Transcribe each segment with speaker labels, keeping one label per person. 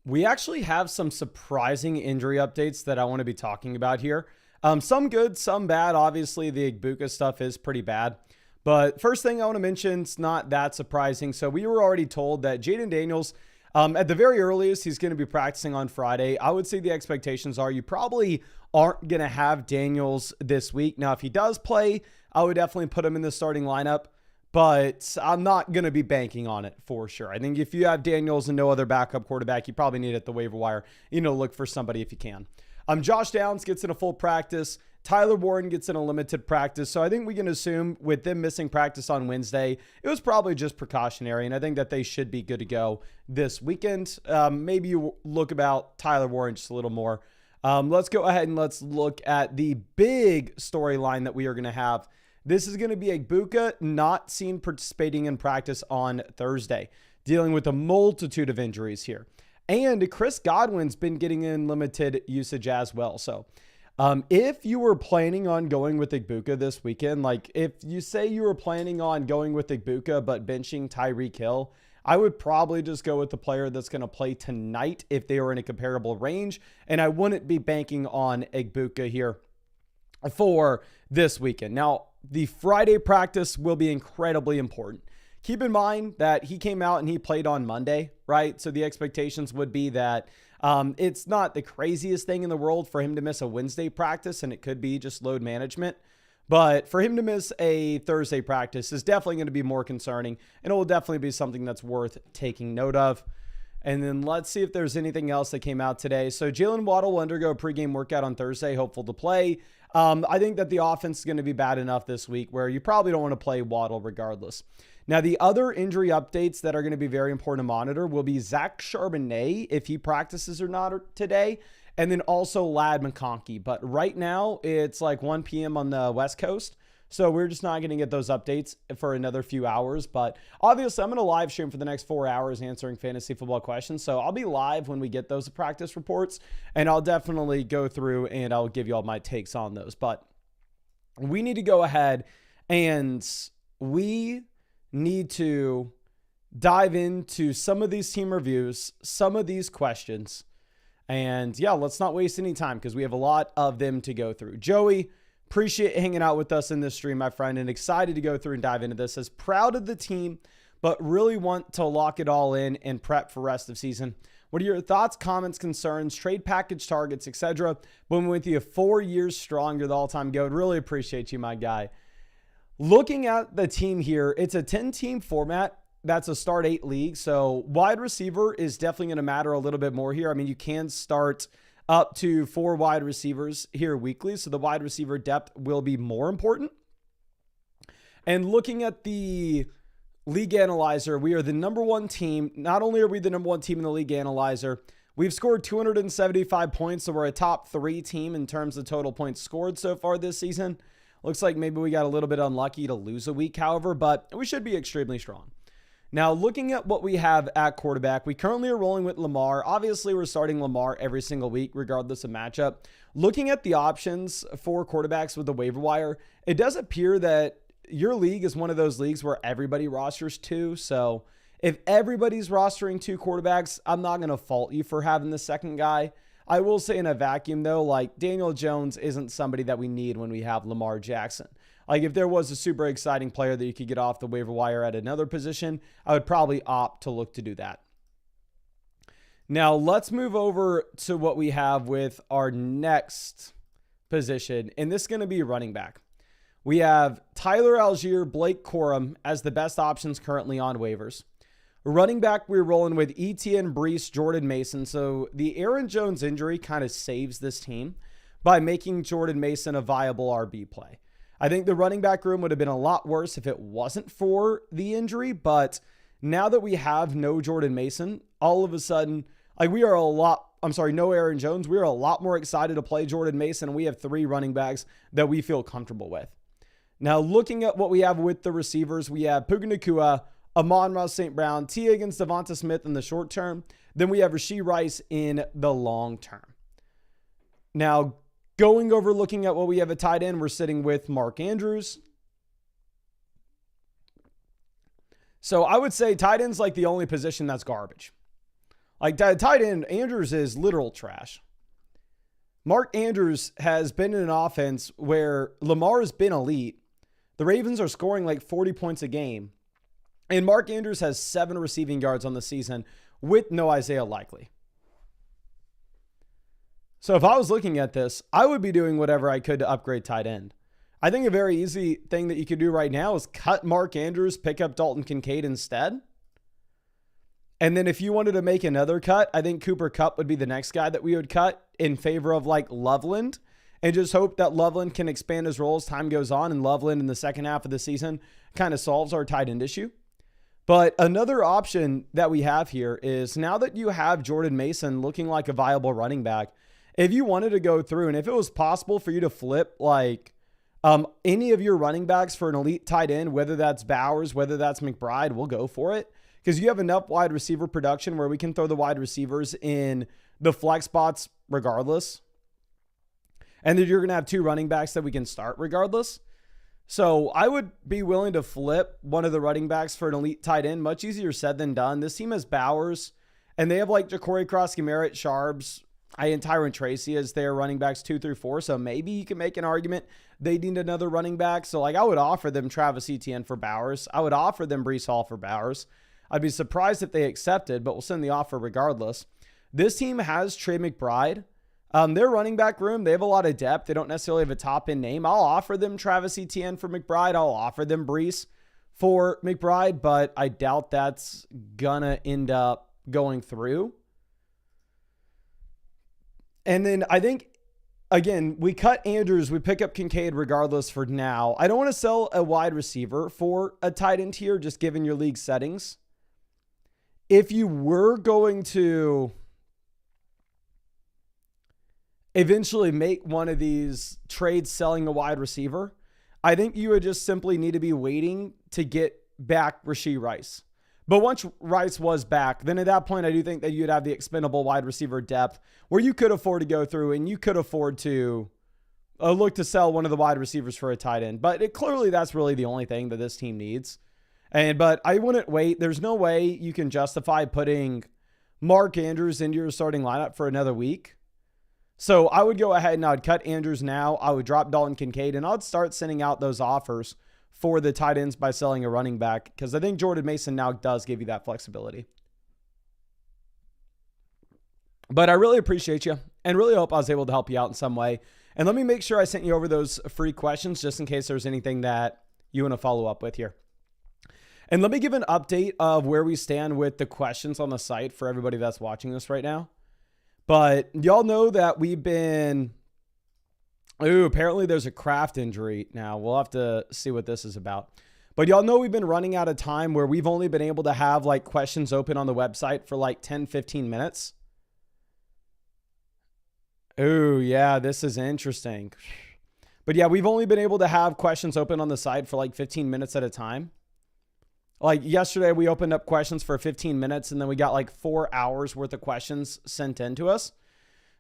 Speaker 1: We actually have some surprising injury updates that I want to be talking about here. Some good, some bad. Obviously, the Igbuka stuff is pretty bad. But first thing I want to mention, it's not that surprising. So we were already told that Jaden Daniels, at the very earliest, he's going to be practicing on Friday. I would say the expectations are you probably aren't going to have Daniels this week. Now, if he does play, I would definitely put him in the starting lineup. But I'm not going to be banking on it for sure. I think if you have Daniels and no other backup quarterback, you probably need at the waiver wire, look for somebody if you can. Josh Downs gets in a full practice. Tyler Warren gets in a limited practice. So I think we can assume with them missing practice on Wednesday, it was probably just precautionary. And I think that they should be good to go this weekend. Maybe you look about Tyler Warren just a little more. Let's go ahead and let's look at the big storyline that we are going to have. This is going to be Igbuka not seen participating in practice on Thursday, dealing with a multitude of injuries here. And Chris Godwin's been getting in limited usage as well. So if you were planning on going with Igbuka this weekend, like if you say you were planning on going with Igbuka but benching Tyreek Hill, I would probably just go with the player that's going to play tonight if they were in a comparable range. And I wouldn't be banking on Igbuka here for this weekend. Now, the Friday practice will be incredibly important. Keep in mind that he came out and he played on Monday, right? So the expectations would be that it's not the craziest thing in the world for him to miss a Wednesday practice, and it could be just load management. But for him to miss a Thursday practice is definitely going to be more concerning, and it will definitely be something that's worth taking note of. And then let's see if there's anything else that came out today. So Jalen Waddle will undergo a pregame workout on Thursday, hopeful to play. I think that the offense is going to be bad enough this week where you probably don't want to play Waddle regardless. Now, the other injury updates that are going to be very important to monitor will be Zach Charbonnet, if he practices or not today, and then also Ladd McConkey. But right now, it's like 1 p.m. on the West Coast, so we're just not going to get those updates for another few hours. But obviously, I'm going to live stream for the next 4 hours answering fantasy football questions. So I'll be live when we get those practice reports, and I'll definitely go through and I'll give you all my takes on those. But we need to go ahead and we need to dive into some of these team reviews, some of these questions. And yeah, let's not waste any time because we have a lot of them to go through. Joey, appreciate hanging out with us in this stream, my friend, and excited to go through and dive into this. As proud of the team, but really want to lock it all in and prep for rest of season. What are your thoughts, comments, concerns, trade package targets, etc.? Been with you 4 years strong. You're the all-time GOAT. Really appreciate you, my guy. Looking at the team here, it's a 10-team format. That's a start 8 league. So wide receiver is definitely going to matter a little bit more here. I mean, you can start up to 4 wide receivers here weekly. So the wide receiver depth will be more important. And looking at the league analyzer, we are the number 1 team. Not only are we the number 1 team in the league analyzer, we've scored 275 points. So we're a top 3 team in terms of total points scored so far this season. Looks like maybe we got a little bit unlucky to lose a week, however, but we should be extremely strong. Now, looking at what we have at quarterback, we currently are rolling with Lamar. Obviously, we're starting Lamar every single week, regardless of matchup. Looking at the options for quarterbacks with the waiver wire, it does appear that your league is one of those leagues where everybody rosters 2. So if everybody's rostering 2 quarterbacks, I'm not going to fault you for having the second guy. I will say in a vacuum, though, like Daniel Jones isn't somebody that we need when we have Lamar Jackson. Like if there was a super exciting player that you could get off the waiver wire at another position, I would probably opt to look to do that. Now let's move over to what we have with our next position, and this is going to be running back. We have Tyler Algier, Blake Corum as the best options currently on waivers. Running back, we're rolling with Etienne, Breece, Jordan Mason. So the Aaron Jones injury kind of saves this team by making Jordan Mason a viable RB play. I think the running back room would have been a lot worse if it wasn't for the injury, but now that we have no Jordan Mason, all of a sudden, like no Aaron Jones, we are a lot more excited to play Jordan Mason, and we have 3 running backs that we feel comfortable with. Now, looking at what we have with the receivers, we have Puka Nacua, Amon-Ra St. Brown, T. Higgins, Devonta Smith in the short term. Then we have Rashee Rice in the long term. Now, going over looking at what we have at tight end, we're sitting with Mark Andrews. So I would say tight end's like the only position that's garbage. Like tight end, Andrews is literal trash. Mark Andrews has been in an offense where Lamar has been elite. The Ravens are scoring like 40 points a game. And Mark Andrews has 7 receiving yards on the season with no Isaiah Likely. So if I was looking at this, I would be doing whatever I could to upgrade tight end. I think a very easy thing that you could do right now is cut Mark Andrews, pick up Dalton Kincaid instead. And then if you wanted to make another cut, I think Cooper Kupp would be the next guy that we would cut in favor of like Loveland, and just hope that Loveland can expand his role as time goes on, and Loveland in the second half of the season kind of solves our tight end issue. But another option that we have here is, now that you have Jordan Mason looking like a viable running back, if you wanted to go through and if it was possible for you to flip like any of your running backs for an elite tight end, whether that's Bowers, whether that's McBride, we'll go for it. Because you have enough wide receiver production where we can throw the wide receivers in the flex spots regardless. And then you're going to have 2 running backs that we can start regardless. So I would be willing to flip one of the running backs for an elite tight end. Much easier said than done. This team has Bowers, and they have like Ja'Cory Krosky, Merritt, Sharbs, and Tyron Tracy as their running backs 2 through 4. So maybe you can make an argument they need another running back. So like I would offer them Travis Etienne for Bowers. I would offer them Breece Hall for Bowers. I'd be surprised if they accepted, but we'll send the offer regardless. This team has Trey McBride. Their running back room, they have a lot of depth. They don't necessarily have a top-end name. I'll offer them Travis Etienne for McBride. I'll offer them Breece for McBride, but I doubt that's going to end up going through. And then I think, again, we cut Andrews. We pick up Kincaid regardless for now. I don't want to sell a wide receiver for a tight end here, just given your league settings. If you were going to eventually make one of these trades selling a wide receiver, I think you would just simply need to be waiting to get back Rashee Rice. But once Rice was back, then at that point, I do think that you'd have the expendable wide receiver depth where you could afford to go through and you could afford to look to sell one of the wide receivers for a tight end. But clearly that's really the only thing that this team needs. But I wouldn't wait. There's no way you can justify putting Mark Andrews into your starting lineup for another week. So I would go ahead and I'd cut Andrews now. I would drop Dalton Kincaid, and I'd start sending out those offers for the tight ends by selling a running back, because I think Jordan Mason now does give you that flexibility. But I really appreciate you and really hope I was able to help you out in some way. And let me make sure I sent you over those free questions just in case there's anything that you want to follow up with here. And let me give an update of where we stand with the questions on the site for everybody that's watching this right now. But y'all know that we've been... apparently there's a Kraft injury now. We'll have to see what this is about. But y'all know we've been running out of time where we've only been able to have like questions open on the website for like 10, 15 minutes. Oh, yeah, this is interesting. But yeah, we've only been able to have questions open on the site for like 15 minutes at a time. Like yesterday, we opened up questions for 15 minutes and then we got like 4 hours worth of questions sent in to us.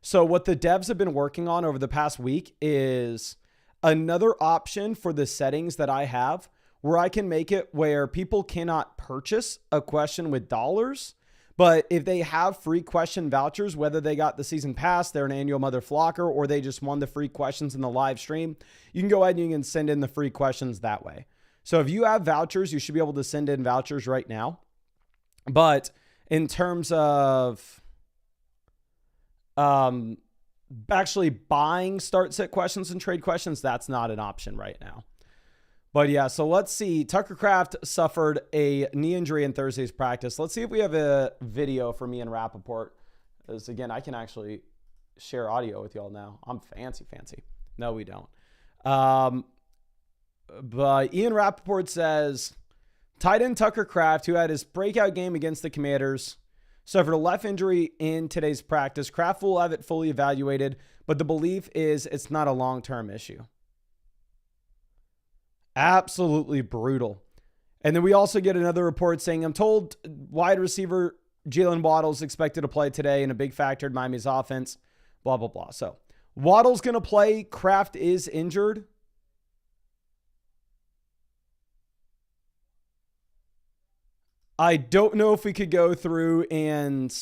Speaker 1: So what the devs have been working on over the past week is another option for the settings that I have where I can make it where people cannot purchase a question with dollars. But if they have free question vouchers, whether they got the season pass, they're an annual Mother Flocker, or they just won the free questions in the live stream, you can go ahead and you can send in the free questions that way. So if you have vouchers, you should be able to send in vouchers right now. But in terms of actually buying start set questions and trade questions, that's not an option right now. But yeah, so let's see. Tucker Kraft suffered a knee injury in Thursday's practice. Let's see if we have a video for me and Rappaport. Because again, I can actually share audio with y'all now. I'm fancy. No, we don't. But Ian Rappaport says, tight end Tucker Kraft, who had his breakout game against the Commanders, suffered a left injury in today's practice. Kraft will have it fully evaluated, but the belief is it's not a long-term issue. Absolutely brutal. And then we also get another report saying, I'm told wide receiver Jalen Waddle's expected to play today and a big factor in Miami's offense, blah, blah, blah. So Waddle's going to play. Kraft is injured. I don't know if we could go through and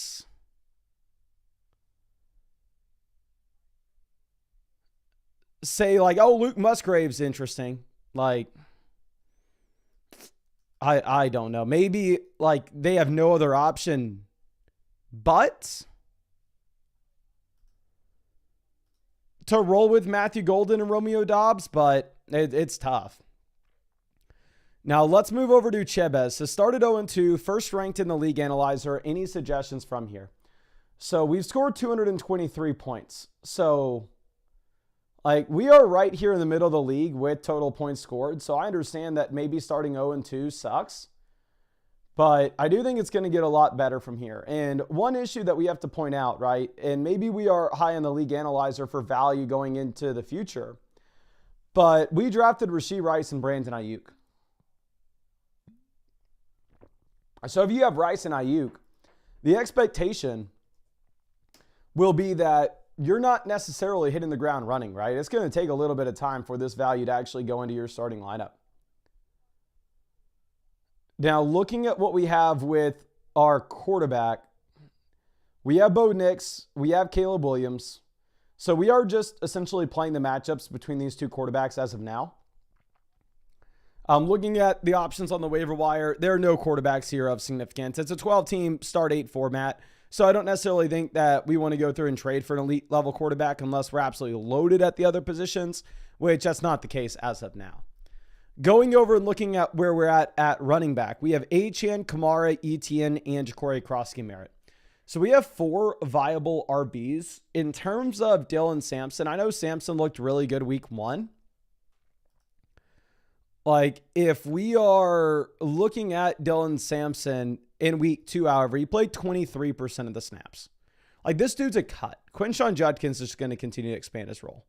Speaker 1: say like, oh, Luke Musgrave's interesting. Like, I don't know. Maybe like they have no other option but to roll with Matthew Golden and Romeo Dobbs, but it's tough. Now let's move over to Chavez. So started 0-2, first ranked in the league analyzer. Any suggestions from here? So we've scored 223 points. So like we are right here in the middle of the league with total points scored. So I understand that maybe starting 0-2 sucks, but I do think it's going to get a lot better from here. And one issue that we have to point out, right, and maybe we are high on the league analyzer for value going into the future, but we drafted Rashee Rice and Brandon Ayuk. So if you have Rice and Ayuk, the expectation will be that you're not necessarily hitting the ground running, right? It's going to take a little bit of time for this value to actually go into your starting lineup. Now, looking at what we have with our quarterback, we have Bo Nix, we have Caleb Williams. So we are just essentially playing the matchups between these two quarterbacks as of now. Looking at the options on the waiver wire, there are no quarterbacks here of significance. It's a 12-team start 8 format. So I don't necessarily think that we want to go through and trade for an elite level quarterback unless we're absolutely loaded at the other positions, which that's not the case as of now. Going over and looking at where we're at running back, we have Achane, Kamara, Etienne, and Ja'Cory Crosskey-Merritt. So we have 4 viable RBs. In terms of Dylan Sampson, I know Sampson looked really good week 1. Like, if we are looking at Dylan Sampson in week 2, however, he played 23% of the snaps. Like, this dude's a cut. Quinshon Judkins is just going to continue to expand his role.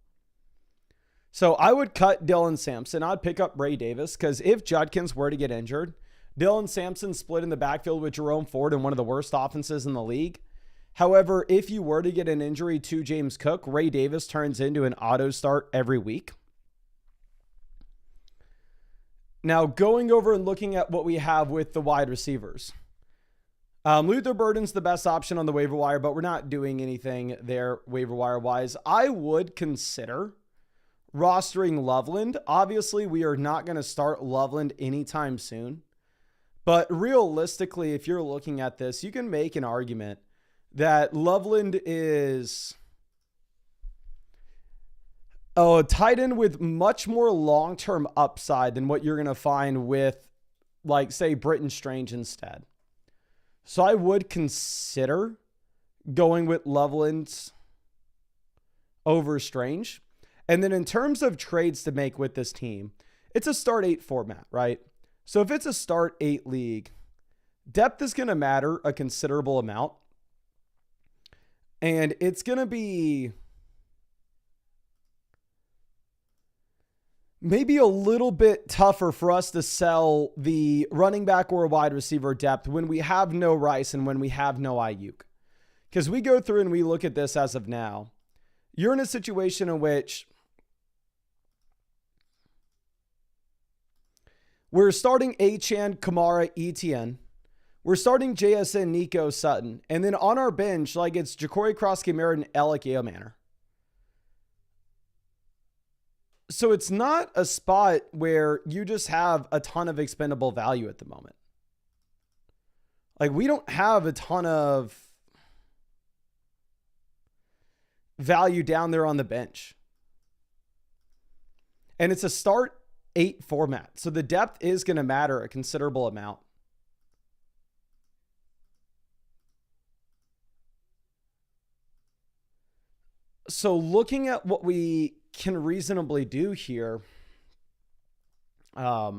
Speaker 1: So I would cut Dylan Sampson. I'd pick up Ray Davis because if Judkins were to get injured, Dylan Sampson split in the backfield with Jerome Ford in one of the worst offenses in the league. However, if you were to get an injury to James Cook, Ray Davis turns into an auto start every week. Now, going over and looking at what we have with the wide receivers. Luther Burden's the best option on the waiver wire, but we're not doing anything there waiver wire wise. I would consider rostering Loveland. Obviously, we are not going to start Loveland anytime soon. But realistically, if you're looking at this, you can make an argument that Loveland is a tight end with much more long-term upside than what you're going to find with, like, say, Britton Strange instead. So I would consider going with Loveland over Strange. And then in terms of trades to make with this team, it's a start 8 format, right? So if it's a start 8 league, depth is going to matter a considerable amount. And it's going to be maybe a little bit tougher for us to sell the running back or wide receiver depth when we have no Rice and when we have no Ayuk. Because we go through and we look at this as of now. You're in a situation in which we're starting Achane, Kamara, Etienne. We're starting JSN, Nico, Sutton. And then on our bench, like it's Ja'Cory Crosskey-Merritt and Alec Eomanor. So it's not a spot where you just have a ton of expendable value at the moment. Like we don't have a ton of value down there on the bench. And it's a start 8 format. So the depth is going to matter a considerable amount. So looking at what we can reasonably do here, I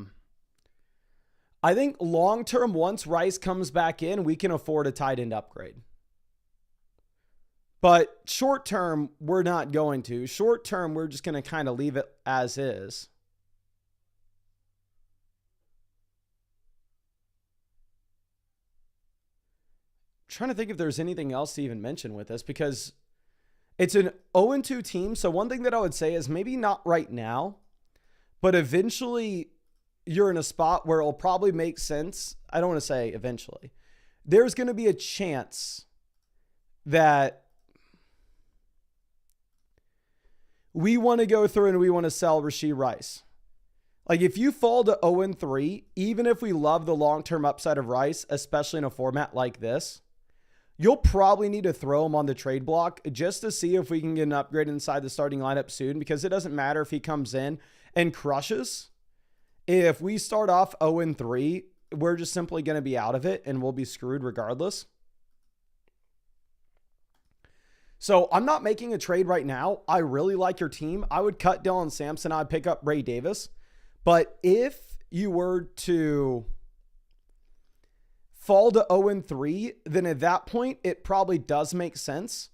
Speaker 1: think long-term, once Rice comes back in, we can afford a tight end upgrade. But short-term, we're not going to. Short-term, we're just going to kind of leave it as is. I'm trying to think if there's anything else to even mention with this because it's an 0-2 team. So one thing that I would say is maybe not right now, but eventually you're in a spot where it'll probably make sense. I don't want to say eventually. There's going to be a chance that we want to go through and we want to sell Rashee Rice. Like if you fall to 0-3, even if we love the long-term upside of Rice, especially in a format like this, you'll probably need to throw him on the trade block just to see if we can get an upgrade inside the starting lineup soon, because it doesn't matter if he comes in and crushes. If we start off 0-3, we're just simply going to be out of it and we'll be screwed regardless. So I'm not making a trade right now. I really like your team. I would cut Dylan Sampson. I'd pick up Ray Davis. But if you were to fall to 0-3, then at that point, it probably does make sense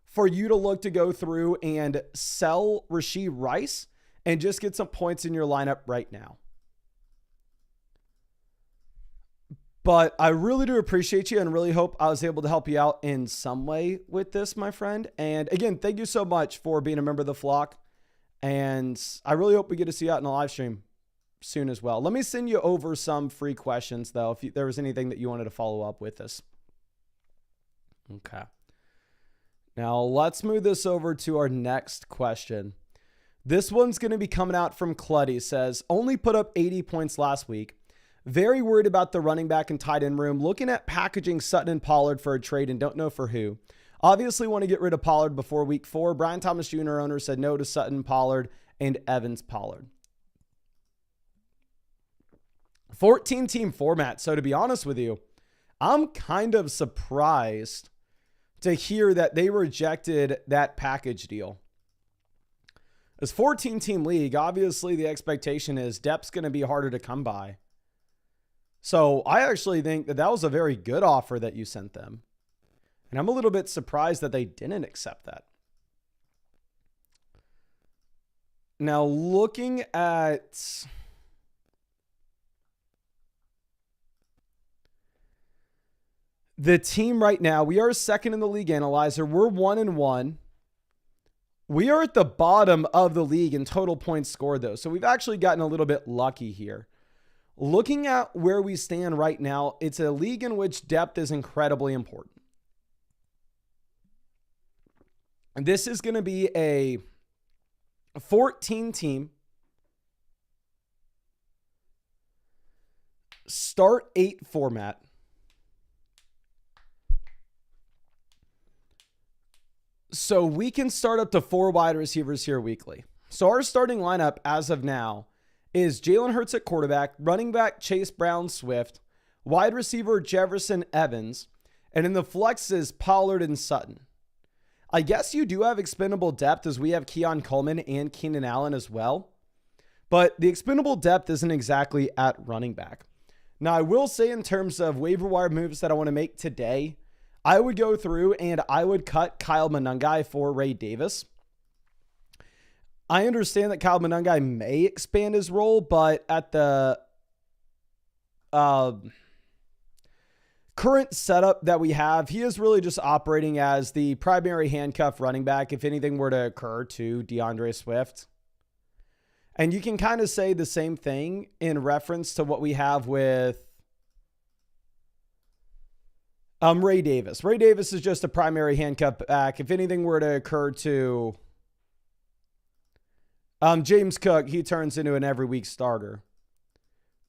Speaker 1: for you to look to go through and sell Rashee Rice and just get some points in your lineup right now. But I really do appreciate you and really hope I was able to help you out in some way with this, my friend. And again, thank you so much for being a member of the flock. And I really hope we get to see you out in the live stream soon as well. Let me send you over some free questions, though, if there was anything that you wanted to follow up with us. Okay. Now, let's move this over to our next question. This one's going to be coming out from Clutty. It says, only put up 80 points last week. Very worried about the running back and tight end room. Looking at packaging Sutton and Pollard for a trade and don't know for who. Obviously want to get rid of Pollard before week 4. Brian Thomas Jr. owner said no to Sutton, Pollard, and Evans Pollard. 14-team format. So to be honest with you, I'm kind of surprised to hear that they rejected that package deal. As 14-team league, obviously the expectation is depth's going to be harder to come by. So I actually think that that was a very good offer that you sent them. And I'm a little bit surprised that they didn't accept that. Now, looking at the team right now, we are second in the league analyzer. We're 1-1. We are at the bottom of the league in total points scored, though. So we've actually gotten a little bit lucky here. Looking at where we stand right now, it's a league in which depth is incredibly important. And this is going to be a 14-team start 8 format. So we can start up to 4 wide receivers here weekly. So our starting lineup as of now is Jalen Hurts at quarterback, running back Chase Brown Swift, wide receiver Jefferson Evans, and in the flexes Pollard and Sutton. I guess you do have expendable depth as we have Keon Coleman and Keenan Allen as well, but the expendable depth isn't exactly at running back. Now I will say in terms of waiver wire moves that I want to make today, I would go through and I would cut Kyle Monangai for Ray Davis. I understand that Kyle Monangai may expand his role, but at the current setup that we have, he is really just operating as the primary handcuff running back if anything were to occur to DeAndre Swift. And you can kind of say the same thing in reference to what we have with Ray Davis. Ray Davis is just a primary handcuff back. If anything were to occur to James Cook, he turns into an every week starter.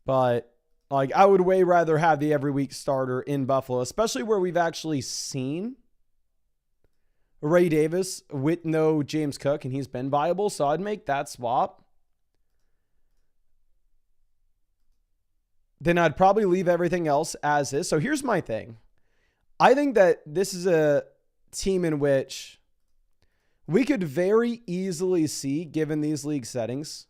Speaker 1: But like, I would way rather have the every week starter in Buffalo, especially where we've actually seen Ray Davis with no James Cook and he's been viable. So I'd make that swap. Then I'd probably leave everything else as is. So here's my thing. I think that this is a team in which we could very easily see, given these league settings,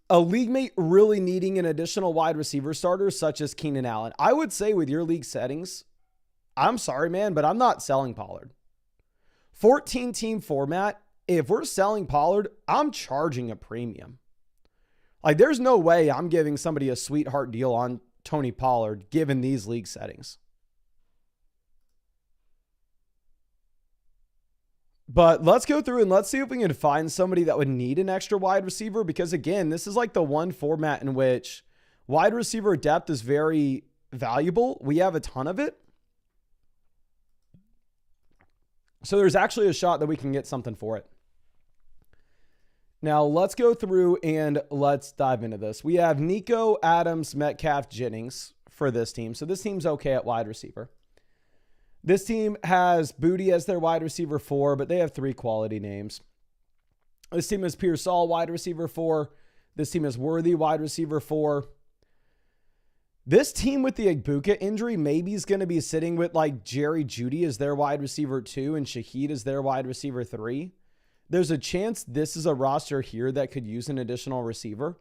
Speaker 1: a league mate really needing an additional wide receiver starter such as Keenan Allen. I would say with your league settings, I'm sorry, man, but I'm not selling Pollard. 14-team format, if we're selling Pollard, I'm charging a premium. Like, there's no way I'm giving somebody a sweetheart deal on Tony Pollard given these league settings. But let's go through and let's see if we can find somebody that would need an extra wide receiver, because again, this is like the one format in which wide receiver depth is very valuable. We have a ton of it. So there's actually a shot that we can get something for it. Now let's go through and let's dive into this. We have Nico, Adams, Metcalf, Jennings for this team. So this team's okay at wide receiver. This team has Booty as their wide receiver 4, but they have 3 quality names. This team is Pearsall, wide receiver 4. This team is Worthy, wide receiver 4. This team with the Igbuka injury maybe is going to be sitting with like Jerry Jeudy as their wide receiver 2 and Shaheed as their wide receiver 3. There's a chance this is a roster here that could use an additional receiver.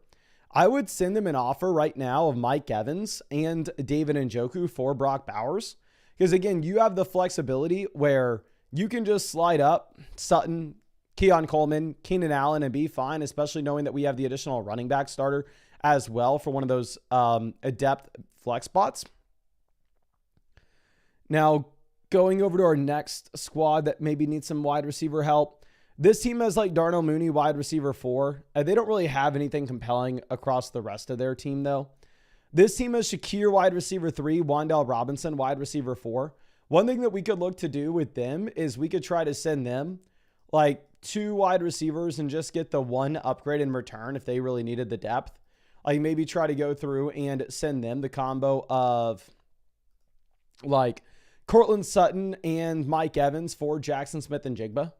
Speaker 1: I would send them an offer right now of Mike Evans and David Njoku for Brock Bowers. Because again, you have the flexibility where you can just slide up Sutton, Keon Coleman, Keenan Allen, and be fine, especially knowing that we have the additional running back starter as well for one of those adept flex spots. Now, going over to our next squad that maybe needs some wide receiver help. This team has like Darnell Mooney, wide receiver 4. They don't really have anything compelling across the rest of their team, though. This team has Shakir, wide receiver 3, Wan'Dale Robinson, wide receiver 4. One thing that we could look to do with them is we could try to send them like 2 wide receivers and just get the 1 upgrade in return if they really needed the depth. Like maybe try to go through and send them the combo of like Cortland Sutton and Mike Evans for Jackson Smith and Jigba.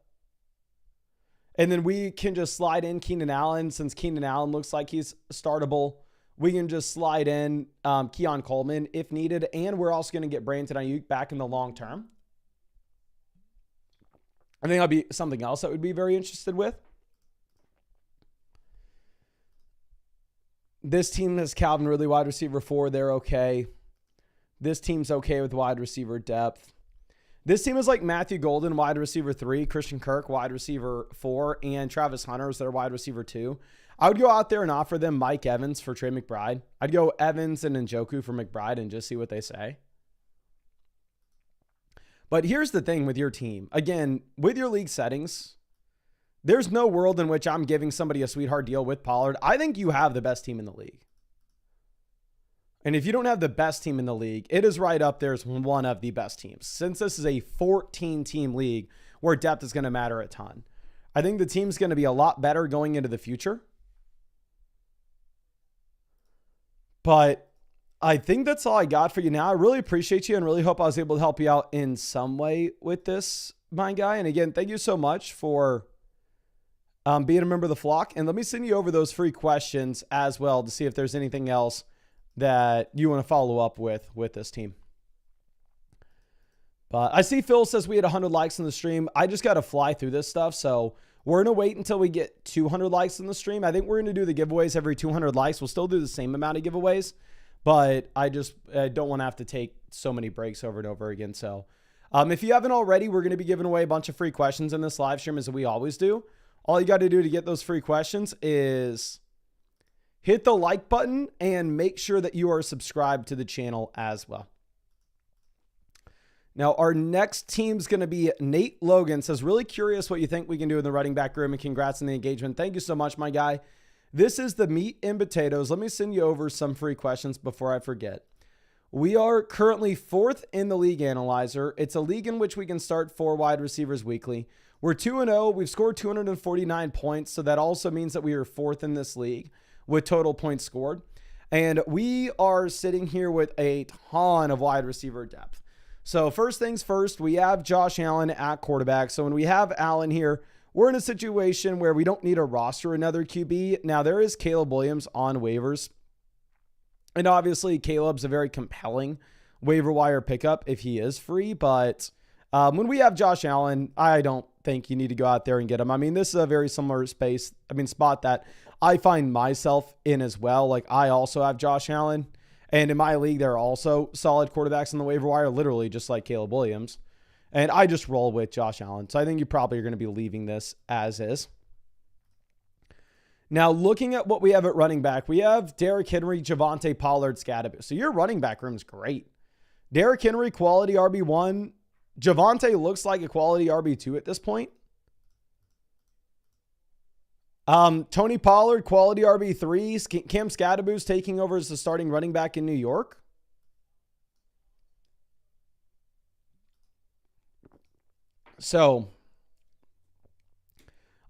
Speaker 1: And then we can just slide in Keenan Allen. Since Keenan Allen looks like he's startable, we can just slide in Keon Coleman if needed. And we're also going to get Brandon Ayuk back in the long term. I think that'll be something else that would be very interested with. This team has Calvin Ridley, wide receiver 4. They're okay. This team's okay with wide receiver depth. This team is like Matthew Golden, wide receiver 3, Christian Kirk, wide receiver 4, and Travis Hunter is their wide receiver 2. I would go out there and offer them Mike Evans for Trey McBride. I'd go Evans and Njoku for McBride and just see what they say. But here's the thing with your team. Again, with your league settings, there's no world in which I'm giving somebody a sweetheart deal with Pollard. I think you have the best team in the league. And if you don't have the best team in the league, it is right up there as one of the best teams. Since this is a 14-team league where depth is going to matter a ton, I think the team's going to be a lot better going into the future. But I think that's all I got for you now. I really appreciate you and really hope I was able to help you out in some way with this, my guy. And again, thank you so much for being a member of the flock. And let me send you over those free questions as well to see if there's anything else that you want to follow up with this team. But I see Phil says we had 100 likes in the stream. I just got to fly through this stuff. So we're going to wait until we get 200 likes in the stream. I think we're going to do the giveaways every 200 likes. We'll still do the same amount of giveaways, but I don't want to have to take so many breaks over and over again. So if you haven't already, we're going to be giving away a bunch of free questions in this live stream as we always do. All you got to do to get those free questions is hit the like button and make sure that you are subscribed to the channel as well. Now, our next team's going to be Nate Logan. Says, really curious what you think we can do in the running back room, and congrats on the engagement. Thank you so much, my guy. This is the meat and potatoes. Let me send you over some free questions before I forget. We are currently 4th in the league analyzer. It's a league in which we can start 4 wide receivers weekly. We're 2-0. We've scored 249 points, so that also means that we are 4th in this league with total points scored. And we are sitting here with a ton of wide receiver depth. So first things first, we have Josh Allen at quarterback. So when we have Allen here, we're in a situation where we don't need to roster another QB. Now, there is Caleb Williams on waivers. And obviously, Caleb's a very compelling waiver wire pickup if he is free. But when we have Josh Allen, I don't think you need to go out there and get him. I mean, this is a very similar spot that I find myself in as well. Like, I also have Josh Allen. And in my league, there are also solid quarterbacks on the waiver wire, literally just like Caleb Williams. And I just roll with Josh Allen. So I think you probably are going to be leaving this as is. Now, looking at what we have at running back, we have Derrick Henry, Javonte Pollard, Scadaboo. So your running back room is great. Derrick Henry, quality RB1. Javonte looks like a quality RB2 at this point. Tony Pollard, quality RB3. Cam Scadaboo's taking over as the starting running back in New York. So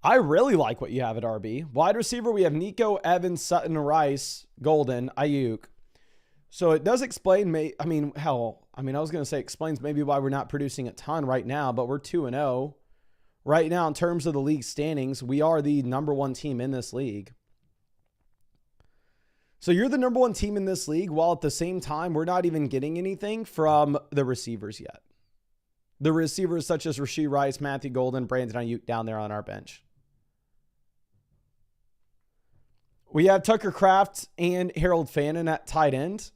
Speaker 1: I really like what you have at RB. Wide receiver, we have Nico, Evans, Sutton, Rice, Golden, Ayuk. So it does explain, I was going to say explains maybe why we're not producing a ton right now, but we're 2-0. Right now, in terms of the league standings, we are the number one team in this league. So you're the number one team in this league, while at the same time, we're not even getting anything from the receivers yet. The receivers such as Rashee Rice, Matthew Golden, Brandon Ayuk down there on our bench. We have Tucker Kraft and Harold Fannin at tight end.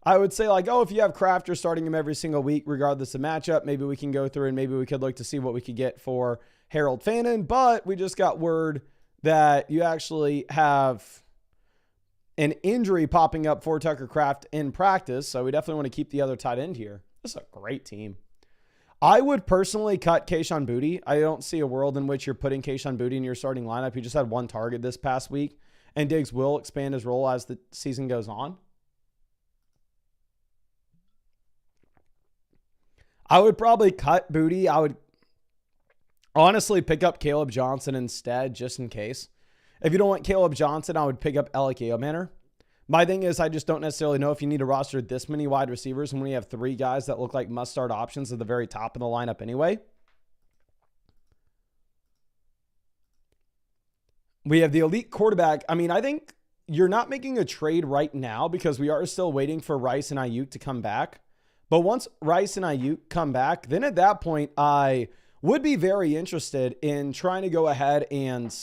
Speaker 1: I would say if you have Kraft, you're starting him every single week, regardless of matchup. Maybe we can go through and maybe we could look to see what we could get for Harold Fannin. But we just got word that you actually have an injury popping up for Tucker Kraft in practice. So we definitely want to keep the other tight end here. This is a great team. I would personally cut Kayshon Boutte. I don't see a world in which you're putting Kayshon Boutte in your starting lineup. He just had one target this past week, and Diggs will expand his role as the season goes on. I would probably cut Boutte. I would honestly pick up Caleb Johnson instead, just in case. If you don't want Caleb Johnson, I would pick up Alec Eomanor. My thing is, I just don't necessarily know if you need to roster this many wide receivers when we have three guys that look like must-start options at the very top of the lineup anyway. We have the elite quarterback. I think you're not making a trade right now because we are still waiting for Rice and Ayuk to come back. But once Rice and Ayuk come back, then at that point, I would be very interested in trying to go ahead and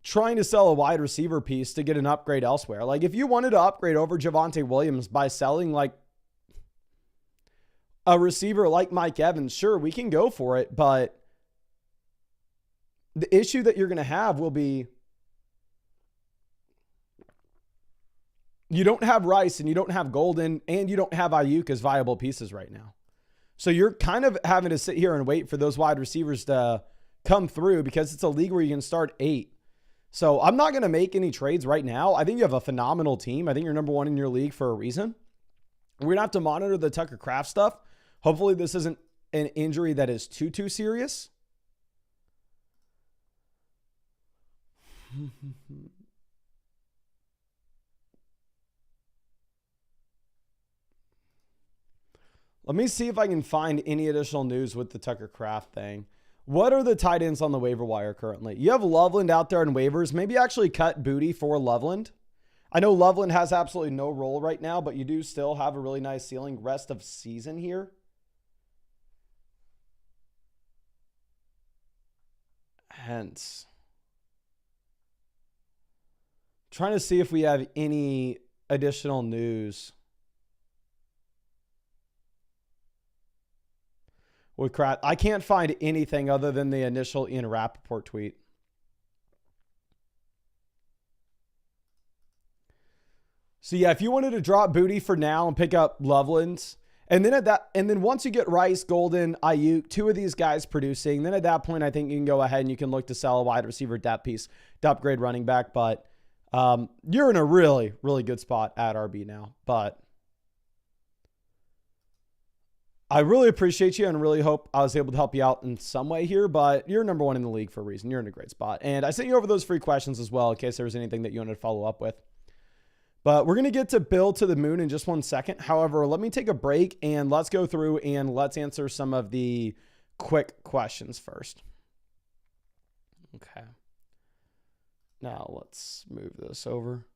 Speaker 1: trying to sell a wide receiver piece to get an upgrade elsewhere. Like if you wanted to upgrade over Javonte Williams by selling like a receiver like Mike Evans, sure, we can go for it. But the issue that you're going to have will be you don't have Rice and you don't have Golden and you don't have Ayuk as viable pieces right now. So you're kind of having to sit here and wait for those wide receivers to come through because it's a league where you can start 8. So I'm not going to make any trades right now. I think you have a phenomenal team. I think you're number one in your league for a reason. We're going to have to monitor the Tucker Kraft stuff. Hopefully this isn't an injury that is too serious. Let me see if I can find any additional news with the Tucker Kraft thing. What are the tight ends on the waiver wire currently? You have Loveland out there in waivers. Maybe actually cut Boutte for Loveland. I know Loveland has absolutely no role right now, but you do still have a really nice ceiling rest of season here. Hence, trying to see if we have any additional news with Kraft. I can't find anything other than the initial Ian Rappaport tweet. So yeah, if you wanted to drop Boutte for now and pick up Loveland, and then once you get Rice, Golden, Ayuk, 2 of these guys producing, then at that point I think you can go ahead and you can look to sell a wide receiver depth piece to upgrade running back. But you're in a really, really good spot at RB now. But I really appreciate you and really hope I was able to help you out in some way here, but you're number one in the league for a reason. You're in a great spot. And I sent you over those free questions as well in case there was anything that you wanted to follow up with. But we're going to get to Bill to the moon in just one second. However, let me take a break and let's go through and let's answer some of the quick questions first. Okay. Now let's move this over.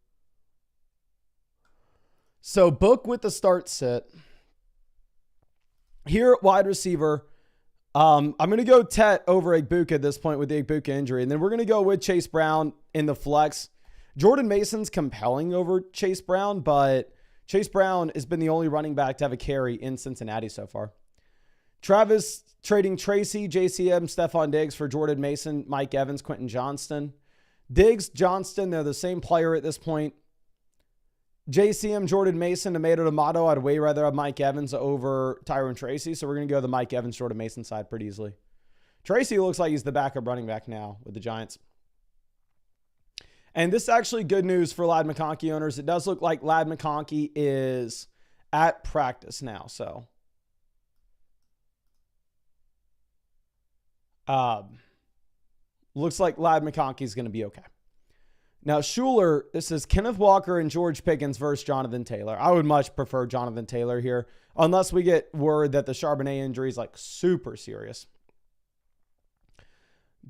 Speaker 1: So book with the start sit. Here at wide receiver, I'm going to go Tet over Igbuka at this point with the Igbuka injury. And then we're going to go with Chase Brown in the flex. Jordan Mason's compelling over Chase Brown, but Chase Brown has been the only running back to have a carry in Cincinnati so far. Travis trading Tracy, JCM, Stephon Diggs for Jordan Mason, Mike Evans, Quentin Johnston. Diggs, Johnston, they're the same player at this point. JCM, Jordan Mason, tomato. I'd way rather have Mike Evans over Tyrone Tracy. So we're going to go the Mike Evans, Jordan Mason side pretty easily. Tracy looks like he's the backup running back now with the Giants. And this is actually good news for Ladd McConkey owners. It does look like Ladd McConkey is at practice now. So Um, looks like Ladd McConkey is going to be okay. Now, Schuler, this is Kenneth Walker and George Pickens versus Jonathan Taylor. I would much prefer Jonathan Taylor here, unless we get word that the Charbonnet injury is like super serious.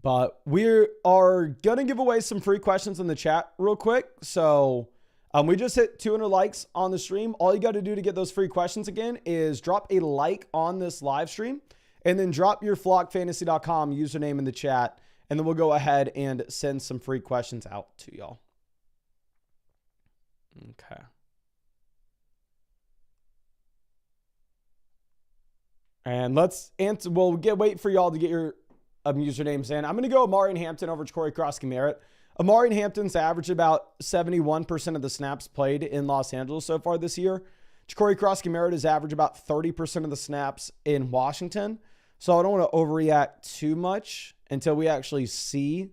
Speaker 1: But we are going to give away some free questions in the chat real quick. So we just hit 200 likes on the stream. All you got to do to get those free questions again is drop a like on this live stream and then drop your flockfantasy.com username in the chat. And then we'll go ahead and send some free questions out to y'all. Okay. And let's answer. We'll wait for y'all to get your usernames in. I'm going to go Amari Hampton over Corey Krosky-Merritt. Amari Hampton's averaged about 71% of the snaps played in Los Angeles so far this year. Corey Krosky-Merritt has averaged about 30% of the snaps in Washington. So I don't want to overreact too much until we actually see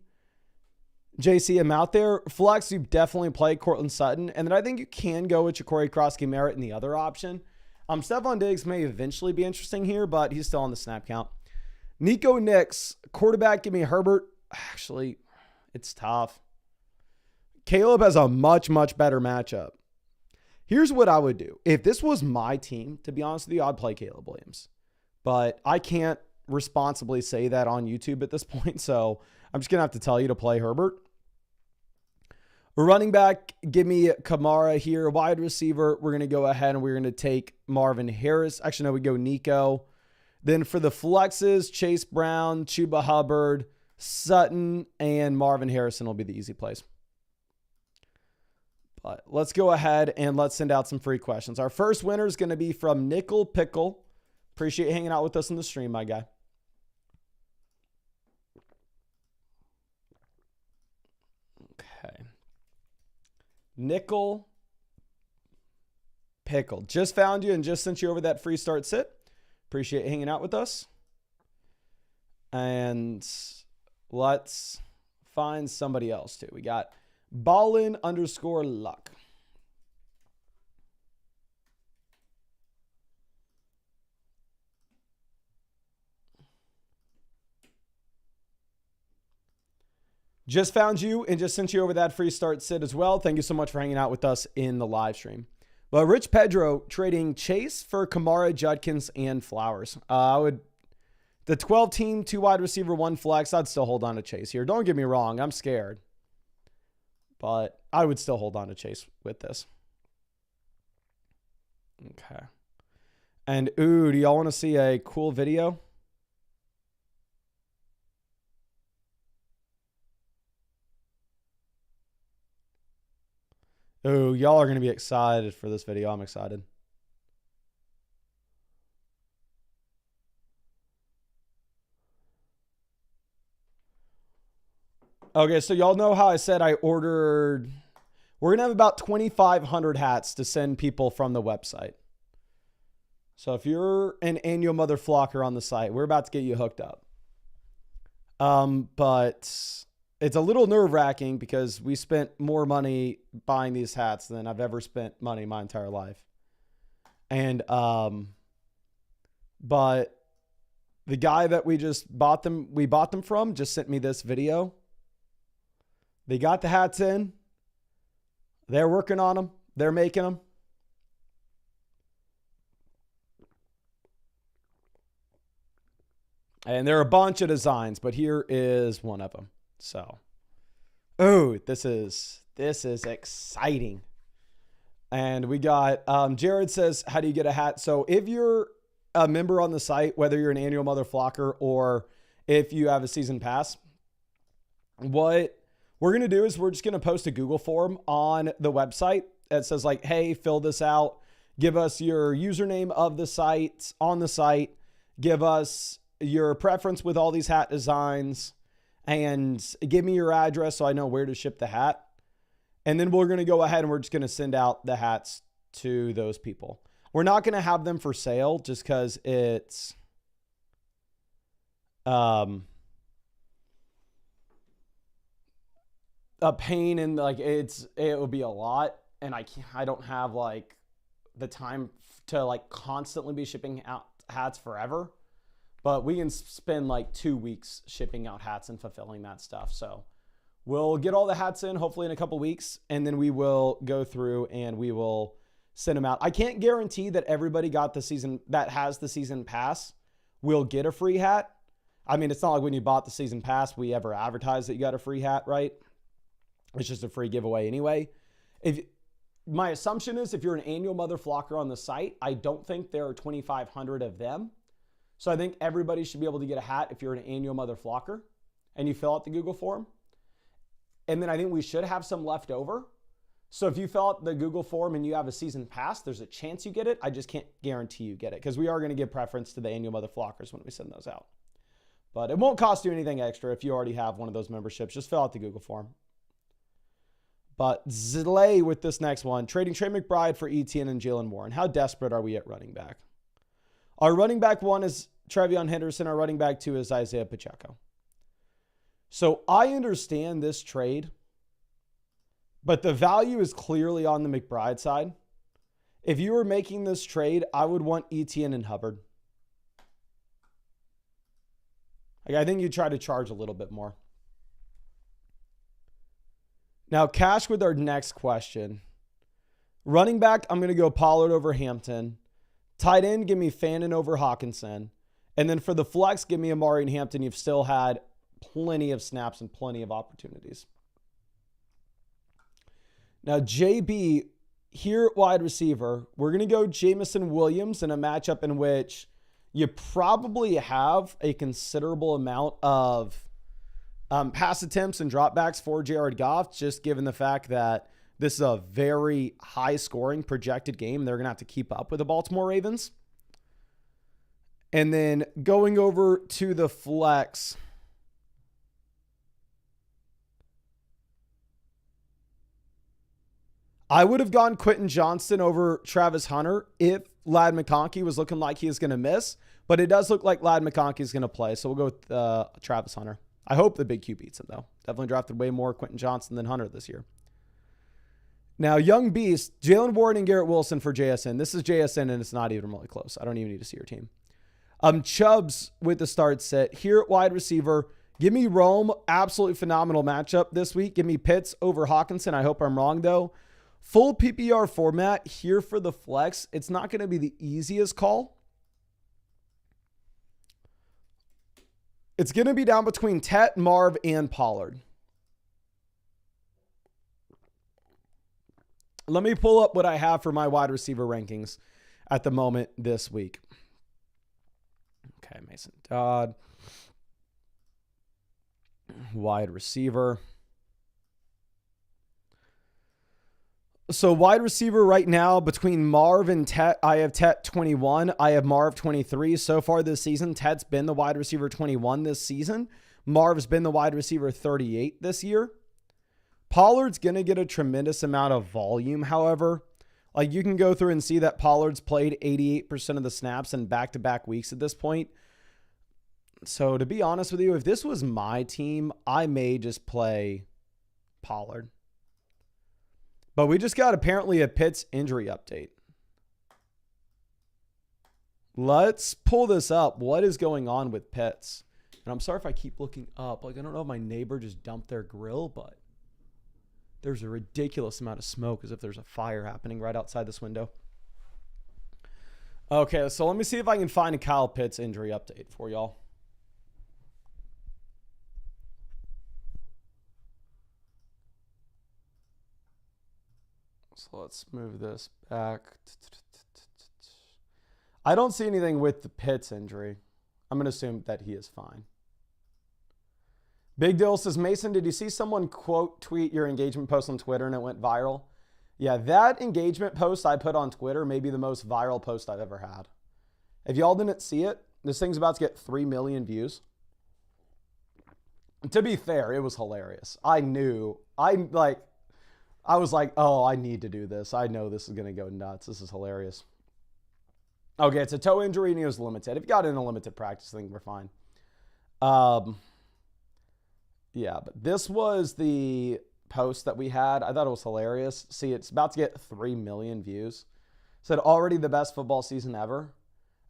Speaker 1: JCM out there. Flex, you definitely play Cortland Sutton. And then I think you can go with Corey Krosky-Merritt in the other option. Stephon Diggs may eventually be interesting here, but he's still on the snap count. Nico Nix, quarterback, give me Herbert. Actually, it's tough. Caleb has a much, much better matchup. Here's what I would do. If this was my team, to be honest with you, I'd play Caleb Williams. But I can't responsibly say that on YouTube at this point, so I'm just going to have to tell you to play Herbert. Running back, give me Kamara here. Wide receiver, we're going to go ahead and we're going to take Marvin Harris. Actually, no, we go Nico. Then for the flexes, Chase Brown, Chuba Hubbard, Sutton, and Marvin Harrison will be the easy plays. But let's go ahead and let's send out some free questions. Our first winner is going to be from Nickel Pickle. Appreciate you hanging out with us in the stream, my guy. Okay. Nickel Pickle. Just found you and just sent you over that free start sit. Appreciate you hanging out with us. And let's find somebody else too. We got Ballin_luck. Just found you and just sent you over that free start sit as well. Thank you so much for hanging out with us in the live stream. Well, Rich Pedro trading Chase for Kamara, Judkins, and Flowers. The 12 team, 2 wide receiver, 1 flex. I'd still hold on to Chase here. Don't get me wrong. I'm scared. But I would still hold on to Chase with this. Okay. And ooh, do y'all want to see a cool video? Oh, y'all are going to be excited for this video. I'm excited. Okay, so y'all know how I said I ordered... We're going to have about 2,500 hats to send people from the website. So if you're an annual mother flocker on the site, we're about to get you hooked up. But... it's a little nerve-wracking because we spent more money buying these hats than I've ever spent money my entire life. And, but the guy that we bought them from just sent me this video. They got the hats in. They're working on them. They're making them. And there are a bunch of designs, but here is one of them. So, oh, this is exciting. And we got, Jared says, how do you get a hat? So if you're a member on the site, whether you're an annual mother flocker or if you have a season pass, what we're going to do is we're just going to post a Google form on the website that says like, hey, fill this out. Give us your username of the site on the site. Give us your preference with all these hat designs. And give me your address so I know where to ship the hat. And then we're going to go ahead and we're just going to send out the hats to those people. We're not going to have them for sale just because it's a pain and like it would be a lot. And I don't have like the time to like constantly be shipping out hats forever. but we can spend like 2 weeks shipping out hats and fulfilling that stuff. So we'll get all the hats in hopefully in a couple weeks, and then we will go through and we will send them out. I can't guarantee that everybody got the season that has the season pass will get a free hat. I mean, it's not like when you bought the season pass, we ever advertised that you got a free hat, right? It's just a free giveaway anyway. My assumption is if you're an annual mother flocker on the site, I don't think there are 2,500 of them. So I think everybody should be able to get a hat if you're an annual mother flocker and you fill out the Google form. And then I think we should have some left over. So if you fill out the Google form and you have a season pass, there's a chance you get it. I just can't guarantee you get it because we are going to give preference to the annual mother flockers when we send those out. But it won't cost you anything extra if you already have one of those memberships. Just fill out the Google form. But Zlay with this next one. Trading Trey McBride for Etienne and Jalen Warren. How desperate are we at running back? Our running back 1 is Trevion Henderson. Our running back 2 is Isaiah Pacheco. So I understand this trade, but the value is clearly on the McBride side. If you were making this trade, I would want Etienne and Hubbard. Like, I think you try to charge a little bit more. Now, Cash with our next question. Running back, I'm going to go Pollard over Hampton. Tight end, give me Fannin over Hawkinson. And then for the flex, give me Amari and Hampton. You've still had plenty of snaps and plenty of opportunities. Now, JB, here at wide receiver, we're going to go Jamison Williams in a matchup in which you probably have a considerable amount of pass attempts and dropbacks for Jared Goff, just given the fact that this is a very high-scoring projected game. They're going to have to keep up with the Baltimore Ravens. And then going over to the flex, I would have gone Quentin Johnston over Travis Hunter if Ladd McConkey was looking like he was going to miss. But it does look like Ladd McConkey is going to play, so we'll go with Travis Hunter. I hope the big Q beats him, though. Definitely drafted way more Quentin Johnston than Hunter this year. Now, Young Beast, Jalen Warren and Garrett Wilson for JSN. This is JSN, and it's not even remotely close. I don't even need to see your team. Chubbs with the start set. Here at wide receiver, give me Rome. Absolutely phenomenal matchup this week. Give me Pitts over Hawkinson. I hope I'm wrong, though. Full PPR format here for the flex. It's not going to be the easiest call. It's going to be down between Tet, Marv, and Pollard. Let me pull up what I have for my wide receiver rankings at the moment this week. Okay, Mason Dodd. Wide receiver. So wide receiver right now between Marv and Tet, I have Tet 21. I have Marv 23. So far this season, Tet's been the wide receiver 21 this season. Marv's been the wide receiver 38 this year. Pollard's going to get a tremendous amount of volume, however. Like, you can go through and see that Pollard's played 88% of the snaps in back-to-back weeks at this point. So to be honest with you, if this was my team, I may just play Pollard. But we just got apparently a Pitts injury update. Let's pull this up. What is going on with Pitts? And I'm sorry if I keep looking up. Like, I don't know if my neighbor just dumped their grill, but there's a ridiculous amount of smoke as if there's a fire happening right outside this window. Okay, so let me see if I can find a Kyle Pitts injury update for y'all. So let's move this back. I don't see anything with the Pitts injury. I'm going to assume that he is fine. Big Deal says, Mason, did you see someone quote tweet your engagement post on Twitter and it went viral? Yeah, that engagement post I put on Twitter may be the most viral post I've ever had. If y'all didn't see it, this thing's about to get 3 million views. To be fair, it was hilarious. I was like, oh, I need to do this. I know this is going to go nuts. This is hilarious. Okay, it's a toe injury and he was limited. If you got in a limited practice, I think we're fine. Yeah, but this was the post that we had. I thought it was hilarious. See, it's about to get 3 million views. Said already the best football season ever.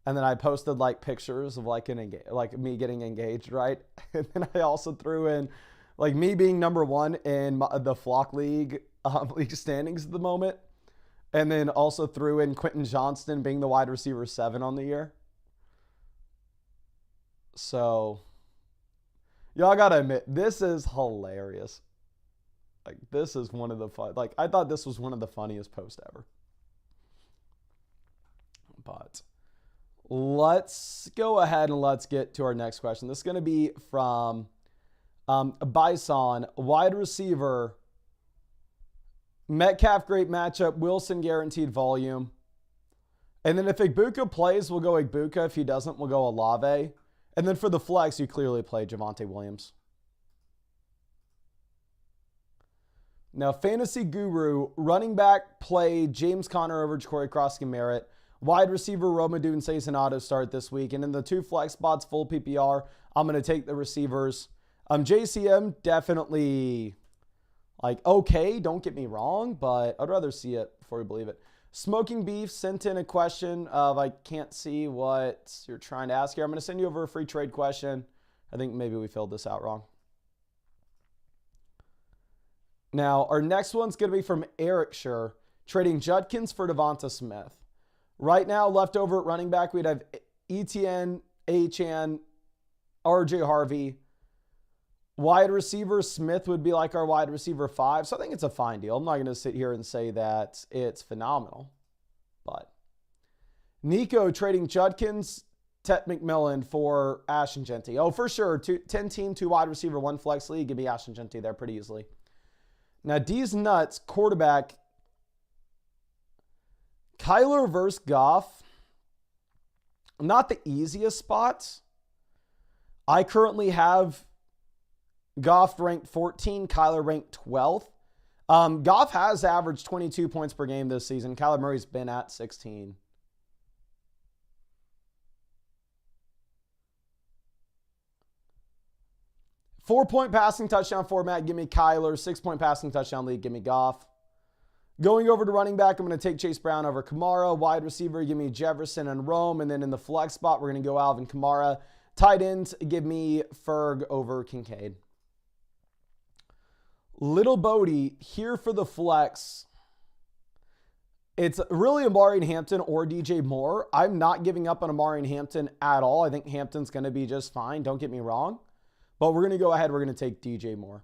Speaker 1: And then I posted like pictures of like like me getting engaged, right? And then I also threw in like me being number one in the Flock League league standings at the moment. And then also threw in Quentin Johnston being the wide receiver 7 on the year. So y'all gotta admit, this is hilarious. Like, this is one of the fun. Like, I thought this was one of the funniest posts ever. But let's go ahead and let's get to our next question. This is going to be from Bison, wide receiver. Metcalf, great matchup. Wilson, guaranteed volume. And then if Igbukah plays, we'll go Igbukah. If he doesn't, we'll go Olave. And then for the flex, you clearly play Javonte Williams. Now, Fantasy Guru, running back, play James Conner over Ja'Cory Cross-Merritt. Wide receiver, Romadune says an auto start this week. And in the 2 flex spots, full PPR, I'm going to take the receivers. JCM, definitely, like, okay, don't get me wrong, but I'd rather see it before we believe it. Smoking Beef sent in a question of, I can't see what you're trying to ask here. I'm going to send you over a free trade question. I think maybe we filled this out wrong. Now, our next one's going to be from Eric Schur, trading Judkins for Devonta Smith. Right now, left over at running back, we'd have Etienne, Achane, RJ Harvey. Wide receiver, Smith would be like our wide receiver 5. So I think it's a fine deal. I'm not going to sit here and say that it's phenomenal. But Nico trading Judkins, Tet McMillan for Ashton Genty. Oh, for sure. 10 team, 2 wide receiver, 1 flex league. Give me Ashton Genty there pretty easily. Now, D's nuts, quarterback, Kyler versus Goff. Not the easiest spots. I currently have Goff ranked 14, Kyler ranked 12th. Goff has averaged 22 points per game this season. Kyler Murray's been at 16. Four-point passing touchdown format, give me Kyler. 6-point passing touchdown league, give me Goff. Going over to running back, I'm going to take Chase Brown over Kamara. Wide receiver, give me Jefferson and Rome. And then in the flex spot, we're going to go Alvin Kamara. Tight ends, give me Ferg over Kincaid. Little Bodie here for the flex. It's really Amari and Hampton or DJ Moore. I'm not giving up on Amari and Hampton at all. I think Hampton's going to be just fine. Don't get me wrong. But we're going to go ahead. We're going to take DJ Moore.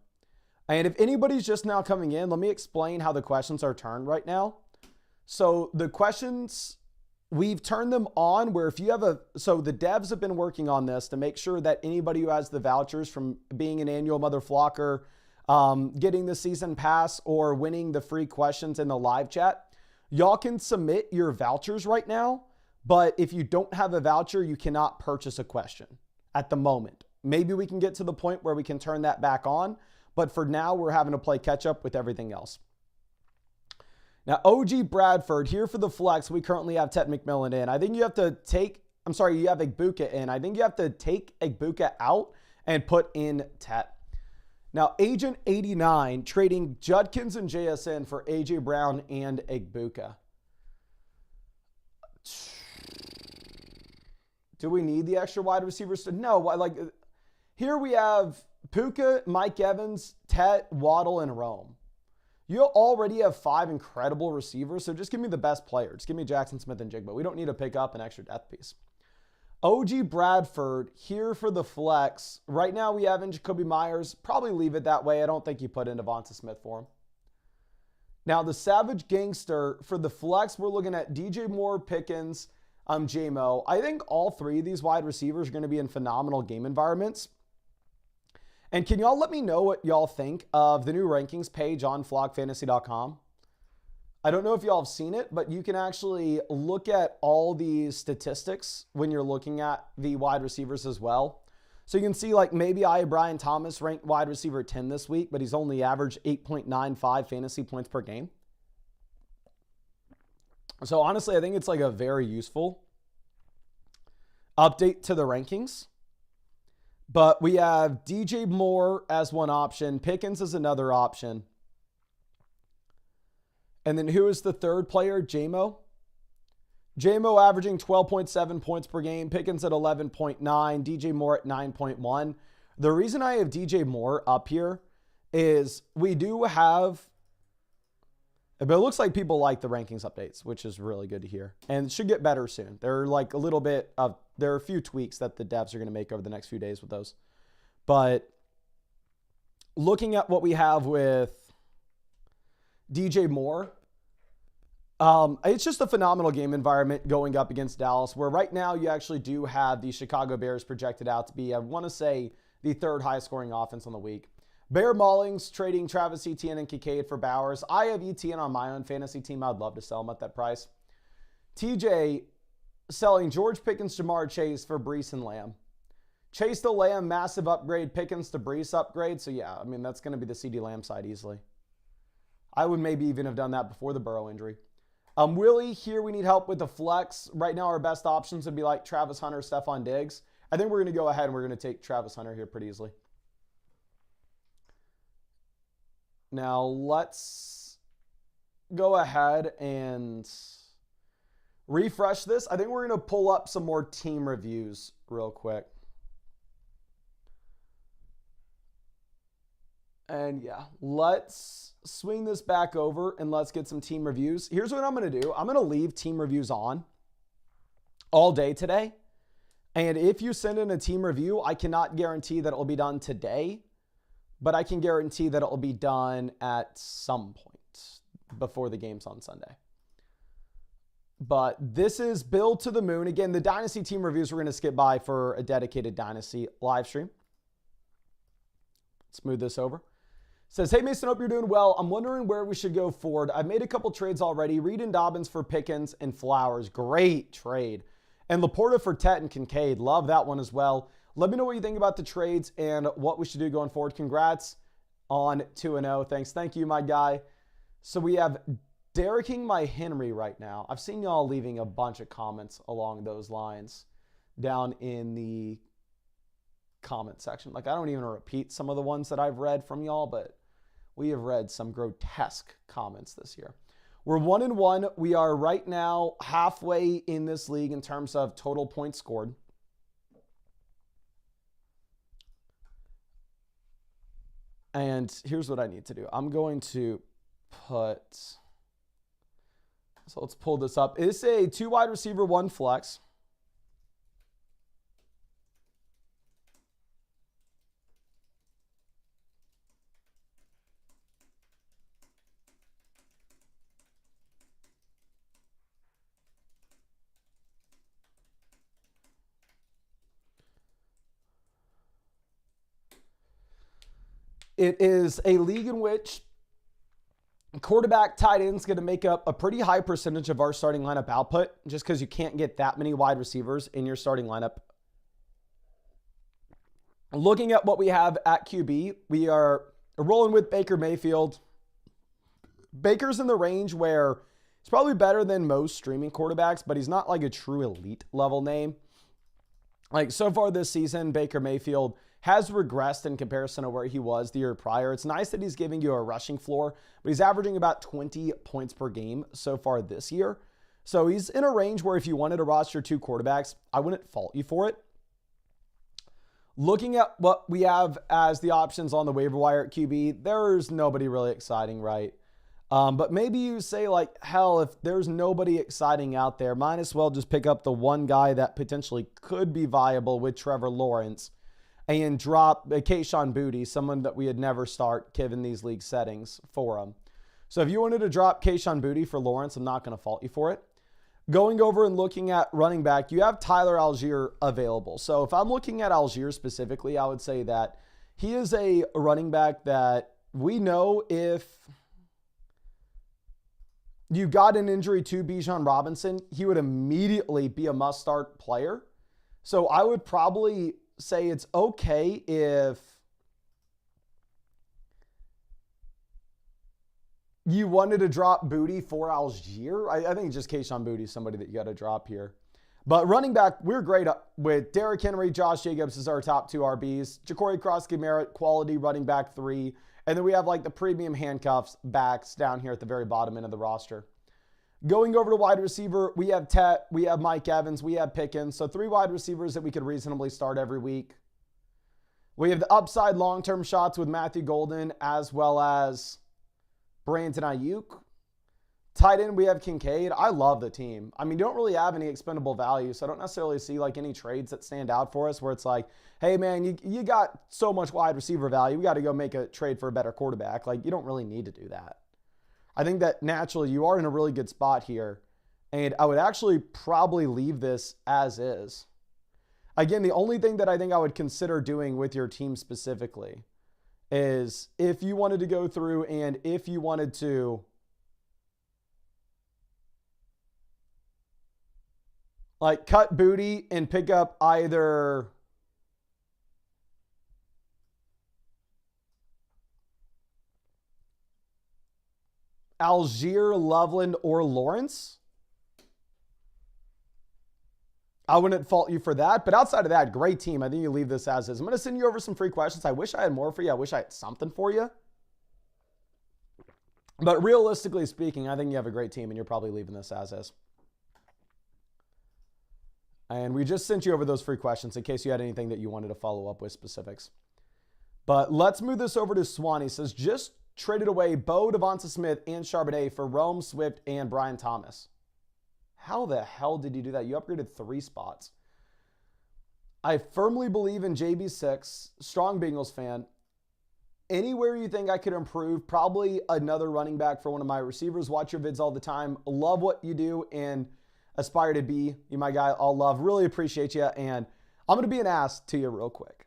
Speaker 1: And if anybody's just now coming in, let me explain how the questions are turned right now. So the questions, we've turned them on where if you have so the devs have been working on this to make sure that anybody who has the vouchers from being an annual Mother Flocker, getting the season pass, or winning the free questions in the live chat, y'all can submit your vouchers right now. But if you don't have a voucher, you cannot purchase a question at the moment. Maybe we can get to the point where we can turn that back on. But for now, we're having to play catch up with everything else. Now, OG Bradford, here for the flex, we currently have Tet McMillan in. I think you have to take, you have Igbukah in. I think you have to take Igbukah out and put in Tet. Now, Agent 89, trading Judkins and JSN for AJ Brown and Igbukah. Do we need the extra wide receivers? No, like, here we have Puka, Mike Evans, Tet, Waddle, and Rome. You already have 5 incredible receivers, so just give me the best player. Just give me Jackson Smith and Jigba. We don't need to pick up an extra depth piece. OG Bradford here for the flex. Right now we have in Jacoby Myers. Probably leave it that way. I don't think you put in Devonta Smith for him. Now the Savage Gangster for the flex, we're looking at DJ Moore, Pickens, J-Mo. I think all 3 of these wide receivers are going to be in phenomenal game environments. And can y'all let me know what y'all think of the new rankings page on flockfantasy.com? I don't know if y'all have seen it, but you can actually look at all these statistics when you're looking at the wide receivers as well. So you can see like maybe Brian Thomas ranked wide receiver 10 this week, but he's only averaged 8.95 fantasy points per game. So honestly, I think it's like a very useful update to the rankings. But we have DJ Moore as one option. Pickens is another option. And then who is the third player? J-Mo. JMO averaging 12.7 points per game, Pickens at 11.9, DJ Moore at 9.1. The reason I have DJ Moore up here is we do have, but it looks like people like the rankings updates, which is really good to hear. And it should get better soon. There are like a little bit of, there are a few tweaks that the devs are going to make over the next few days with those. But looking at what we have with DJ Moore, it's just a phenomenal game environment going up against Dallas, where right now you actually do have the Chicago Bears projected out to be, I want to say, the third highest scoring offense on the week. Bear Maulings trading Travis Etienne and Kincaid for Bowers. I have Etienne on my own fantasy team. I'd love to sell him at that price. TJ selling George Pickens, Jamar Chase for Brees and Lamb. Chase to Lamb, massive upgrade. Pickens to Brees upgrade. So yeah, I mean, that's going to be the CD Lamb side easily. I would maybe even have done that before the Burrow injury. Willie, here we need help with the flex. Right now our best options would be like Travis Hunter, Stephon Diggs. I think we're going to go ahead and we're going to take Travis Hunter here pretty easily. Now let's go ahead and refresh this. I think we're going to pull up some more team reviews real quick. And yeah, let's swing this back over and let's get some team reviews. Here's what I'm going to do. I'm going to leave team reviews on all day today. And if you send in a team review, I cannot guarantee that it will be done today, but I can guarantee that it will be done at some point before the games on Sunday. But this is Build to the Moon. Again, the Dynasty team reviews we're going to skip by for a dedicated Dynasty live stream. Let's move this over. Says, hey Mason, hope you're doing well. I'm wondering where we should go forward. I've made a couple trades already. Reed and Dobbins for Pickens and Flowers. Great trade. And Laporta for Tet and Kincaid. Love that one as well. Let me know what you think about the trades and what we should do going forward. Congrats on 2-0. Thanks. Thank you, my guy. So we have Derekking my Henry right now. I've seen y'all leaving a bunch of comments along those lines down in the comment section. Like, I don't even repeat some of the ones that I've read from y'all, but we have read some grotesque comments this year. We're 1-1. We are right now halfway in this league in terms of total points scored. And here's what I need to do. I'm going to put, so let's pull this up. It's a 2 wide receiver, 1 flex. It is a league in which quarterback tight end is going to make up a pretty high percentage of our starting lineup output, just because you can't get that many wide receivers in your starting lineup. Looking at what we have at QB, we are rolling with Baker Mayfield. Baker's in the range where he's probably better than most streaming quarterbacks, but he's not like a true elite level name. Like, so far this season, Baker Mayfield has regressed in comparison to where he was the year prior. It's nice that he's giving you a rushing floor, but he's averaging about 20 points per game so far this year. So he's in a range where if you wanted to roster 2 quarterbacks, I wouldn't fault you for it. Looking at what we have as the options on the waiver wire at QB, there's nobody really exciting, right? But maybe you say, like, hell, if there's nobody exciting out there, might as well just pick up the one guy that potentially could be viable with Trevor Lawrence and drop Kayshon Boutte, someone that we would never start given these league settings for him. So if you wanted to drop Kayshon Boutte for Lawrence, I'm not going to fault you for it. Going over and looking at running back, you have Tyler Algier available. So if I'm looking at Algier specifically, I would say that he is a running back that we know if you got an injury to Bijan Robinson, he would immediately be a must-start player. So I would probably say it's okay if you wanted to drop Boutte for Algier. I think just Kayshon Boutte is somebody that you got to drop here. But running back, we're great with Derrick Henry, Josh Jacobs as our top 2 RBs. Ja'Cory Cross-Merritt, quality running back 3. And then we have like the premium handcuffs backs down here at the very bottom end of the roster. Going over to wide receiver, we have Tet, we have Mike Evans, we have Pickens. So 3 wide receivers that we could reasonably start every week. We have the upside long-term shots with Matthew Golden as well as Brandon Ayuk. Tight end, we have Kincaid. I love the team. I mean, you don't really have any expendable value, so I don't necessarily see like any trades that stand out for us where it's like, hey, man, you got so much wide receiver value. We got to go make a trade for a better quarterback. Like, you don't really need to do that. I think that naturally you are in a really good spot here, and I would actually probably leave this as is. Again, the only thing that I think I would consider doing with your team specifically is if you wanted to go through and if you wanted to like cut booty and pick up either Algier, Loveland, or Lawrence, I wouldn't fault you for that. But outside of that, great team. I think you leave this as is. I'm going to send you over some free questions. I wish I had more for you. I wish I had something for you. But realistically speaking, I think you have a great team, and you're probably leaving this as is. And we just sent you over those free questions in case you had anything that you wanted to follow up with specifics. But let's move this over to Swanee. He says, just traded away Bo, Devonta Smith, and Charbonnet for Rome, Swift, and Brian Thomas. How the hell did you do that? You upgraded 3 spots. I firmly believe in JB6. Strong Bengals fan. Anywhere you think I could improve, probably another running back for one of my receivers. Watch your vids all the time. Love what you do and aspire to be. You, my guy, all love. Really appreciate you. And I'm going to be an ass to you real quick.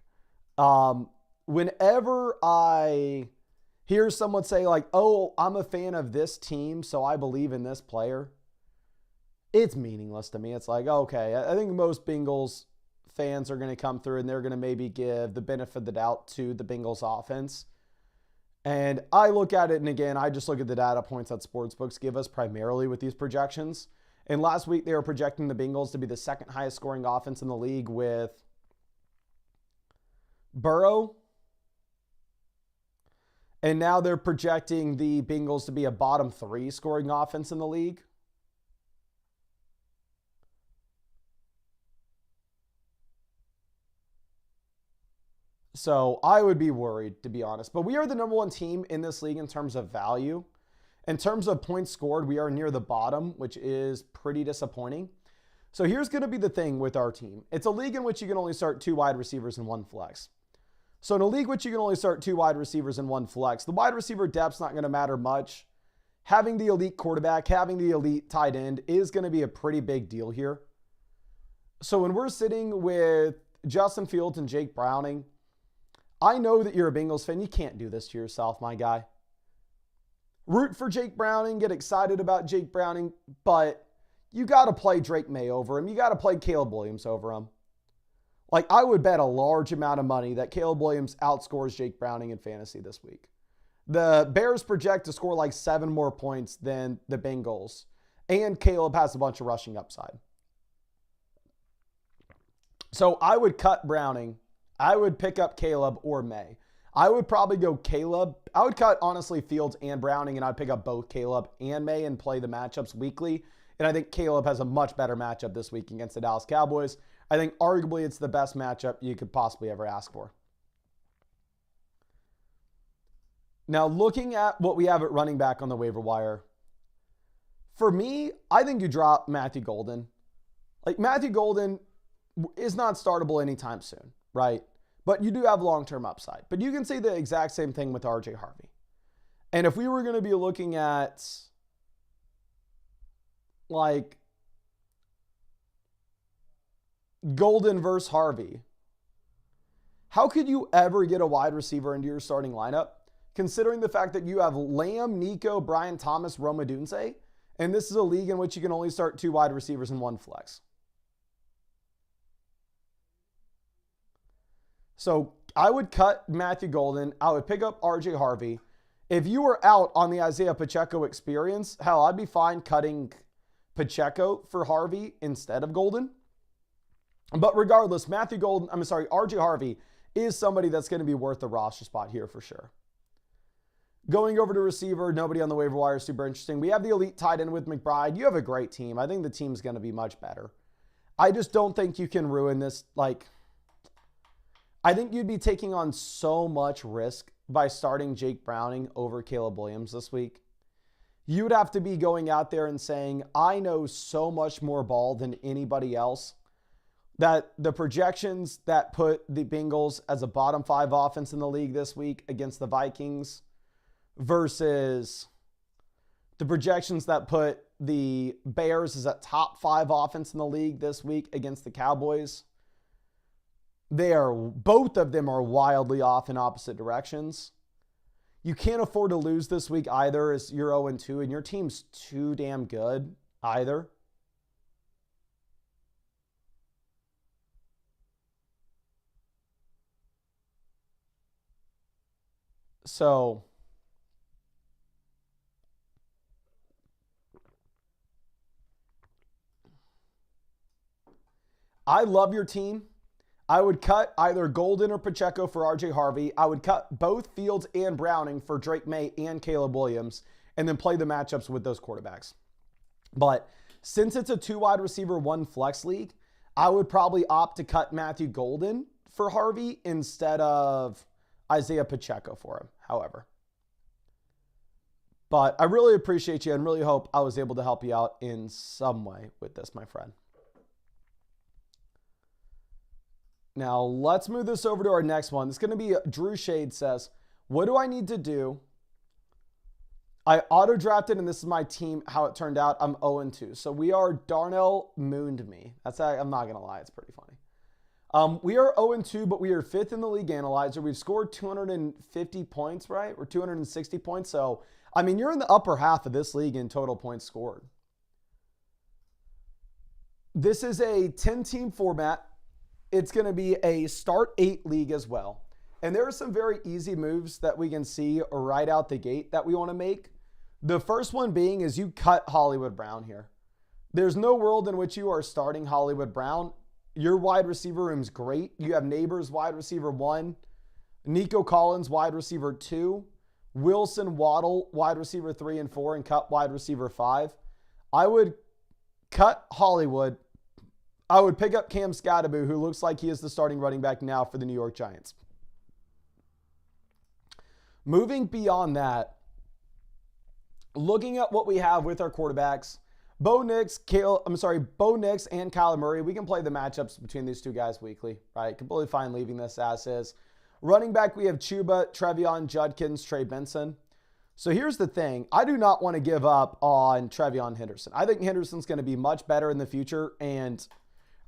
Speaker 1: Whenever I hear someone say like, oh, I'm a fan of this team, so I believe in this player, it's meaningless to me. It's like, okay, I think most Bengals fans are going to come through and they're going to maybe give the benefit of the doubt to the Bengals offense. And I look at it, and again, I just look at the data points that sportsbooks give us primarily with these projections. And last week, they were projecting the Bengals to be the second highest scoring offense in the league with Burrow. And now they're projecting the Bengals to be a bottom 3 scoring offense in the league. So I would be worried, to be honest. But we are the number 1 team in this league in terms of value. In terms of points scored, we are near the bottom, which is pretty disappointing. So here's going to be the thing with our team. It's a league in which you can only start 2 wide receivers and 1 flex. So in a league which you can only start 2 wide receivers and 1 flex, the wide receiver depth's not going to matter much. Having the elite quarterback, having the elite tight end is going to be a pretty big deal here. So when we're sitting with Justin Fields and Jake Browning, I know that you're a Bengals fan. You can't do this to yourself, my guy. Root for Jake Browning, get excited about Jake Browning, but you got to play Drake May over him. You got to play Caleb Williams over him. Like, I would bet a large amount of money that Caleb Williams outscores Jake Browning in fantasy this week. The Bears project to score like 7 more points than the Bengals, and Caleb has a bunch of rushing upside. So I would cut Browning. I would pick up Caleb or May. I would probably go Caleb. I would cut, honestly, Fields and Browning, and I'd pick up both Caleb and May and play the matchups weekly. And I think Caleb has a much better matchup this week against the Dallas Cowboys. I think arguably it's the best matchup you could possibly ever ask for. Now, looking at what we have at running back on the waiver wire, for me, I think you drop Matthew Golden. Like, Matthew Golden is not startable anytime soon, right? But you do have long-term upside. But you can say the exact same thing with RJ Harvey. And if we were going to be looking at, like, Golden versus Harvey, how could you ever get a wide receiver into your starting lineup, considering the fact that you have Lamb, Nico, Brian Thomas, Rome Odunze, and this is a league in which you can only start 2 wide receivers and 1 flex? So I would cut Matthew Golden. I would pick up RJ Harvey. If you were out on the Isaiah Pacheco experience, hell, I'd be fine cutting Pacheco for Harvey instead of Golden. But regardless, RJ Harvey is somebody that's going to be worth the roster spot here for sure. Going over to receiver, nobody on the waiver wire is super interesting. We have the elite tight end with McBride. You have a great team. I think the team's going to be much better. I just don't think you can ruin this. Like, I think you'd be taking on so much risk by starting Jake Browning over Caleb Williams this week. You would have to be going out there and saying, I know so much more ball than anybody else, that the projections that put the Bengals as a bottom 5 offense in the league this week against the Vikings versus the projections that put the Bears as a top 5 offense in the league this week against the Cowboys, both of them are wildly off in opposite directions. You can't afford to lose this week either, as you're 0-2 and your team's too damn good either. So I love your team. I would cut either Golden or Pacheco for RJ Harvey. I would cut both Fields and Browning for Drake May and Caleb Williams, and then play the matchups with those quarterbacks. But since it's a 2 wide receiver, 1 flex league, I would probably opt to cut Matthew Golden for Harvey instead of Isaiah Pacheco for him, however. But I really appreciate you and really hope I was able to help you out in some way with this, my friend. Now, let's move this over to our next one. It's going to be Drew Shade says, what do I need to do? I auto-drafted, and this is my team, how it turned out. I'm 0-2. So we are Darnell mooned me. I'm not going to lie. It's pretty funny. We are 0-2, but we are 5th in the league analyzer. We've scored 250 points, right? Or 260 points. So, I mean, you're in the upper half of this league in total points scored. This is a 10-team format. It's going to be a start 8 league as well. And there are some very easy moves that we can see right out the gate that we want to make. The first one being is you cut Hollywood Brown here. There's no world in which you are starting Hollywood Brown. Your wide receiver room's great. You have Neighbors wide receiver 1, Nico Collins wide receiver 2, Wilson Waddle wide receiver 3 and 4, and cut wide receiver 5. I would cut Hollywood. I would pick up Cam Scatterbo, who looks like he is the starting running back now for the New York Giants. Moving beyond that, looking at what we have with our quarterbacks, Bo Nix and Kyler Murray, we can play the matchups between these two guys weekly, right? Completely fine leaving this as is. Running back, we have Chuba, Trevion, Judkins, Trey Benson. So here's the thing. I do not want to give up on Trevion Henderson. I think Henderson's going to be much better in the future, and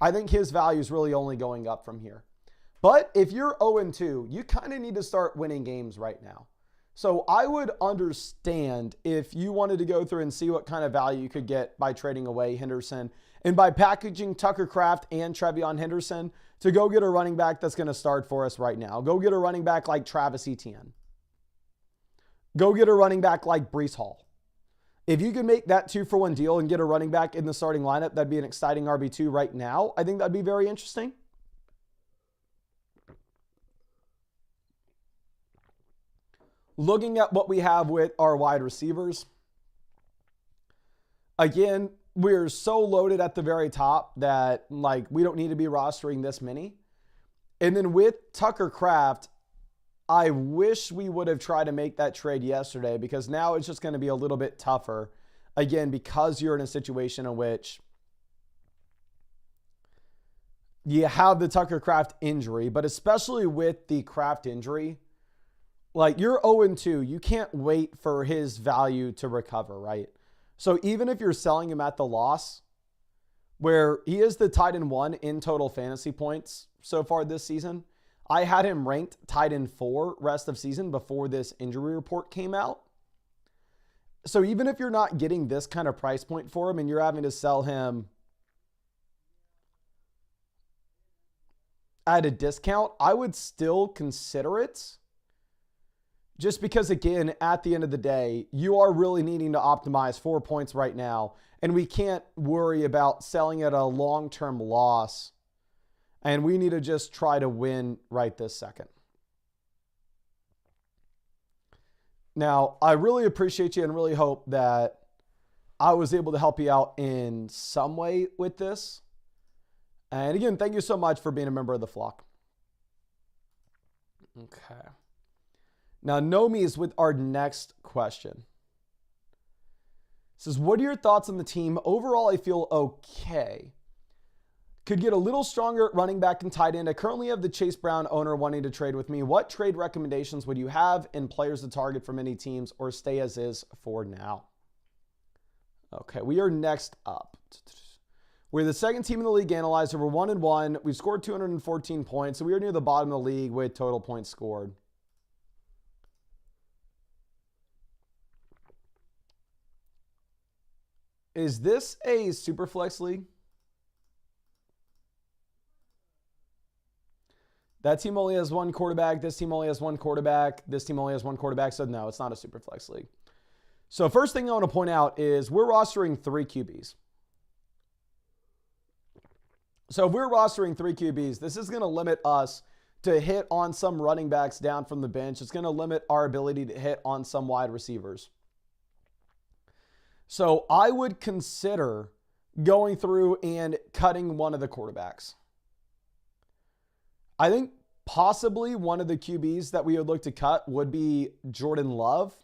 Speaker 1: I think his value is really only going up from here. But if you're 0-2, you kind of need to start winning games right now. So I would understand if you wanted to go through and see what kind of value you could get by trading away Henderson and by packaging Tucker Kraft and Trevion Henderson to go get a running back that's going to start for us right now. Go get a running back like Travis Etienne. Go get a running back like Breece Hall. If you can make that 2-for-1 deal and get a running back in the starting lineup, that'd be an exciting RB2 right now. I think that'd be very interesting. Looking at what we have with our wide receivers, again, we're so loaded at the very top that we don't need to be rostering this many. And then with Tucker Kraft, I wish we would have tried to make that trade yesterday, because now it's just going to be a little bit tougher. Again, because you're in a situation in which you have the Tucker Kraft injury, but especially with the Kraft injury, you're 0-2. You can't wait for his value to recover, right? So even if you're selling him at the loss, where he is the tight end 1 in total fantasy points so far this season, I had him ranked tight end 4 rest of season before this injury report came out. So even if you're not getting this kind of price point for him and you're having to sell him at a discount, I would still consider it. Just because, again, at the end of the day, you are really needing to optimize 4 points right now, and we can't worry about selling at a long-term loss. And we need to just try to win right this second. Now, I really appreciate you and really hope that I was able to help you out in some way with this. And again, thank you so much for being a member of the flock. Okay. Now, Nomi is with our next question. It says, what are your thoughts on the team? Overall, I feel okay. Could get a little stronger at running back and tight end. I currently have the Chase Brown owner wanting to trade with me. What trade recommendations would you have in players to target from any teams, or stay as is for now? Okay, we are next up. We're the second team in the league analyzer. We're 1-1. We've scored 214 points, so we are near the bottom of the league with total points scored. Is this a Superflex league? That team only has one quarterback. This team only has one quarterback. This team only has one quarterback. So no, it's not a Superflex league. So first thing I want to point out is we're rostering 3 QBs. So if we're rostering 3 QBs, this is going to limit us to hit on some running backs down from the bench. It's going to limit our ability to hit on some wide receivers. So I would consider going through and cutting one of the quarterbacks. I think possibly one of the QBs that we would look to cut would be Jordan Love.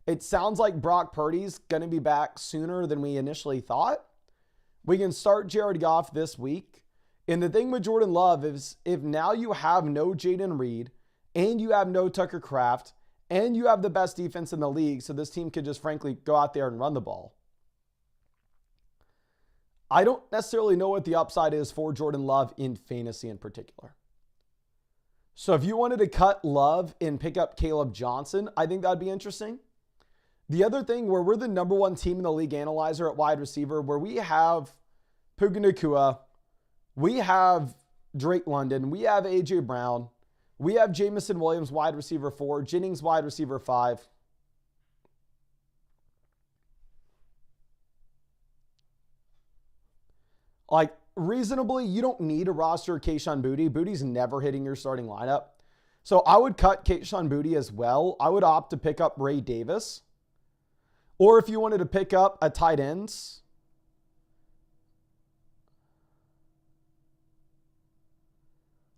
Speaker 1: It sounds like Brock Purdy's going to be back sooner than we initially thought. We can start Jared Goff this week. And the thing with Jordan Love is if now you have no Jaden Reed and you have no Tucker Kraft and you have the best defense in the league, so this team could just frankly go out there and run the ball. I don't necessarily know what the upside is for Jordan Love in fantasy in particular. So if you wanted to cut Love and pick up Caleb Johnson, I think that'd be interesting. The other thing where we're the number 1 team in the league analyzer at wide receiver, where we have Puka Nacua, we have Drake London, we have A.J. Brown, we have Jamison Williams, wide receiver 4, Jennings, wide receiver 5. Like, reasonably, you don't need a roster Kayshon Boutte. Boutte's never hitting your starting lineup. So I would cut Kayshon Boutte as well. I would opt to pick up Ray Davis. Or if you wanted to pick up a tight ends,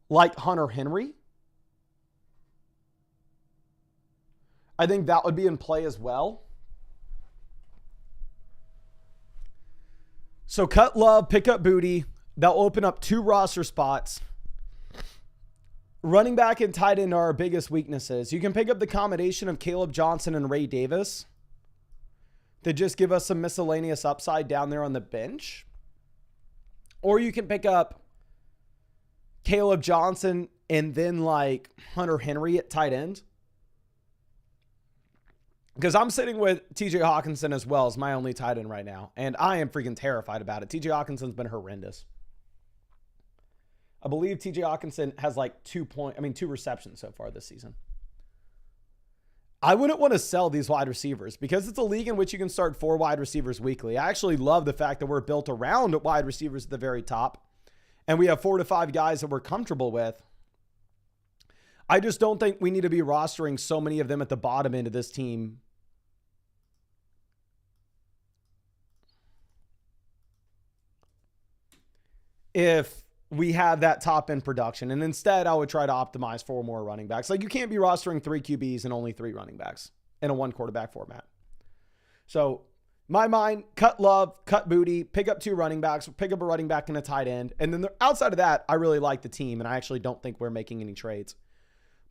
Speaker 1: like Hunter Henry, I think that would be in play as well. So cut Love, pick up Boutte. That'll open up 2 roster spots. Running back and tight end are our biggest weaknesses. You can pick up the combination of Caleb Johnson and Ray Davis to just give us some miscellaneous upside down there on the bench. Or you can pick up Caleb Johnson and then like Hunter Henry at tight end. Because I'm sitting with TJ Hawkinson as well as my only tight end right now. And I am freaking terrified about it. TJ Hawkinson's been horrendous. I believe TJ Hawkinson has like 2 receptions so far this season. I wouldn't want to sell these wide receivers because it's a league in which you can start 4 wide receivers weekly. I actually love the fact that we're built around wide receivers at the very top. And we have 4 to 5 guys that we're comfortable with. I just don't think we need to be rostering so many of them at the bottom end of this team. If we have that top end production. And instead, I would try to optimize 4 more running backs. Like, you can't be rostering 3 QBs and only 3 running backs in a 1 quarterback format. So, my mind, cut Love, cut Boutte, pick up 2 running backs, pick up a running back and a tight end. And then outside of that, I really like the team, and I actually don't think we're making any trades.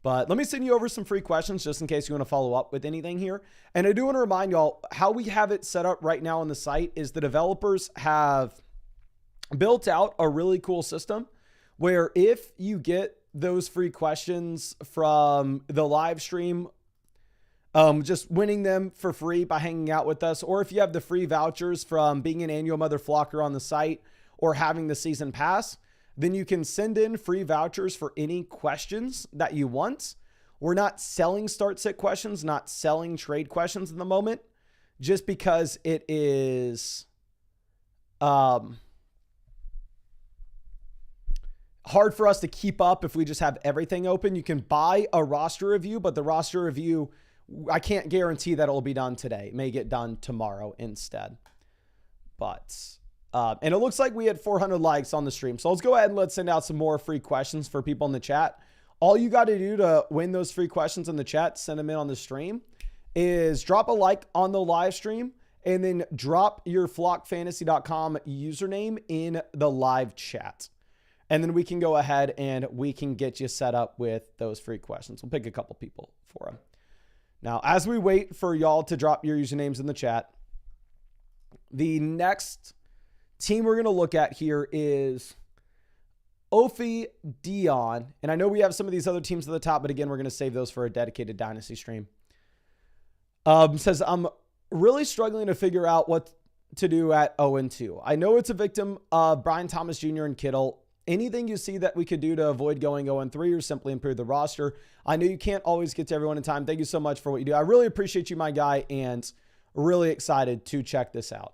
Speaker 1: But let me send you over some free questions just in case you want to follow up with anything here. And I do want to remind y'all, how we have it set up right now on the site is the developers have built out a really cool system where if you get those free questions from the live stream, just winning them for free by hanging out with us, or if you have the free vouchers from being an annual Mother Flocker on the site or having the season pass, then you can send in free vouchers for any questions that you want. We're not selling start sit questions, not selling trade questions in the moment, just because it is hard for us to keep up if we just have everything open. You can buy a roster review, but the roster review I can't guarantee that it will be done today. It may get done tomorrow instead. But, and it looks like we had 400 likes on the stream. So let's go ahead and let's send out some more free questions for people in the chat. All you got to do to win those free questions in the chat, send them in on the stream, is drop a like on the live stream and then drop your flockfantasy.com username in the live chat. And then we can go ahead and we can get you set up with those free questions. We'll pick a couple people for them. Now, as we wait for y'all to drop your usernames in the chat, the next team we're going to look at here is Ophi Dion. And I know we have some of these other teams at the top, but again, we're going to save those for a dedicated Dynasty stream. Says, I'm really struggling to figure out what to do at 0-2. I know it's a victim of Brian Thomas Jr. and Kittle. Anything you see that we could do to avoid going 0-3 or simply improve the roster? I know you can't always get to everyone in time. Thank you so much for what you do. I really appreciate you, my guy, and really excited to check this out.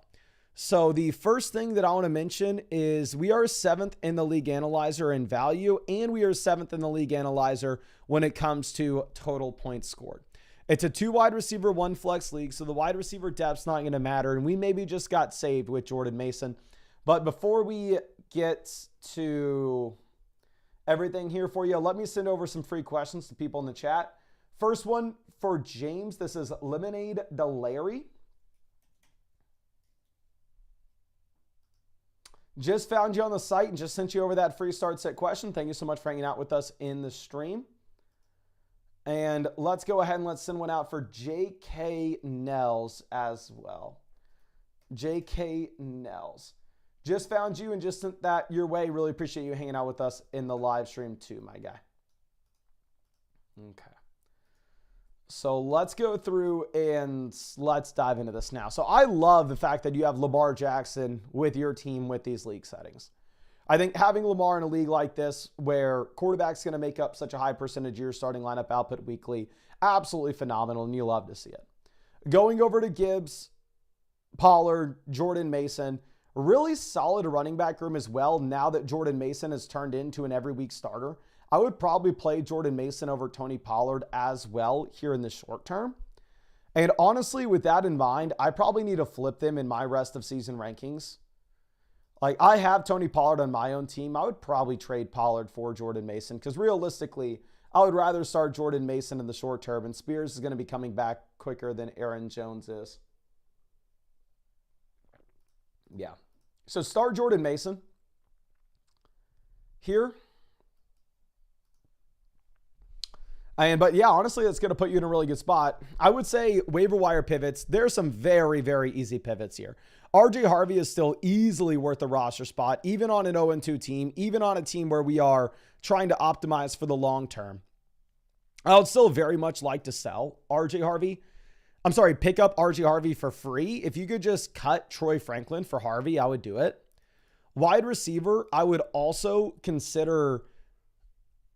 Speaker 1: So the first thing that I want to mention is we are 7th in the league analyzer in value, and we are 7th in the league analyzer when it comes to total points scored. It's a 2 wide receiver, 1 flex league, so the wide receiver depth's not going to matter, and we maybe just got saved with Jordan Mason. But before we get to everything here for you, let me send over some free questions to people in the chat. First one for James. This is Lemonade Delary. Just found you on the site and just sent you over that free start set question. Thank you so much for hanging out with us in the stream. And let's go ahead and let's send one out for J.K. Nels as well. J.K. Nels. Just found you and just sent that your way. Really appreciate you hanging out with us in the live stream too, my guy. Okay. So let's go through and let's dive into this now. So I love the fact that you have Lamar Jackson with your team with these league settings. I think having Lamar in a league like this where quarterback's going to make up such a high percentage of your starting lineup output weekly, absolutely phenomenal, and you love to see it. Going over to Gibbs, Pollard, Jordan Mason, really solid running back room as well now that Jordan Mason has turned into an every week starter. I would probably play Jordan Mason over Tony Pollard as well here in the short term. And honestly, with that in mind, I probably need to flip them in my rest of season rankings. Like, I have Tony Pollard on my own team. I would probably trade Pollard for Jordan Mason because realistically, I would rather start Jordan Mason in the short term, and Spears is going to be coming back quicker than Aaron Jones is. Yeah. So start Jordan Mason here. But yeah, honestly, that's going to put you in a really good spot. I would say waiver wire pivots. There's some very, very easy pivots here. RJ Harvey is still easily worth a roster spot, even on an 0-2 team, even on a team where we are trying to optimize for the long term. I would still very much like to sell RJ Harvey. I'm sorry, pick up RJ Harvey for free. If you could just cut Troy Franklin for Harvey, I would do it. Wide receiver, I would also consider,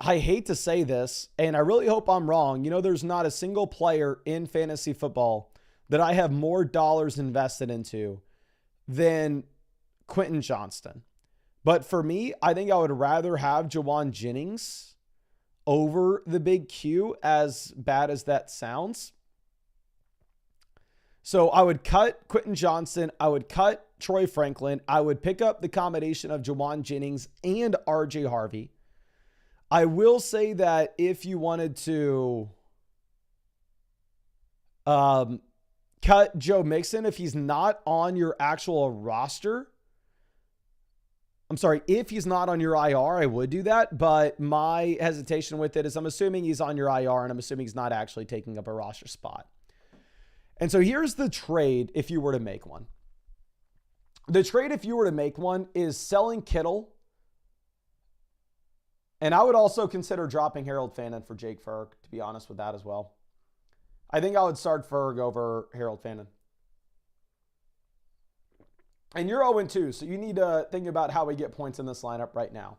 Speaker 1: I hate to say this, and I really hope I'm wrong. You know, there's not a single player in fantasy football that I have more dollars invested into than Quentin Johnston. But for me, I think I would rather have Jawan Jennings over the big Q, as bad as that sounds. So I would cut Quentin Johnston. I would cut Troy Franklin. I would pick up the combination of Jawan Jennings and RJ Harvey. I will say that if you wanted to cut Joe Mixon, if he's not on your actual roster, if he's not on your IR, I would do that. But my hesitation with it is I'm assuming he's on your IR and I'm assuming he's not actually taking up a roster spot. And so here's the trade if you were to make one. The trade if you were to make one is selling Kittle. And I would also consider dropping Harold Fannin for Jake Ferg, to be honest with that as well. I think I would start Ferg over Harold Fannin. And you're 0-2, so you need to think about how we get points in this lineup right now.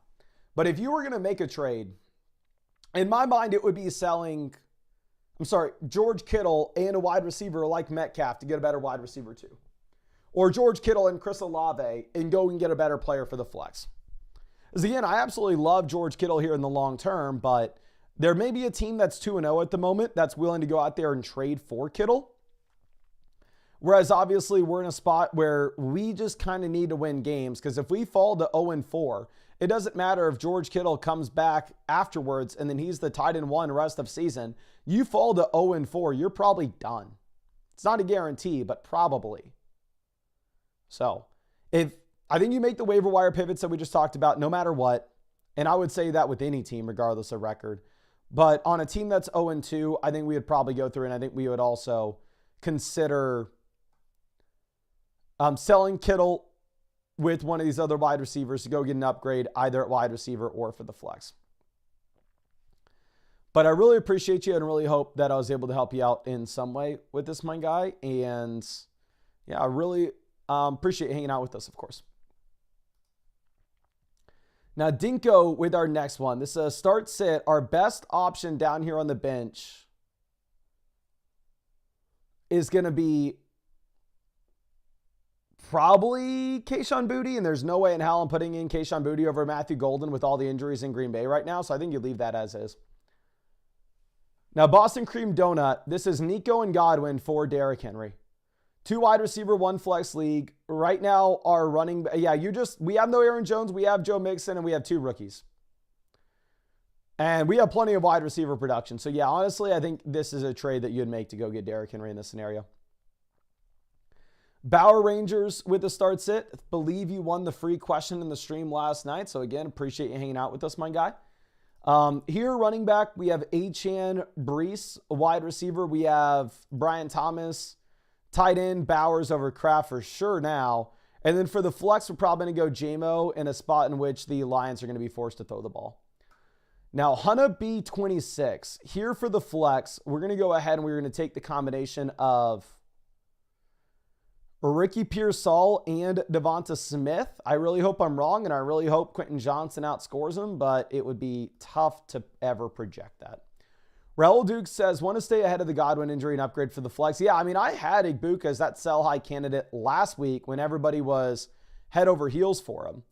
Speaker 1: But if you were going to make a trade, in my mind, it would be selling, George Kittle and a wide receiver like Metcalf to get a better wide receiver too. Or George Kittle and Chris Olave and go and get a better player for the flex. Because again, I absolutely love George Kittle here in the long term, but There may be a team that's 2-0 at the moment that's willing to go out there and trade for Kittle. Whereas obviously we're in a spot where we just kind of need to win games, because if we fall to 0-4, it doesn't matter if George Kittle comes back afterwards and then he's the tight end one rest of season. You fall to 0-4, you're probably done. It's not a guarantee, but probably. So I think you make the waiver wire pivots that we just talked about no matter what. And I would say that with any team, regardless of record. But on a team that's 0-2, I think we would probably go through, and I think we would also consider selling Kittle with one of these other wide receivers to go get an upgrade, either at wide receiver or for the flex. But I really appreciate you and really hope that I was able to help you out in some way with this, my guy. And yeah, I really appreciate hanging out with us, of course. Now, Dinko with our next one. This is a start sit. Our best option down here on the bench is going to be probably Kayshon Boutte, and there's no way in hell I'm putting in Kayshon Boutte over Matthew Golden with all the injuries in Green Bay right now, so I think you leave that as is. Now, Boston Cream Donut. This is Nico and Godwin for Derrick Henry. 2 wide receiver, 1 flex league. Right now, our running... Yeah, we have no Aaron Jones, we have Joe Mixon, and we have 2 rookies. And we have plenty of wide receiver production. So yeah, honestly, I think this is a trade that you'd make to go get Derrick Henry in this scenario. Bauer Rangers with the start sit. I believe you won the free question in the stream last night. So again, appreciate you hanging out with us, my guy. Here, running back, we have Achane Brees. Wide receiver, we have Brian Thomas. Tight end, Bowers over Kraft for sure now. And then for the flex, we're probably going to go J-Mo in a spot in which the Lions are going to be forced to throw the ball. Now, Hunna B26. Here for the flex, we're going to go ahead and we're going to take the combination of Ricky Pearsall and Devonta Smith. I really hope I'm wrong, and I really hope Quentin Johnson outscores him, but it would be tough to ever project that. Raul Duke says, want to stay ahead of the Godwin injury and upgrade for the flex. Yeah, I mean, I had Igbuka as that sell high candidate last week when everybody was head over heels for him.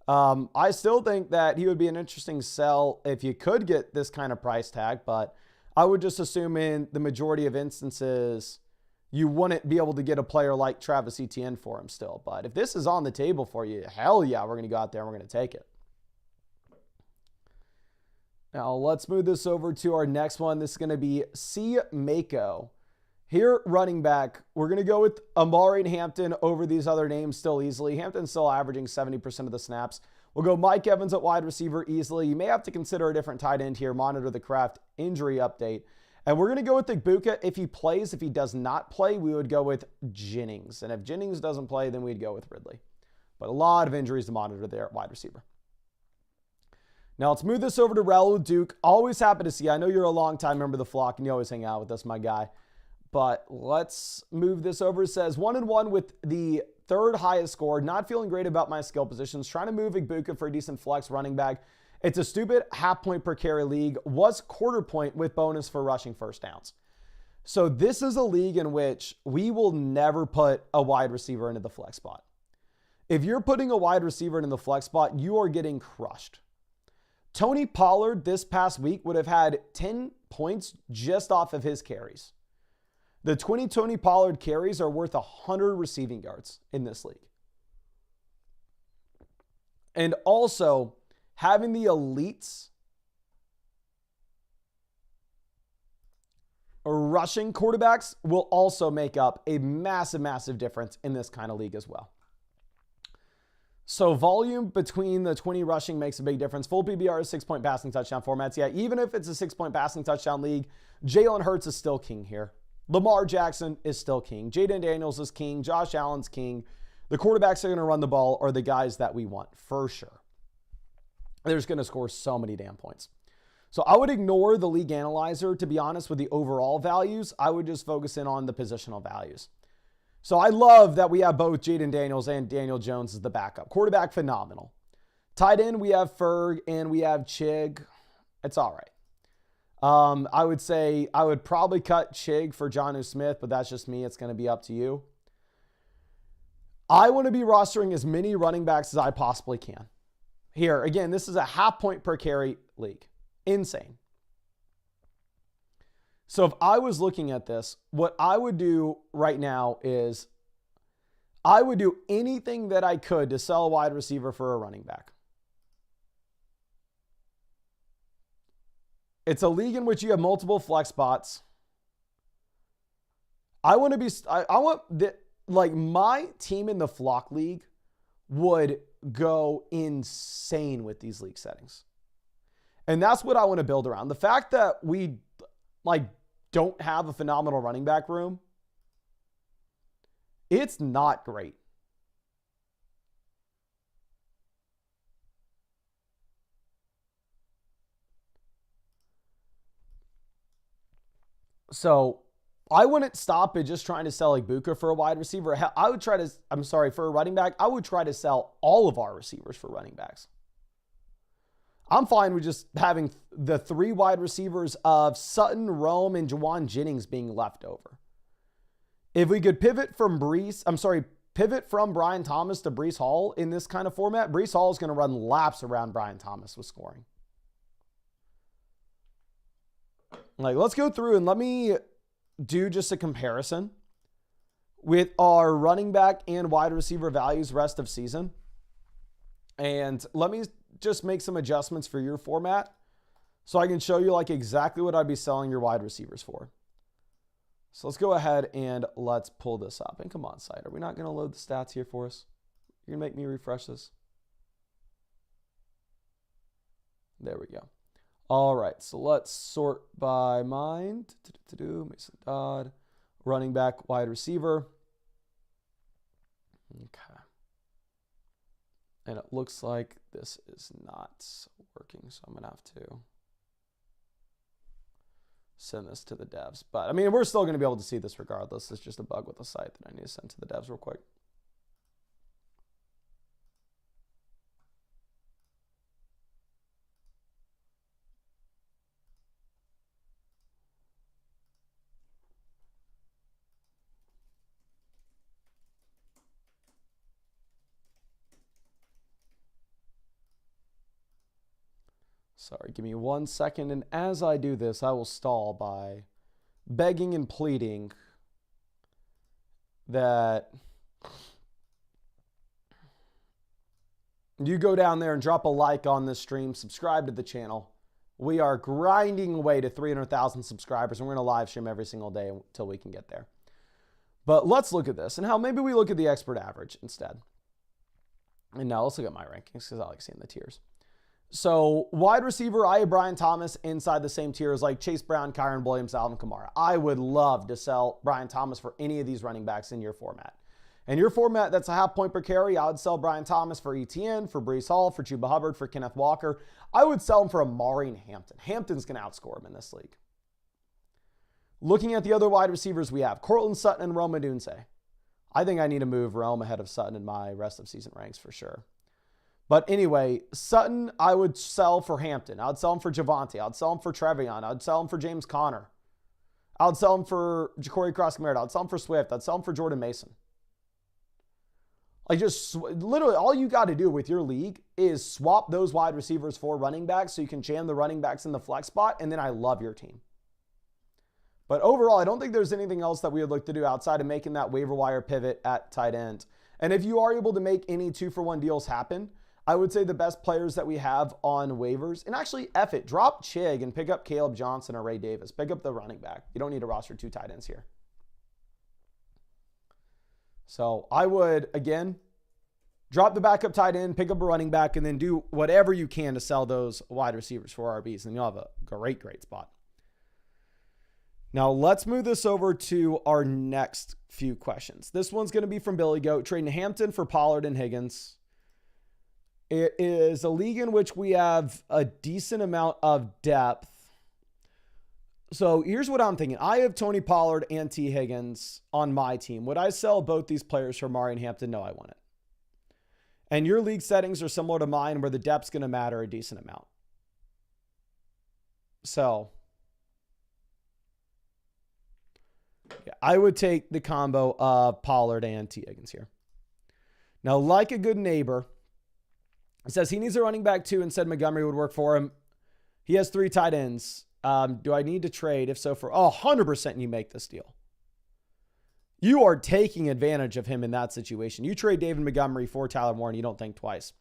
Speaker 1: I still think that he would be an interesting sell if you could get this kind of price tag, but I would just assume in the majority of instances, you wouldn't be able to get a player like Travis Etienne for him still. But if this is on the table for you, hell yeah, we're going to go out there and we're going to take it. Now, let's move this over to our next one. This is going to be C. Mako. Here, running back, we're going to go with Amari and Hampton over these other names still easily. Hampton's still averaging 70% of the snaps. We'll go Mike Evans at wide receiver easily. You may have to consider a different tight end here. Monitor the Kraft injury update. And we're going to go with Igbuka if he plays. If he does not play, we would go with Jennings. And if Jennings doesn't play, then we'd go with Ridley. But a lot of injuries to monitor there at wide receiver. Now let's move this over to Raul Duke. Always happy to see you. I know you're a long-time member of the flock and you always hang out with us, my guy. But let's move this over. It says 1-1 with the 3rd highest score. Not feeling great about my skill positions. Trying to move Igbuka for a decent flex running back. It's a stupid half point per carry league. Was quarter point with bonus for rushing first downs. So this is a league in which we will never put a wide receiver into the flex spot. If you're putting a wide receiver into the flex spot, you are getting crushed. Tony Pollard this past week would have had 10 points just off of his carries. The 20 Tony Pollard carries are worth 100 receiving yards in this league. And also, having the elites rushing quarterbacks will also make up a massive, massive difference in this kind of league as well. So volume between the 20 rushing makes a big difference. Full PBR is 6-point passing touchdown formats. Yeah, even if it's a 6-point passing touchdown league, Jalen Hurts is still king here. Lamar Jackson is still king. Jaden Daniels is king. Josh Allen's king. The quarterbacks that are going to run the ball are the guys that we want, for sure. They're just going to score so many damn points. So I would ignore the league analyzer, to be honest, with the overall values. I would just focus in on the positional values. So I love that we have both Jaden Daniels and Daniel Jones as the backup. Quarterback, phenomenal. Tight end, we have Ferg and we have Chig. It's all right. I would say I would probably cut Chig for Jonnu Smith, but that's just me. It's going to be up to you. I want to be rostering as many running backs as I possibly can. Here, again, this is a half point per carry league. Insane. So if I was looking at this, what I would do right now is I would do anything that I could to sell a wide receiver for a running back. It's a league in which you have multiple flex spots. I want to be, I want the, like my team in the flock league would go insane with these league settings. And that's what I want to build around. The fact that we like don't have a phenomenal running back room, it's not great. So I wouldn't stop at just trying to sell like Buka for a wide receiver. I would try to, I'm sorry, for a running back, I would try to sell all of our receivers for running backs. I'm fine with just having the 3 wide receivers of Sutton, Rome, and Juwan Jennings being left over. If we could pivot from Brian Thomas to Breece Hall in this kind of format, Breece Hall is going to run laps around Brian Thomas with scoring. Like, let's go through and let me do just a comparison with our running back and wide receiver values rest of season. And let me just make some adjustments for your format so I can show you like exactly what I'd be selling your wide receivers for. So let's go ahead and let's pull this up. And come on, site. Are we not going to load the stats here for us? You're going to make me refresh this? There we go. All right, so let's sort by mind. Mason Dodd, running back, wide receiver. Okay. And it looks like this is not working, so I'm going to have to send this to the devs. But, I mean, we're still going to be able to see this regardless. It's just a bug with the site that I need to send to the devs real quick. Sorry, give me 1 second. And as I do this, I will stall by begging and pleading that you go down there and drop a like on this stream, subscribe to the channel. We are grinding away to 300,000 subscribers, and we're going to live stream every single day until we can get there. But let's look at this and how maybe we look at the expert average instead. And now let's look at my rankings because I like seeing the tiers. So wide receiver, I have Brian Thomas inside the same tiers like Chase Brown, Kyron Williams, Alvin Kamara. I would love to sell Brian Thomas for any of these running backs in your format. In your format, that's a half point per carry. I would sell Brian Thomas for ETN, for Breece Hall, for Chuba Hubbard, for Kenneth Walker. I would sell him for Amari and Hampton. Hampton's going to outscore him in this league. Looking at the other wide receivers we have, Cortland Sutton and Rome Odunze. I think I need to move Rome ahead of Sutton in my rest of season ranks for sure. But anyway, Sutton, I would sell for Hampton. I would sell him for Javonte. I would sell him for Trevion. I would sell him for James Conner. I would sell him for Ja'Cory Cross-Merritt. I would sell him for Swift. I'd sell him for Jordan Mason. Like just literally all you got to do with your league is swap those wide receivers for running backs so you can jam the running backs in the flex spot, and then I love your team. But overall, I don't think there's anything else that we would look to do outside of making that waiver wire pivot at tight end. And if you are able to make any 2-for-1 deals happen, I would say the best players that we have on waivers, and actually, F it, drop Chig and pick up Caleb Johnson or Ray Davis. Pick up the running back. You don't need to roster 2 tight ends here. So I would, again, drop the backup tight end, pick up a running back, and then do whatever you can to sell those wide receivers for RBs, and you'll have a great, great spot. Now, let's move this over to our next few questions. This one's going to be from Billy Goat, trading Hampton for Pollard and Higgins. It is a league in which we have a decent amount of depth. So here's what I'm thinking. I have Tony Pollard and T. Higgins on my team. Would I sell both these players for Amari and Hampton? No, I wouldn't. And your league settings are similar to mine where the depth's going to matter a decent amount. So yeah, I would take the combo of Pollard and T. Higgins here. Now, like a good neighbor, it says he needs a running back too and said Montgomery would work for him. He has 3 tight ends. Do I need to trade? If so, for 100% you make this deal. You are taking advantage of him in that situation. You trade David Montgomery for Tyler Moore and you don't think twice.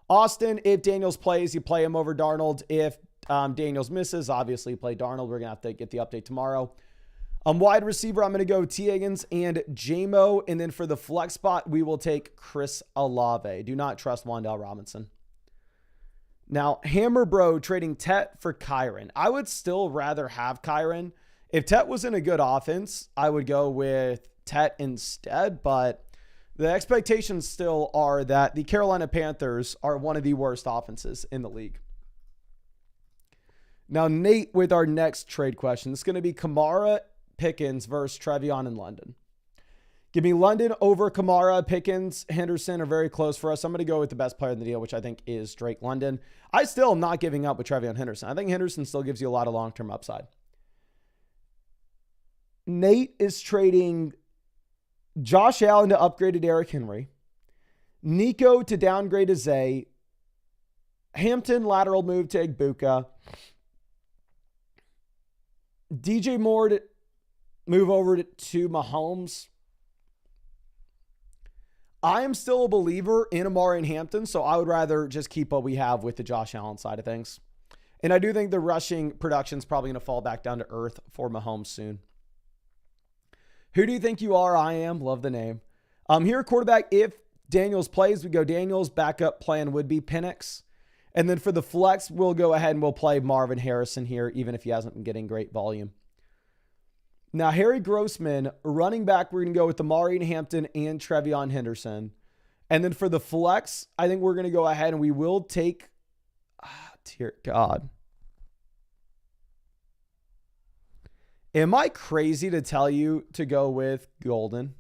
Speaker 1: Austin, if Daniels plays, you play him over Darnold. If Daniels misses, obviously play Darnold. We're going to have to get the update tomorrow. Wide receiver, I'm going to go T. Higgins and J-Mo. And then for the flex spot, we will take Chris Olave. Do not trust Wan'Dale Robinson. Now, Hammer Bro trading Tet for Kyron. I would still rather have Kyron. If Tet was in a good offense, I would go with Tet instead. But the expectations still are that the Carolina Panthers are one of the worst offenses in the league. Now, Nate, with our next trade question, it's going to be Kamara, Pickens versus Trevion in London. Give me London over Kamara. Pickens, Henderson are very close for us. I'm going to go with the best player in the deal, which I think is Drake London. I still am not giving up with Trevion Henderson. I think Henderson still gives you a lot of long-term upside. Nate is trading Josh Allen to upgrade to Derrick Henry. Nico to downgrade to Zay. Hampton lateral move to Igbuka. DJ Moore to move over to Mahomes. I am still a believer in Amari and Hampton, so I would rather just keep what we have with the Josh Allen side of things. And I do think the rushing production is probably going to fall back down to earth for Mahomes soon. Who do you think you are? I am. Love the name. Here, quarterback, if Daniels plays, we go Daniels. Backup plan would be Penix. And then for the flex, we'll go ahead and we'll play Marvin Harrison here, even if he hasn't been getting great volume. Now, Harry Grossman, running back, we're going to go with Amari and Hampton and Trevion Henderson. And then for the flex, I think we're going to go ahead and we will take, dear God. Am I crazy to tell you to go with Golden?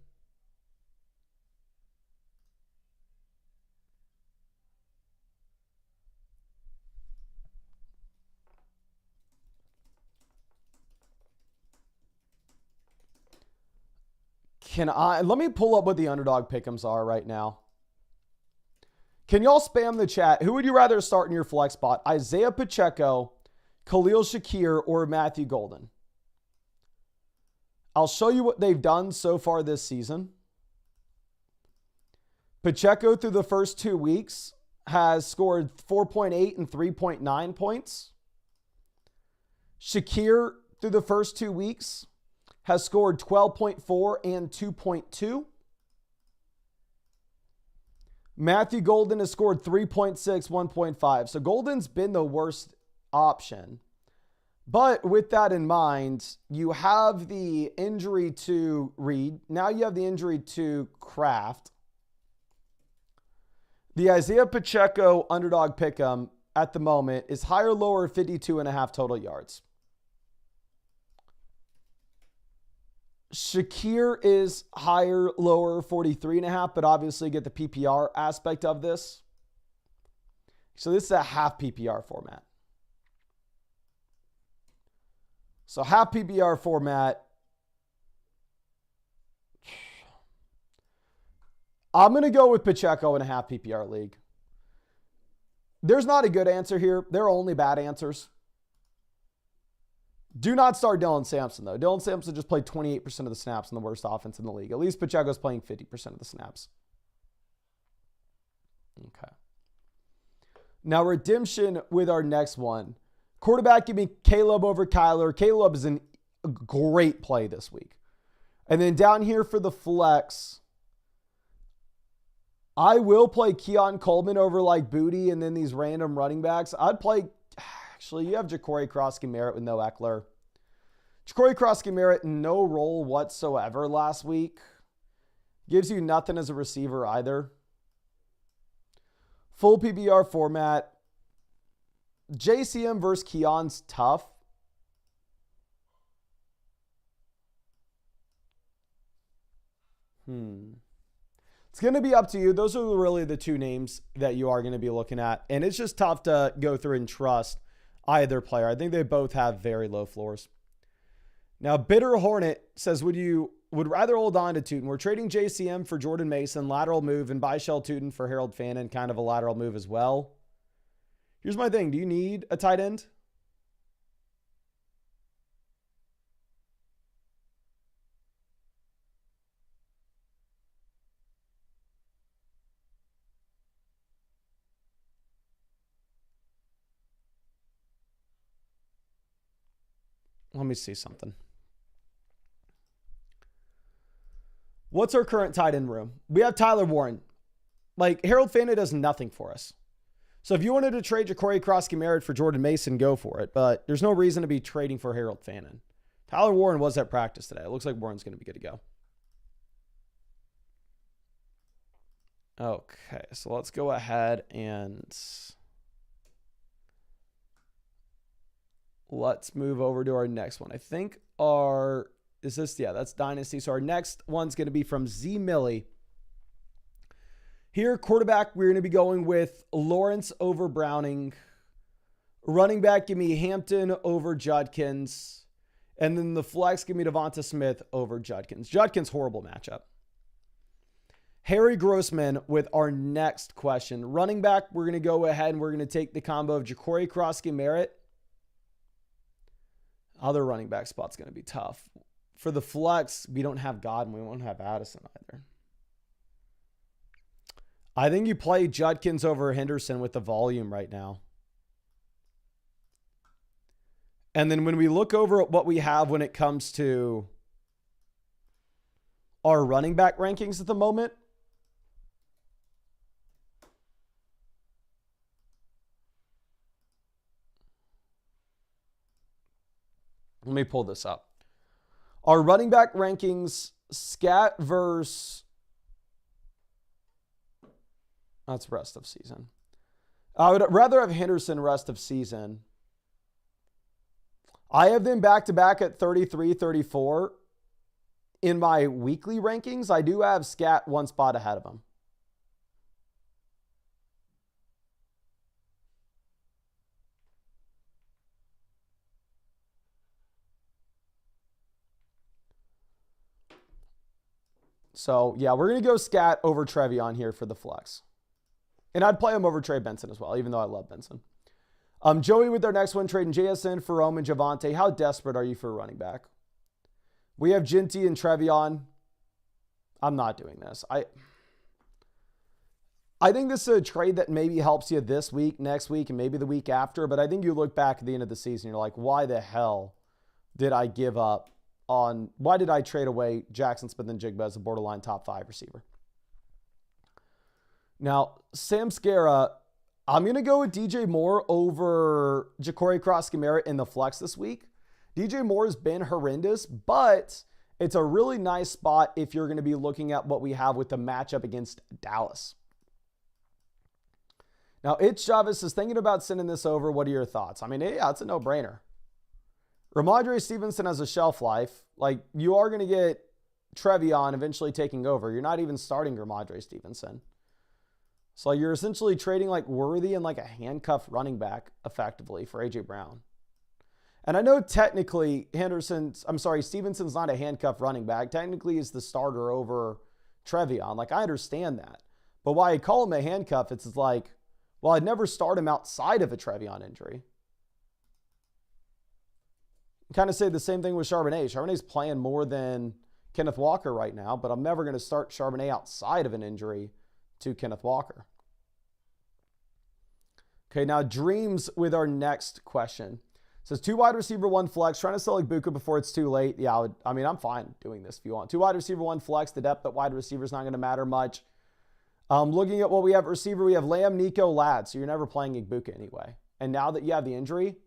Speaker 1: Let me pull up what the underdog pick'ems are right now. Can y'all spam the chat? Who would you rather start in your flex spot? Isaiah Pacheco, Khalil Shakir, or Matthew Golden? I'll show you what they've done so far this season. Pacheco through the first 2 weeks has scored 4.8 and 3.9 points. Shakir through the first 2 weeks has scored 12.4 and 2.2. Matthew Golden has scored 3.6, 1.5. So Golden's been the worst option. But with that in mind, you have the injury to Reed. Now you have the injury to Kraft. The Isaiah Pacheco underdog pick'em at the moment is higher, lower, 52.5 total yards. Shakir is higher, lower, 43.5, but obviously get the PPR aspect of this. So this is a half PPR format. So half PPR format. I'm going to go with Pacheco in a half PPR league. There's not a good answer here. There are only bad answers. Do not start Dylan Sampson, though. Dylan Sampson just played 28% of the snaps in the worst offense in the league. At least Pacheco's playing 50% of the snaps. Okay. Now, redemption with our next one. Quarterback, give me Caleb over Kyler. Caleb is a great play this week. And then down here for the flex, I will play Keon Coleman over like Booty and then these random running backs. I'd play... Actually, you have Ja'Cory Crosky-Merritt with no Eckler. Ja'Cory Crosky-Merritt, no role whatsoever last week. Gives you nothing as a receiver either. Full PPR format. JCM versus Keon's tough. It's going to be up to you. Those are really the two names that you are going to be looking at. And it's just tough to go through and trust either player. I think they both have very low floors. Now, Bitter Hornet says, would rather hold on to Tootin? We're trading JCM for Jordan Mason, lateral move, and buy Shell Tootin for Harold Fannin, kind of a lateral move as well. Here's my thing. Do you need a tight end? Let me see something. What's our current tight end room? We have Tyler Warren. Like, Harold Fanta does nothing for us. So if you wanted to trade Ja'Cory Krosky-Merritt for Jordan Mason, go for it. But there's no reason to be trading for Harold Fannin. Tyler Warren was at practice today. It looks like Warren's going to be good to go. Okay, so let's go ahead and let's move over to our next one. I think that's Dynasty. So our next one's going to be from Z Millie. Here, quarterback, we're going to be going with Lawrence over Browning. Running back, give me Hampton over Judkins. And then the flex, give me Devonta Smith over Judkins. Judkins, horrible matchup. Harry Grossman with our next question. Running back, we're going to go ahead and we're going to take the combo of Ja'Cory Krosky-Merritt. Other running back spot's going to be tough. For the flex, we don't have Godwin. We won't have Addison either. I think you play Judkins over Henderson with the volume right now. And then when we look over at what we have when it comes to our running back rankings at the moment, let me pull this up. Our running back rankings, scat versus, that's rest of season. I would rather have Henderson rest of season. I have them back-to-back at 33, 34. In my weekly rankings, I do have scat one spot ahead of him. So, yeah, we're going to go scat over Trevion here for the flex. And I'd play him over Trey Benson as well, even though I love Benson. Joey with our next one, trading JSN for Rome and Javonte. How desperate are you for a running back? We have Ginty and Trevion. I'm not doing this. I think this is a trade that maybe helps you this week, next week, and maybe the week after. But I think you look back at the end of the season, you're like, why the hell did I give up on, why did I trade away Jackson Smith-Njigba as a borderline top 5 receiver? Now, Sam Scara, I'm going to go with DJ Moore over Ja'Cory Krosky-Merritt in the flex this week. DJ Moore has been horrendous, but it's a really nice spot if you're going to be looking at what we have with the matchup against Dallas. Now, Itch Chavez is thinking about sending this over. What are your thoughts? I mean, yeah, it's a no-brainer. Ramondre Stevenson has a shelf life. Like, you are going to get Trevion eventually taking over. You're not even starting Ramondre Stevenson. So you're essentially trading like Worthy and like a handcuffed running back effectively for A.J. Brown. And I know technically Stevenson's not a handcuffed running back. Technically he's the starter over Trevion. Like, I understand that. But why I call him a handcuff, it's like, well, I'd never start him outside of a Trevion injury. Kind of say the same thing with Charbonnet. Charbonnet's playing more than Kenneth Walker right now, but I'm never going to start Charbonnet outside of an injury to Kenneth Walker. Okay, now Dreams with our next question. It says 2 wide receiver, 1 flex. Trying to sell Ibuka before it's too late. Yeah, I'm fine doing this if you want. 2 wide receiver, 1 flex. The depth at wide receiver is not going to matter much. Looking at what we have at receiver, we have Lamb, Nico, Ladd. So you're never playing Ibuka anyway. And now that you have the injury,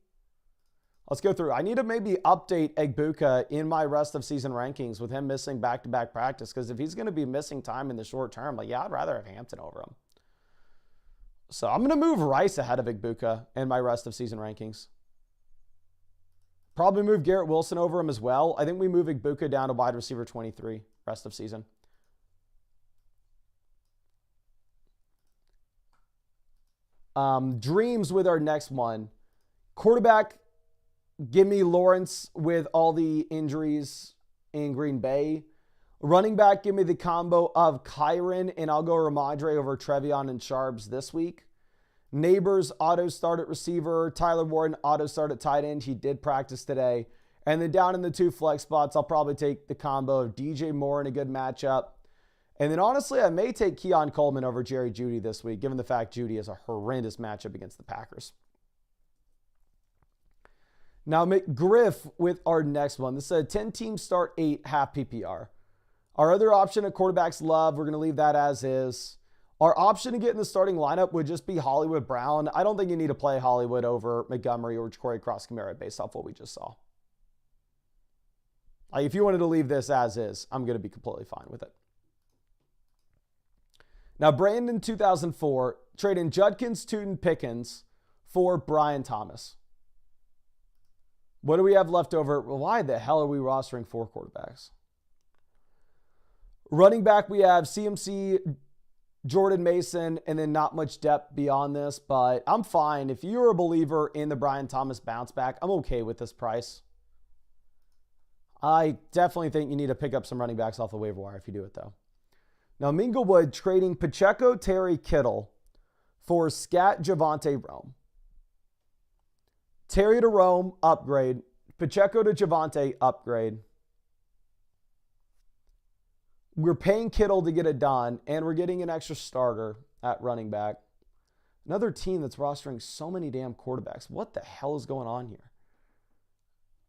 Speaker 1: let's go through. I need to maybe update Egbuka in my rest of season rankings with him missing back-to-back practice. Because if he's going to be missing time in the short term, like, yeah, I'd rather have Hampton over him. So I'm going to move Rice ahead of Egbuka in my rest of season rankings. Probably move Garrett Wilson over him as well. I think we move Egbuka down to wide receiver 23 rest of season. Dreams with our next one. Quarterback, give me Lawrence with all the injuries in Green Bay. Running back, give me the combo of Kyron, and I'll go Ramondre over Trevion and Sharps this week. Neighbors, auto start at receiver. Tyler Warren, auto start at tight end. He did practice today. And then down in the 2 flex spots, I'll probably take the combo of DJ Moore in a good matchup. And then honestly, I may take Keon Coleman over Jerry Jeudy this week, given the fact Jeudy has a horrendous matchup against the Packers. Now, McGriff with our next one. This is a 10-team start, 8, half PPR. Our other option at quarterbacks love. We're going to leave that as is. Our option to get in the starting lineup would just be Hollywood Brown. I don't think you need to play Hollywood over Montgomery or Corey Cross-Camara based off what we just saw. Like, if you wanted to leave this as is, I'm going to be completely fine with it. Now, Brandon 2004, trading Judkins, Tootin, Pickens for Brian Thomas. What do we have left over? Why the hell are we rostering 4 quarterbacks? Running back, we have CMC, Jordan Mason, and then not much depth beyond this, but I'm fine. If you're a believer in the Brian Thomas bounce back, I'm okay with this price. I definitely think you need to pick up some running backs off the waiver wire if you do it, though. Now, Minglewood trading Pacheco, Terry, Kittle for Scat, Javonte, Rome. Terry to Rome, upgrade. Pacheco to Javonte, upgrade. We're paying Kittle to get it done, and we're getting an extra starter at running back. Another team that's rostering so many damn quarterbacks. What the hell is going on here?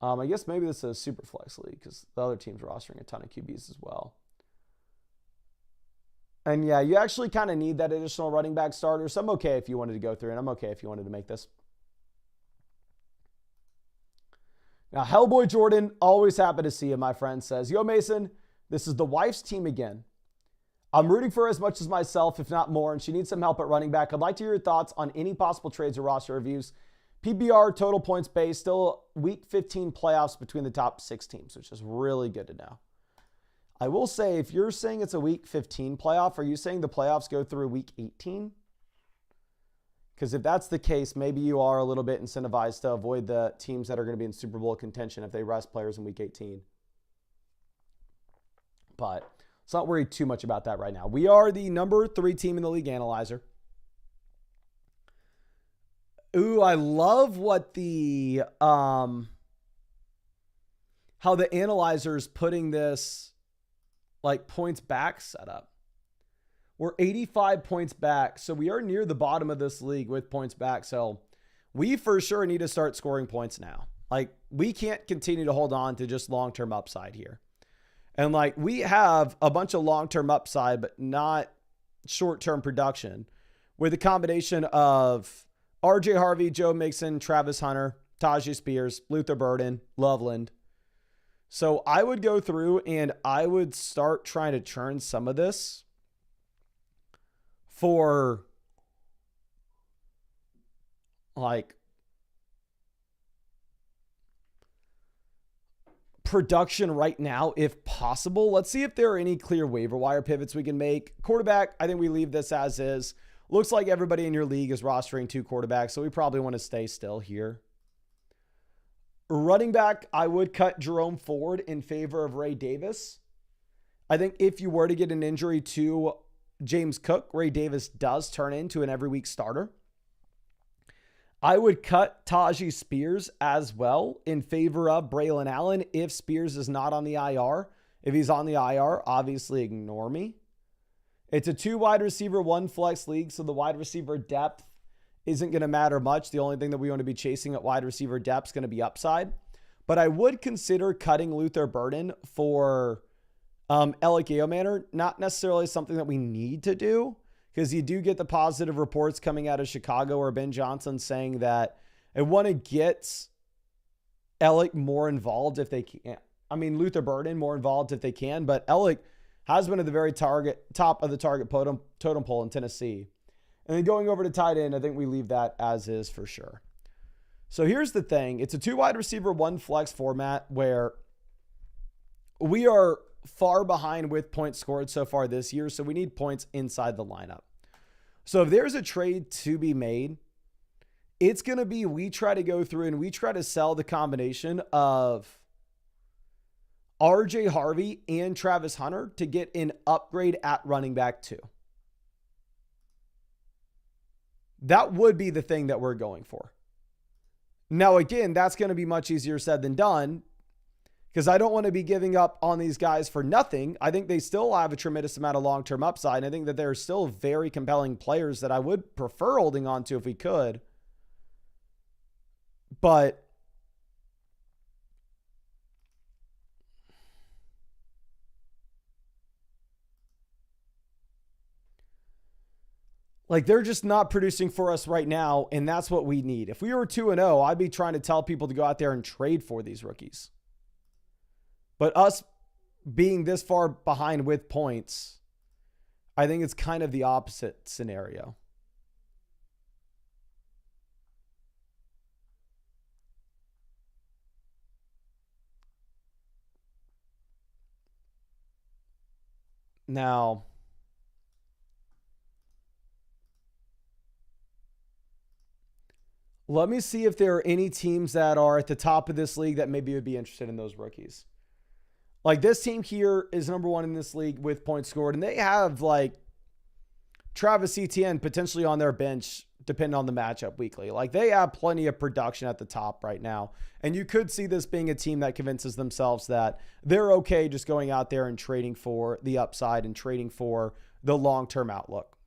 Speaker 1: I guess maybe this is a super flex league because the other team's rostering a ton of QBs as well. And yeah, you actually kind of need that additional running back starter. So I'm okay if you wanted to go through, and I'm okay if you wanted to make this. Now, Hellboy Jordan, always happy to see you, my friend, says, Yo, Mason, this is the wife's team again. I'm rooting for her as much as myself, if not more, and she needs some help at running back. I'd like to hear your thoughts on any possible trades or roster reviews. PBR, total points base, still week 15 playoffs between the top 6 teams, which is really good to know. I will say, if you're saying it's a week 15 playoff, are you saying the playoffs go through week 18? Because if that's the case, maybe you are a little bit incentivized to avoid the teams that are going to be in Super Bowl contention if they rest players in week 18. But let's not worry too much about that right now. We are the number 3 team in the league analyzer. Ooh, I love what the how the analyzer's putting this like points back setup. We're 85 points back, so we are near the bottom of this league with points back. So we for sure need to start scoring points now. Like, we can't continue to hold on to just long-term upside here. And like, we have a bunch of long-term upside, but not short-term production with a combination of RJ Harvey, Joe Mixon, Travis Hunter, Tajay Spears, Luther Burden, Loveland. So I would go through and I would start trying to churn some of this for like production right now, if possible. Let's see if there are any clear waiver wire pivots we can make. Quarterback, I think we leave this as is. Looks like everybody in your league is rostering 2 quarterbacks, so we probably want to stay still here. Running back, I would cut Jerome Ford in favor of Ray Davis. I think if you were to get an injury to James Cook, Ray Davis does turn into an every week starter. I would cut Tajay Spears as well in favor of Braylon Allen if Spears is not on the IR. If he's on the IR, obviously ignore me. It's a 2 wide receiver, 1 flex league, so the wide receiver depth isn't going to matter much. The only thing that we want to be chasing at wide receiver depth is going to be upside. But I would consider cutting Luther Burden for Alec Manor. Not necessarily something that we need to do, because you do get the positive reports coming out of Chicago or Ben Johnson saying that they want to get Alec more involved if they can. I mean, Luther Burden more involved if they can, but Alec has been at the very top of the target totem pole in Tennessee. And then going over to tight end, I think we leave that as is for sure. So here's the thing. It's a 2 wide receiver, 1 flex format where we are far behind with points scored so far this year. So we need points inside the lineup. So if there's a trade to be made, it's going to be we try to go through and we try to sell the combination of RJ Harvey and Travis Hunter to get an upgrade at running back 2. That would be the thing that we're going for. Now, again, that's going to be much easier said than done because I don't want to be giving up on these guys for nothing. I think they still have a tremendous amount of long-term upside. And I think that they're still very compelling players that I would prefer holding on to if we could. But Like, they're just not producing for us right now, and that's what we need. If we were 2-0, I'd be trying to tell people to go out there and trade for these rookies. But us being this far behind with points, I think it's kind of the opposite scenario. Now, let me see if there are any teams that are at the top of this league that maybe would be interested in those rookies. Like, this team here is number one in this league with points scored, and they have like Travis Etienne potentially on their bench depending on the matchup weekly. Like, they have plenty of production at the top right now. And you could see this being a team that convinces themselves that they're okay just going out there and trading for the upside and trading for the long-term outlook.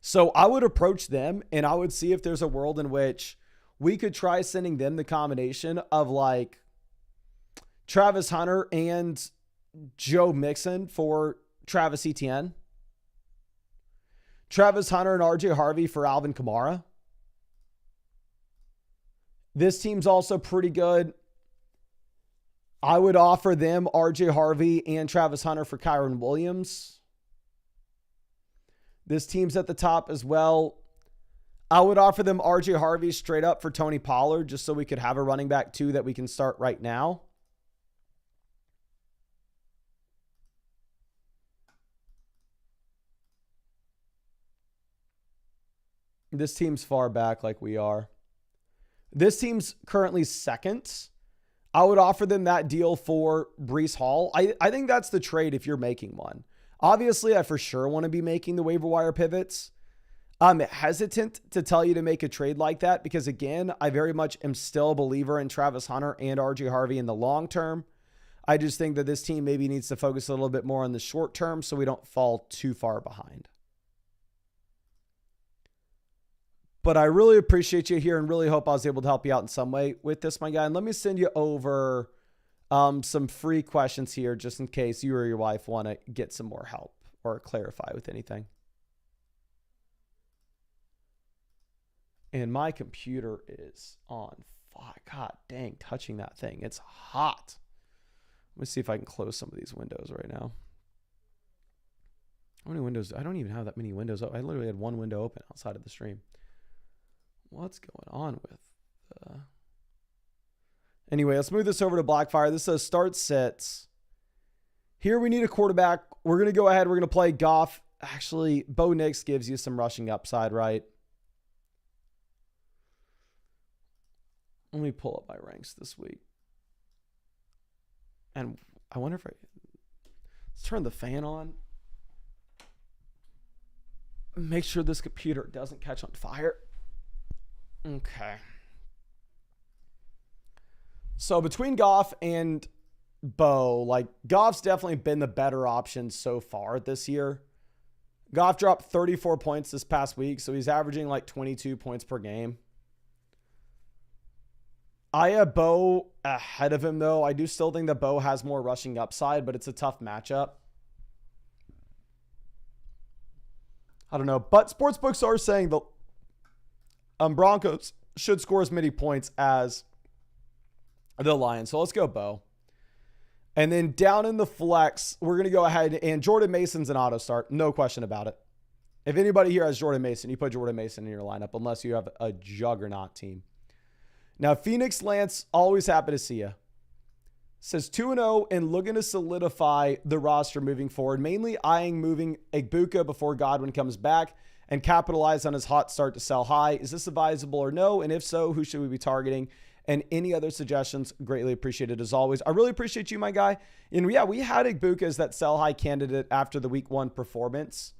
Speaker 1: So I would approach them and I would see if there's a world in which we could try sending them the combination of like Travis Hunter and Joe Mixon for Travis Etienne. Travis Hunter and RJ Harvey for Alvin Kamara. This team's also pretty good. I would offer them RJ Harvey and Travis Hunter for Kyron Williams. This team's at the top as well. I would offer them RJ Harvey straight up for Tony Pollard just so we could have a running back too that we can start right now. This team's far back like we are. This team's currently second. I would offer them that deal for Breece Hall. I think that's the trade if you're making one. Obviously, I for sure want to be making the waiver wire pivots. I'm hesitant to tell you to make a trade like that because, again, I very much am still a believer in Travis Hunter and RJ Harvey in the long term. I just think that this team maybe needs to focus a little bit more on the short term so we don't fall too far behind. But I really appreciate you here and really hope I was able to help you out in some way with this, my guy. And let me send you over some free questions here just in case you or your wife want to get some more help or clarify with anything. And my computer is on fire. God dang, touching that thing. It's hot. Let me see if I can close some of these windows right now. How many windows? I don't even have that many windows open. I literally had one window open outside of the stream. What's going on with Anyway, let's move this over to Blackfire. This says start sets. Here we need a quarterback. We're going to go ahead. We're going to play Goff. Actually, Bo Nix gives you some rushing upside, right? Let me pull up my ranks this week. And I wonder if let's turn the fan on. Make sure this computer doesn't catch on fire. Okay. So between Goff and Bo, like Goff's definitely been the better option so far this year. Goff dropped 34 points this past week, so he's averaging like 22 points per game. I have Bo ahead of him, though. I do still think that Bo has more rushing upside, but it's a tough matchup. I don't know. But sportsbooks are saying the Broncos should score as many points as the Lions. So let's go Bo. And then down in the flex, we're going to go ahead and Jordan Mason's an auto start. No question about it. If anybody here has Jordan Mason, you put Jordan Mason in your lineup unless you have a juggernaut team. Now, Phoenix Lance, always happy to see you. Says 2-0 and looking to solidify the roster moving forward, mainly eyeing moving Egbuka before Godwin comes back and capitalize on his hot start to sell high. Is this advisable or no? And if so, who should we be targeting? And any other suggestions, greatly appreciated as always. I really appreciate you, my guy. And yeah, we had Egbuka as that sell high candidate after the week 1 performance.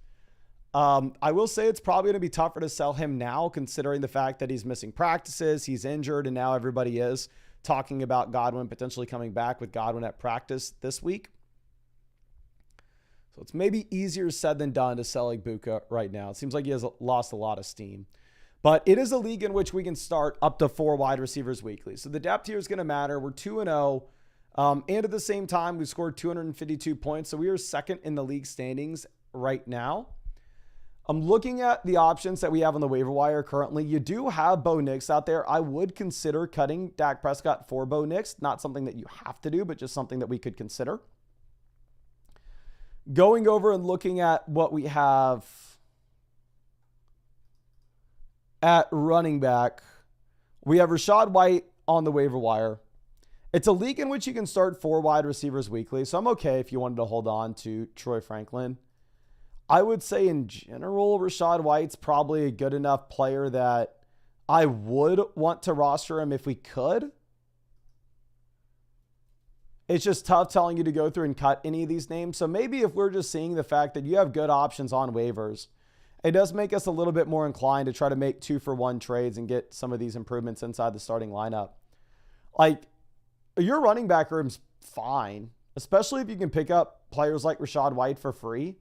Speaker 1: I will say it's probably going to be tougher to sell him now, considering the fact that he's missing practices, he's injured, and now everybody is talking about Godwin potentially coming back with Godwin at practice this week. So it's maybe easier said than done to sell Egbuka right now. It seems like he has lost a lot of steam. But it is a league in which we can start up to 4 wide receivers weekly. So the depth here is going to matter. We're 2-0. And at the same time, we scored 252 points. So we are second in the league standings right now. I'm looking at the options that we have on the waiver wire currently. You do have Bo Nix out there. I would consider cutting Dak Prescott for Bo Nix. Not something that you have to do, but just something that we could consider. Going over and looking at what we have at running back, we have Rachaad White on the waiver wire. It's a league in which you can start 4 wide receivers weekly, so I'm okay if you wanted to hold on to Troy Franklin. I would say in general, Rachaad White's probably a good enough player that I would want to roster him if we could. It's just tough telling you to go through and cut any of these names. So maybe if we're just seeing the fact that you have good options on waivers, it does make us a little bit more inclined to try to make 2-for-1 trades and get some of these improvements inside the starting lineup. Like, your running back room's fine, especially if you can pick up players like Rachaad White for free.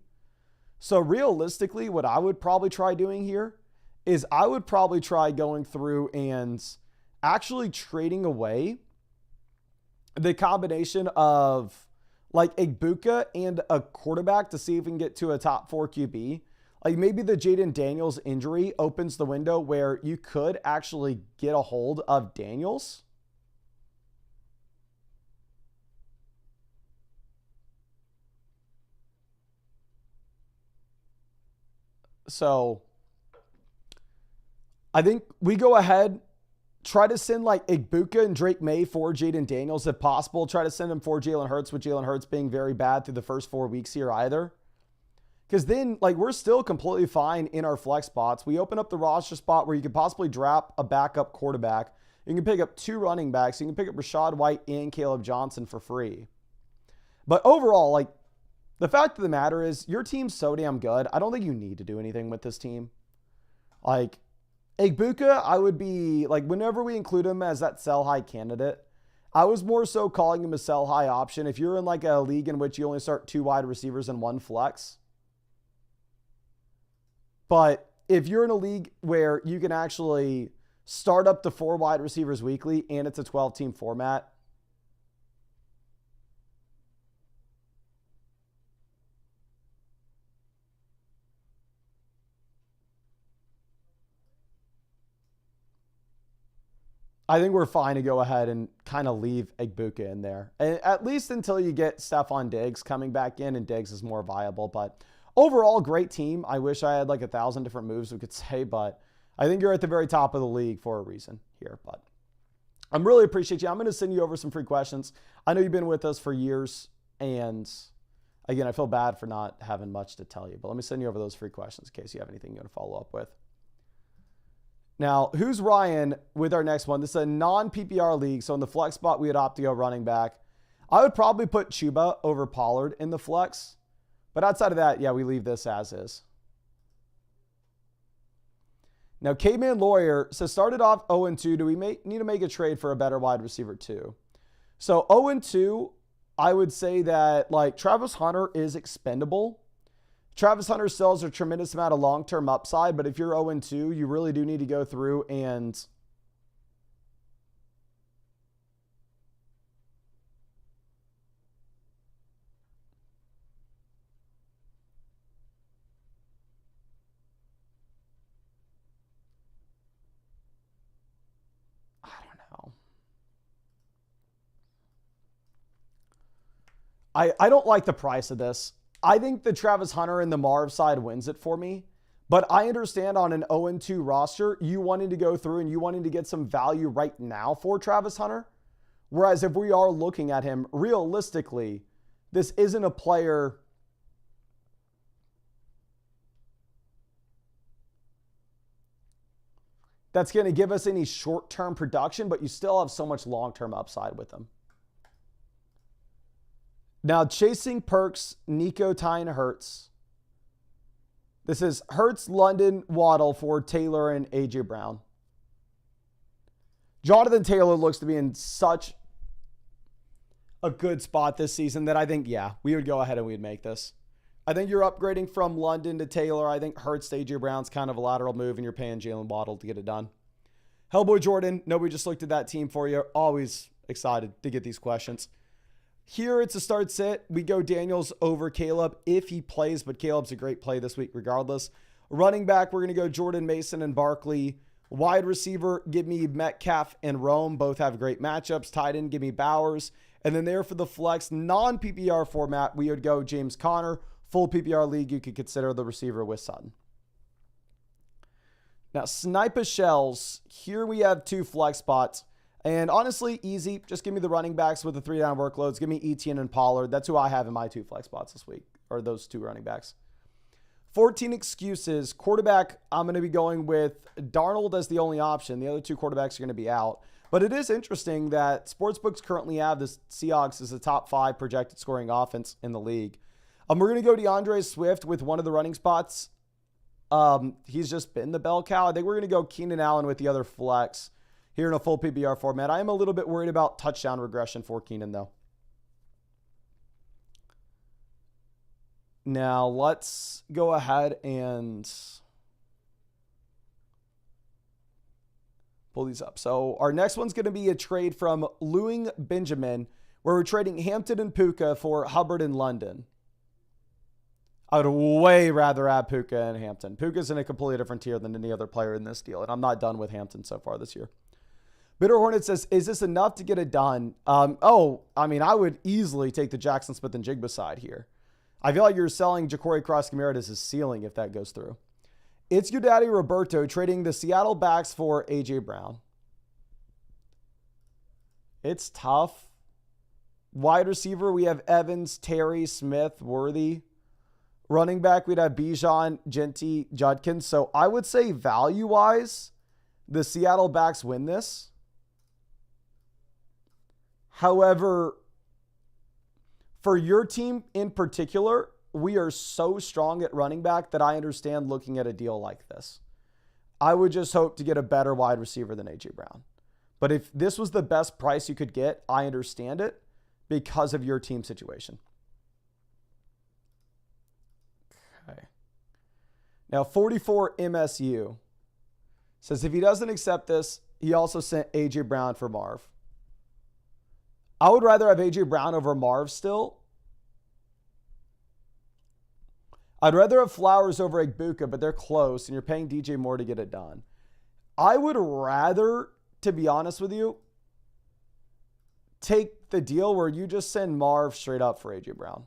Speaker 1: So realistically, what I would probably try doing here is I would probably try going through and actually trading away the combination of like Igbuka and a quarterback to see if we can get to a top 4 QB. Like maybe the Jaden Daniels injury opens the window where you could actually get a hold of Daniels. So I think we go ahead, try to send like Igbuka and Drake May for Jaden Daniels if possible. Try to send him for Jalen Hurts, with Jalen Hurts being very bad through the first 4 weeks here either. Because then like we're still completely fine in our flex spots. We open up the roster spot where you could possibly drop a backup quarterback. You can pick up 2 running backs. You can pick up Rachaad White and Caleb Johnson for free. But overall, like, the fact of the matter is your team's so damn good. I don't think you need to do anything with this team. Like, Igbuka, I would be, like, whenever we include him as that sell high candidate, I was more so calling him a sell high option. If you're in, like, a league in which you only start 2 wide receivers and 1 flex. But if you're in a league where you can actually start up to 4 wide receivers weekly and it's a 12-team format, I think we're fine to go ahead and kind of leave Igbuka in there. And at least until you get Stephon Diggs coming back in and Diggs is more viable. But overall, great team. I wish I had like 1,000 different moves we could say, but I think you're at the very top of the league for a reason here. But I'm really appreciate you. I'm going to send you over some free questions. I know you've been with us for years. And again, I feel bad for not having much to tell you, but let me send you over those free questions in case you have anything you want to follow up with. Now, who's Ryan with our next one? This is a non-PPR league, so in the flex spot, we would opt to go running back. I would probably put Chuba over Pollard in the flex, but outside of that, yeah, we leave this as is. Now, Caveman Lawyer says, started off 0-2. Do we need to make a trade for a better wide receiver too? So 0-2, I would say that like Travis Hunter is expendable. Travis Hunter still has a tremendous amount of long-term upside, but if you're 0-2, you really do need to go through and I don't know. I don't like the price of this. I think the Travis Hunter and the Marv side wins it for me. But I understand on an 0-2 roster, you wanting to go through and you wanting to get some value right now for Travis Hunter. Whereas if we are looking at him, realistically, this isn't a player that's going to give us any short-term production, but you still have so much long-term upside with him. Now, chasing perks, Nico tying Hurts. This is Hurts, London, Waddle for Taylor and A.J. Brown. Jonathan Taylor looks to be in such a good spot this season that I think, yeah, we would go ahead and we'd make this. I think you're upgrading from London to Taylor. I think Hurts to A.J. Brown's kind of a lateral move, and you're paying Jalen Waddle to get it done. Hellboy Jordan, nobody just looked at that team for you. Always excited to get these questions. Here it's a start sit. We go Daniels over Caleb if he plays, but Caleb's a great play this week regardless. Running back, we're going to go Jordan Mason and Barkley. Wide receiver, give me Metcalf and Rome. Both have great matchups. Tight end, give me Bowers. And then there for the flex, non-PPR format, we would go James Conner. Full PPR league, you could consider the receiver with Sutton. Now, Sniper Shells, here we have 2 flex spots. And honestly, easy. Just give me the running backs with the 3-down workloads. Give me Etienne and Pollard. That's who I have in my 2 flex spots this week, or those 2 running backs. 14 excuses. Quarterback, I'm going to be going with Darnold as the only option. The other 2 quarterbacks are going to be out. But it is interesting that sportsbooks currently have the Seahawks as a top 5 projected scoring offense in the league. We're going to go DeAndre Swift with one of the running spots. He's just been the bell cow. I think we're going to go Keenan Allen with the other flex here in a full PPR format. I am a little bit worried about touchdown regression for Keenan, though. Now, let's go ahead and pull these up. So our next one's going to be a trade from Lewing Benjamin, where we're trading Hampton and Puka for Hubbard and London. I would way rather have Puka and Hampton. Puka's in a completely different tier than any other player in this deal, and I'm not done with Hampton so far this year. Bitter Hornet says, is this enough to get it done? I would easily take the Jackson Smith and Jigba side here. I feel like you're selling Ja'Cory Cross-Camara as his ceiling if that goes through. It's your daddy Roberto trading the Seattle backs for A.J. Brown. It's tough. Wide receiver, we have Evans, Terry, Smith, Worthy. Running back, we'd have Bijan, Genty, Judkins. So I would say value-wise, the Seattle backs win this. However, for your team in particular, we are so strong at running back that I understand looking at a deal like this. I would just hope to get a better wide receiver than A.J. Brown. But if this was the best price you could get, I understand it because of your team situation. Okay. Now, 44 MSU says if he doesn't accept this, he also sent A.J. Brown for Marv. I would rather have A.J. Brown over Marv still. I'd rather have Flowers over Egbuka, but they're close, and you're paying DJ Moore to get it done. I would rather, to be honest with you, take the deal where you just send Marv straight up for A.J. Brown.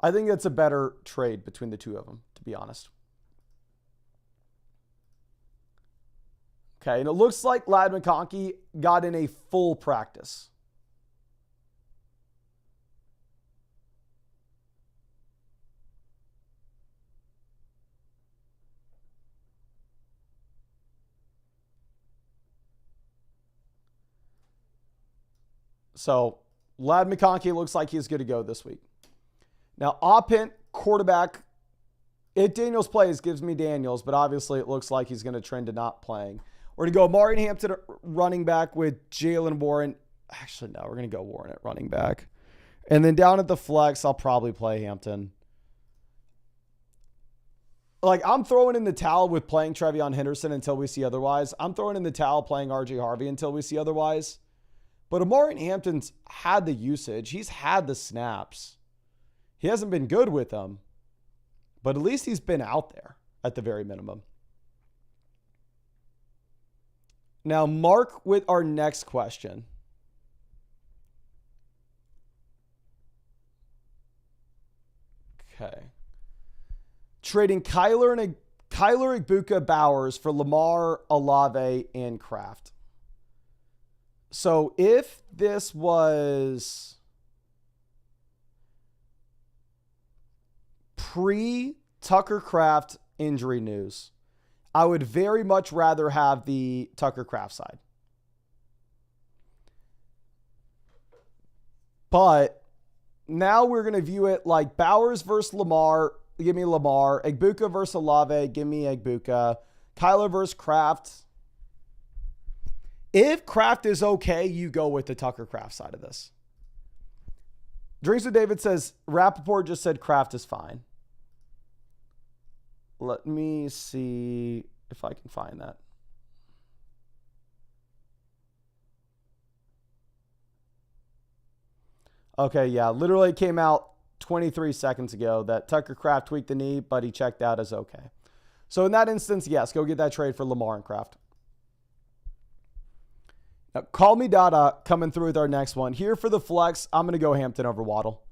Speaker 1: I think that's a better trade between the two of them, to be honest. Okay, and it looks like Ladd McConkey got in a full practice. So, Ladd McConkey looks like he's good to go this week. Now, Oppent, quarterback. If Daniels plays, gives me Daniels, but obviously it looks like he's going to trend to not playing. We're going to go Amari Hampton running back with Jalen Warren. Actually, no, we're going to go Warren at running back. And then down at the flex, I'll probably play Hampton. Like, I'm throwing in the towel with playing Trevion Henderson until we see otherwise. I'm throwing in the towel playing RJ Harvey until we see otherwise. But Amari Hampton's had the usage. He's had the snaps. He hasn't been good with them. But at least he's been out there at the very minimum. Now, Mark with our next question. Okay. Trading Kyler Egbuka Bowers for Lamar, Olave, and Kraft. So if this was pre-Tucker Kraft injury news, I would very much rather have the Tucker Kraft side. But now we're going to view it like Bowers versus Lamar. Give me Lamar. Egbuka versus Olave. Give me Egbuka. Kyler versus Kraft. If Kraft is okay, you go with the Tucker Kraft side of this. Drinks with David says, Rappaport just said Kraft is fine. Let me see if I can find that. Okay, yeah. Literally came out 23 seconds ago that Tucker Kraft tweaked the knee, but he checked out as okay. So in that instance, yes, go get that trade for Lamar and Kraft. Now, Call Me Dada coming through with our next one. Here for the flex, I'm going to go Hampton over Waddle.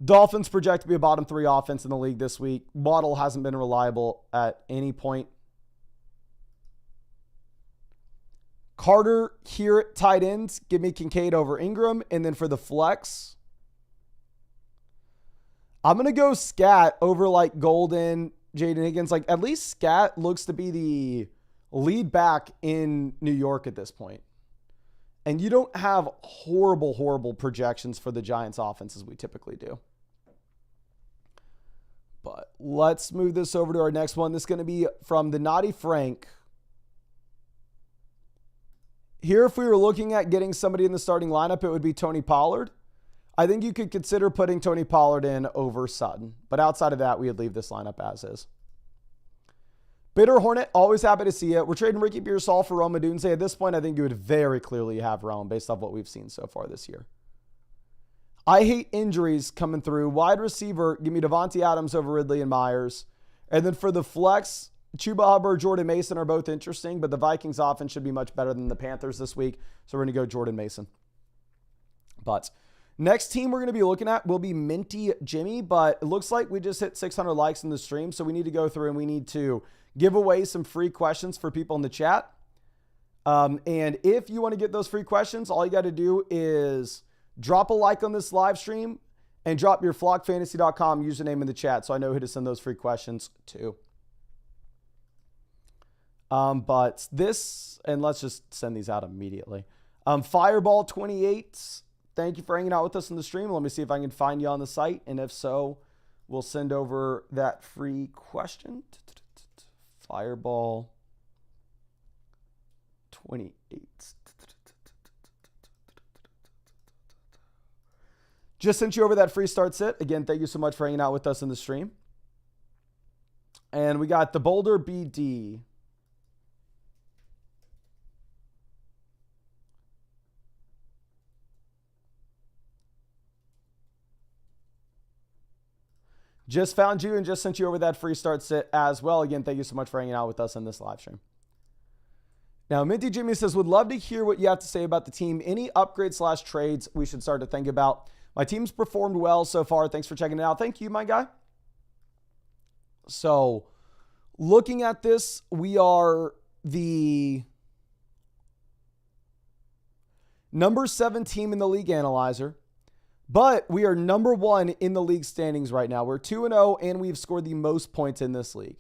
Speaker 1: Dolphins project to be a bottom 3 offense in the league this week. Waddle hasn't been reliable at any point. Carter here at tight ends. Give me Kincaid over Ingram. And then for the flex, I'm going to go Scat over like Golden, Jaden Higgins. Like at least Scat looks to be the lead back in New York at this point. And you don't have horrible projections for the Giants offense as we typically do. But let's move this over to our next one. This is going to be from the Naughty Frank. Here, if we were looking at getting somebody in the starting lineup, it would be Tony Pollard. I think you could consider putting Tony Pollard in over Sutton. But outside of that, we would leave this lineup as is. Bitter Hornet, always happy to see it. We're trading Ricky Pearsall for Rome Odunze. At this point, I think you would very clearly have Rome based off what we've seen so far this year. I hate injuries coming through. Wide receiver, give me Devontae Adams over Ridley and Myers. And then for the flex, Chuba Hubbard, Jordan Mason are both interesting, but the Vikings offense should be much better than the Panthers this week. So we're going to go Jordan Mason. But next team we're going to be looking at will be Minty Jimmy, but it looks like we just hit 600 likes in the stream. So we need to go through and we need to give away some free questions for people in the chat. And if you want to get those free questions, all you got to do is drop a like on this live stream and drop your flockfantasy.com username in the chat so I know who to send those free questions to. But this, and let's just send these out immediately. Fireball 28, thank you for hanging out with us in the stream. Let me see if I can find you on the site. And if so, we'll send over that free question. Fireball 28. Just sent you over that free start sit. Again, thank you so much for hanging out with us in the stream. And we got the Boulder BD. Just found you and just sent you over that free start sit as well. Again, thank you so much for hanging out with us in this live stream. Now, Minty Jimmy says, would love to hear what you have to say about the team. Any upgrades / trades we should start to think about? My team's performed well so far. Thanks for checking it out. Thank you, my guy. So, looking at this, we are the number 7 team in the league analyzer. But we are number 1 in the league standings right now. We're 2-0, and we've scored the most points in this league.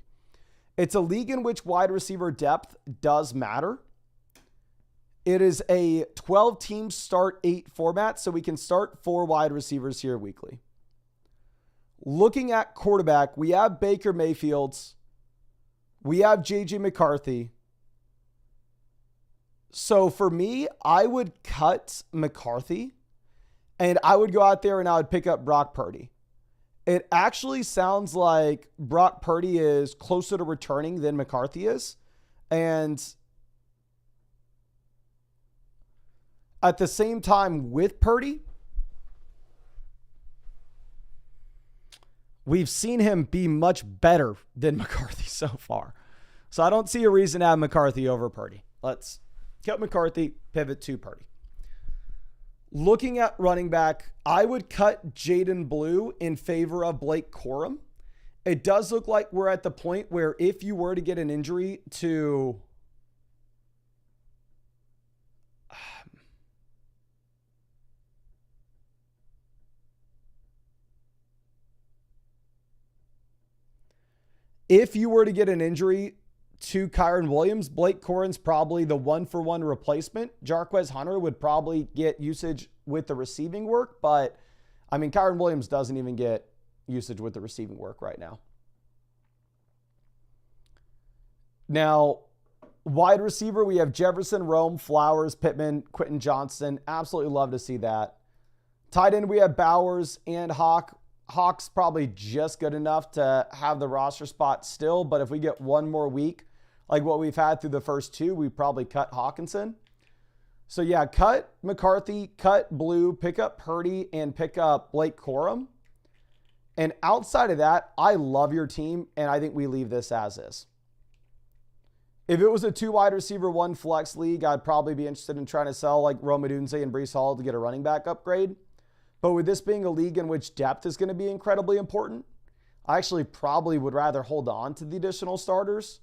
Speaker 1: It's a league in which wide receiver depth does matter. It is a 12-team start 8 format, so we can start 4 wide receivers here weekly. Looking at quarterback, we have Baker Mayfields. We have J.J. McCarthy. So for me, I would cut McCarthy. And I would go out there and I would pick up Brock Purdy. It actually sounds like Brock Purdy is closer to returning than McCarthy is. And at the same time with Purdy, we've seen him be much better than McCarthy so far. So I don't see a reason to have McCarthy over Purdy. Let's cut McCarthy, pivot to Purdy. Looking at running back, I would cut Jaden Blue in favor of Blake Corum. It does look like we're at the point where if you were to get an injury to Kyron Williams, Blake Corum's probably the 1-for-1 replacement. Jarquez Hunter would probably get usage with the receiving work, but I mean, Kyron Williams doesn't even get usage with the receiving work right now. Now, wide receiver, we have Jefferson, Rome, Flowers, Pittman, Quentin Johnston. Absolutely love to see that. Tight end, we have Bowers and Hawk. Hawk's probably just good enough to have the roster spot still, but if we get one more week, like what we've had through the first 2, we probably cut Hawkinson. So yeah, cut McCarthy, cut Blue, pick up Purdy, and pick up Blake Corum. And outside of that, I love your team, and I think we leave this as is. If it was a 2 wide receiver, 1 flex league, I'd probably be interested in trying to sell like Rome Odunze and Breece Hall to get a running back upgrade. But with this being a league in which depth is going to be incredibly important, I actually probably would rather hold on to the additional starters.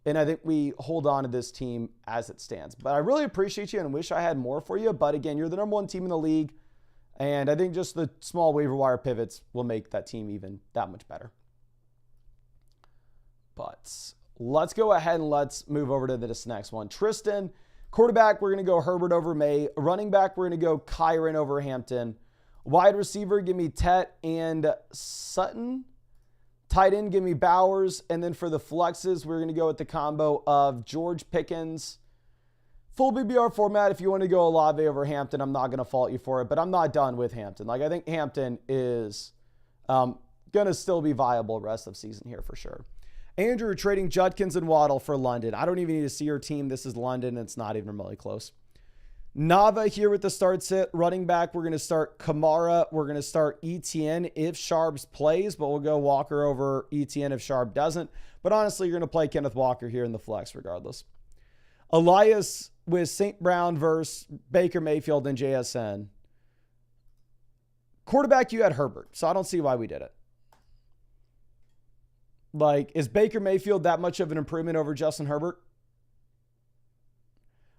Speaker 1: And I think we hold on to this team as it stands. But I really appreciate you and wish I had more for you. But again, you're the number 1 team in the league. And I think just the small waiver wire pivots will make that team even that much better. But let's go ahead and let's move over to this next one. Tristan, quarterback, we're going to go Herbert over May. Running back, we're going to go Kyron over Hampton. Wide receiver, give me Tet and Sutton. Tight end, give me Bowers. And then for the flexes, we're going to go with the combo of George Pickens. Full BBR format, if you want to go Olave over Hampton, I'm not going to fault you for it. But I'm not done with Hampton. Like, I think Hampton is going to still be viable rest of season here for sure. Andrew, trading Judkins and Waddle for London. I don't even need to see your team. This is London. It's not even remotely close. Nava here with the start sit. Running back, we're going to start Kamara. We're going to start ETN if Sharps plays, but we'll go Walker over ETN if Sharp doesn't. But honestly, you're going to play Kenneth Walker here in the flex regardless. Elias with St. Brown versus Baker Mayfield and JSN. Quarterback, you had Herbert, so I don't see why we did it. Like, is Baker Mayfield that much of an improvement over Justin Herbert?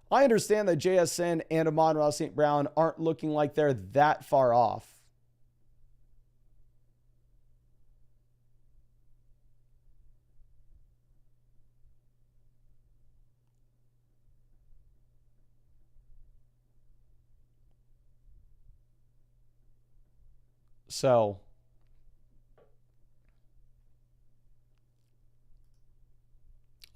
Speaker 1: I understand that JSN and Amon-Ra St. Brown aren't looking like they're that far off. So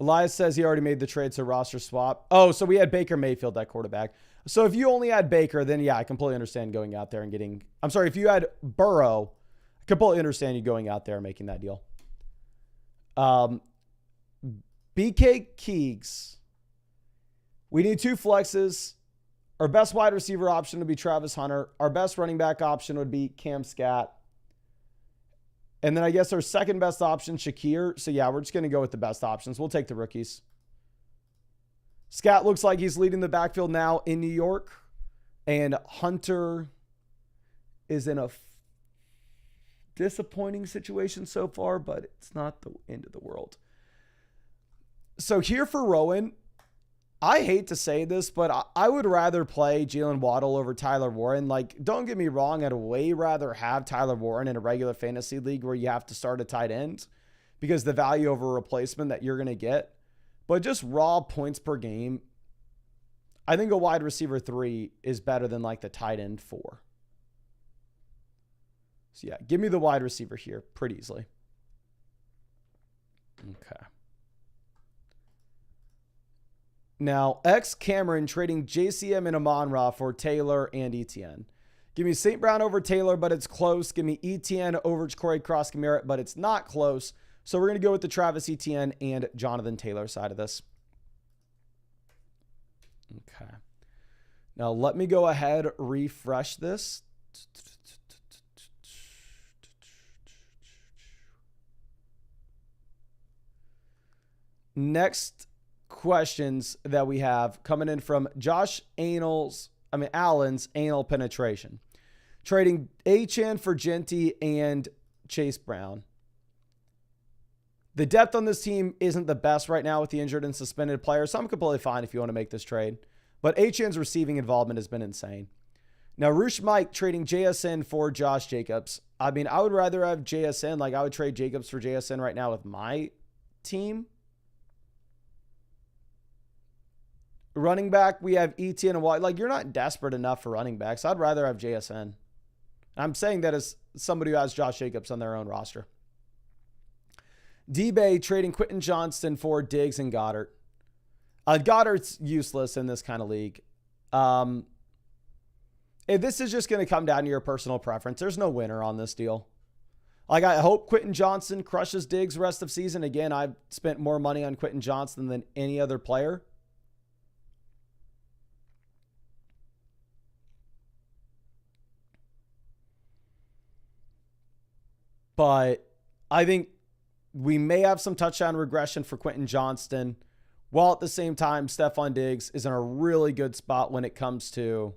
Speaker 1: Elias says he already made the trade, so roster swap. Oh, so we had Baker Mayfield at quarterback. So if you only had Baker, then yeah, I completely understand going out there and getting... I'm sorry, if you had Burrow, I completely understand you going out there and making that deal. BK Keegs. We need 2 flexes. Our best wide receiver option would be Travis Hunter. Our best running back option would be Cam Scat. And then I guess our second best option, Shakir. So yeah, we're just going to go with the best options. We'll take the rookies. Scat looks like he's leading the backfield now in New York. And Hunter is in a disappointing situation so far, but it's not the end of the world. So here for Rowan, I hate to say this, but I would rather play Jalen Waddle over Tyler Warren. Like, don't get me wrong, I'd way rather have Tyler Warren in a regular fantasy league where you have to start a tight end because the value over a replacement that you're going to get. But just raw points per game, I think a wide receiver 3 is better than like the tight end 4. So yeah, give me the wide receiver here pretty easily. Okay. Now, X Cameron trading JCM and Amon-Ra for Taylor and ETN. Give me St. Brown over Taylor, but it's close. Give me ETN over Corey Cross-Merritt, but it's not close. So we're going to go with the Travis Etienne and Jonathan Taylor side of this. Okay. Now, let me go ahead, refresh this. Next questions that we have coming in from Josh Allen's anal penetration. Trading Achane for Genty and Chase Brown. The depth on this team isn't the best right now with the injured and suspended players, so I'm completely fine if you want to make this trade. But Achane's receiving involvement has been insane. Now, Roosh Mike trading JSN for Josh Jacobs. I mean, I would rather have JSN. Like, I would trade Jacobs for JSN right now with my team. Running back, we have ETN and White. Like, you're not desperate enough for running backs. I'd rather have JSN. I'm saying that as somebody who has Josh Jacobs on their own roster. D-Bay trading Quentin Johnston for Diggs and Goddard. Goddard's useless in this kind of league. This is just going to come down to your personal preference. There's no winner on this deal. Like, I hope Quentin Johnston crushes Diggs rest of season. Again, I've spent more money on Quentin Johnston than any other player. but I think we may have some touchdown regression for Quentin Johnston, while at the same time, Stephon Diggs is in a really good spot when it comes to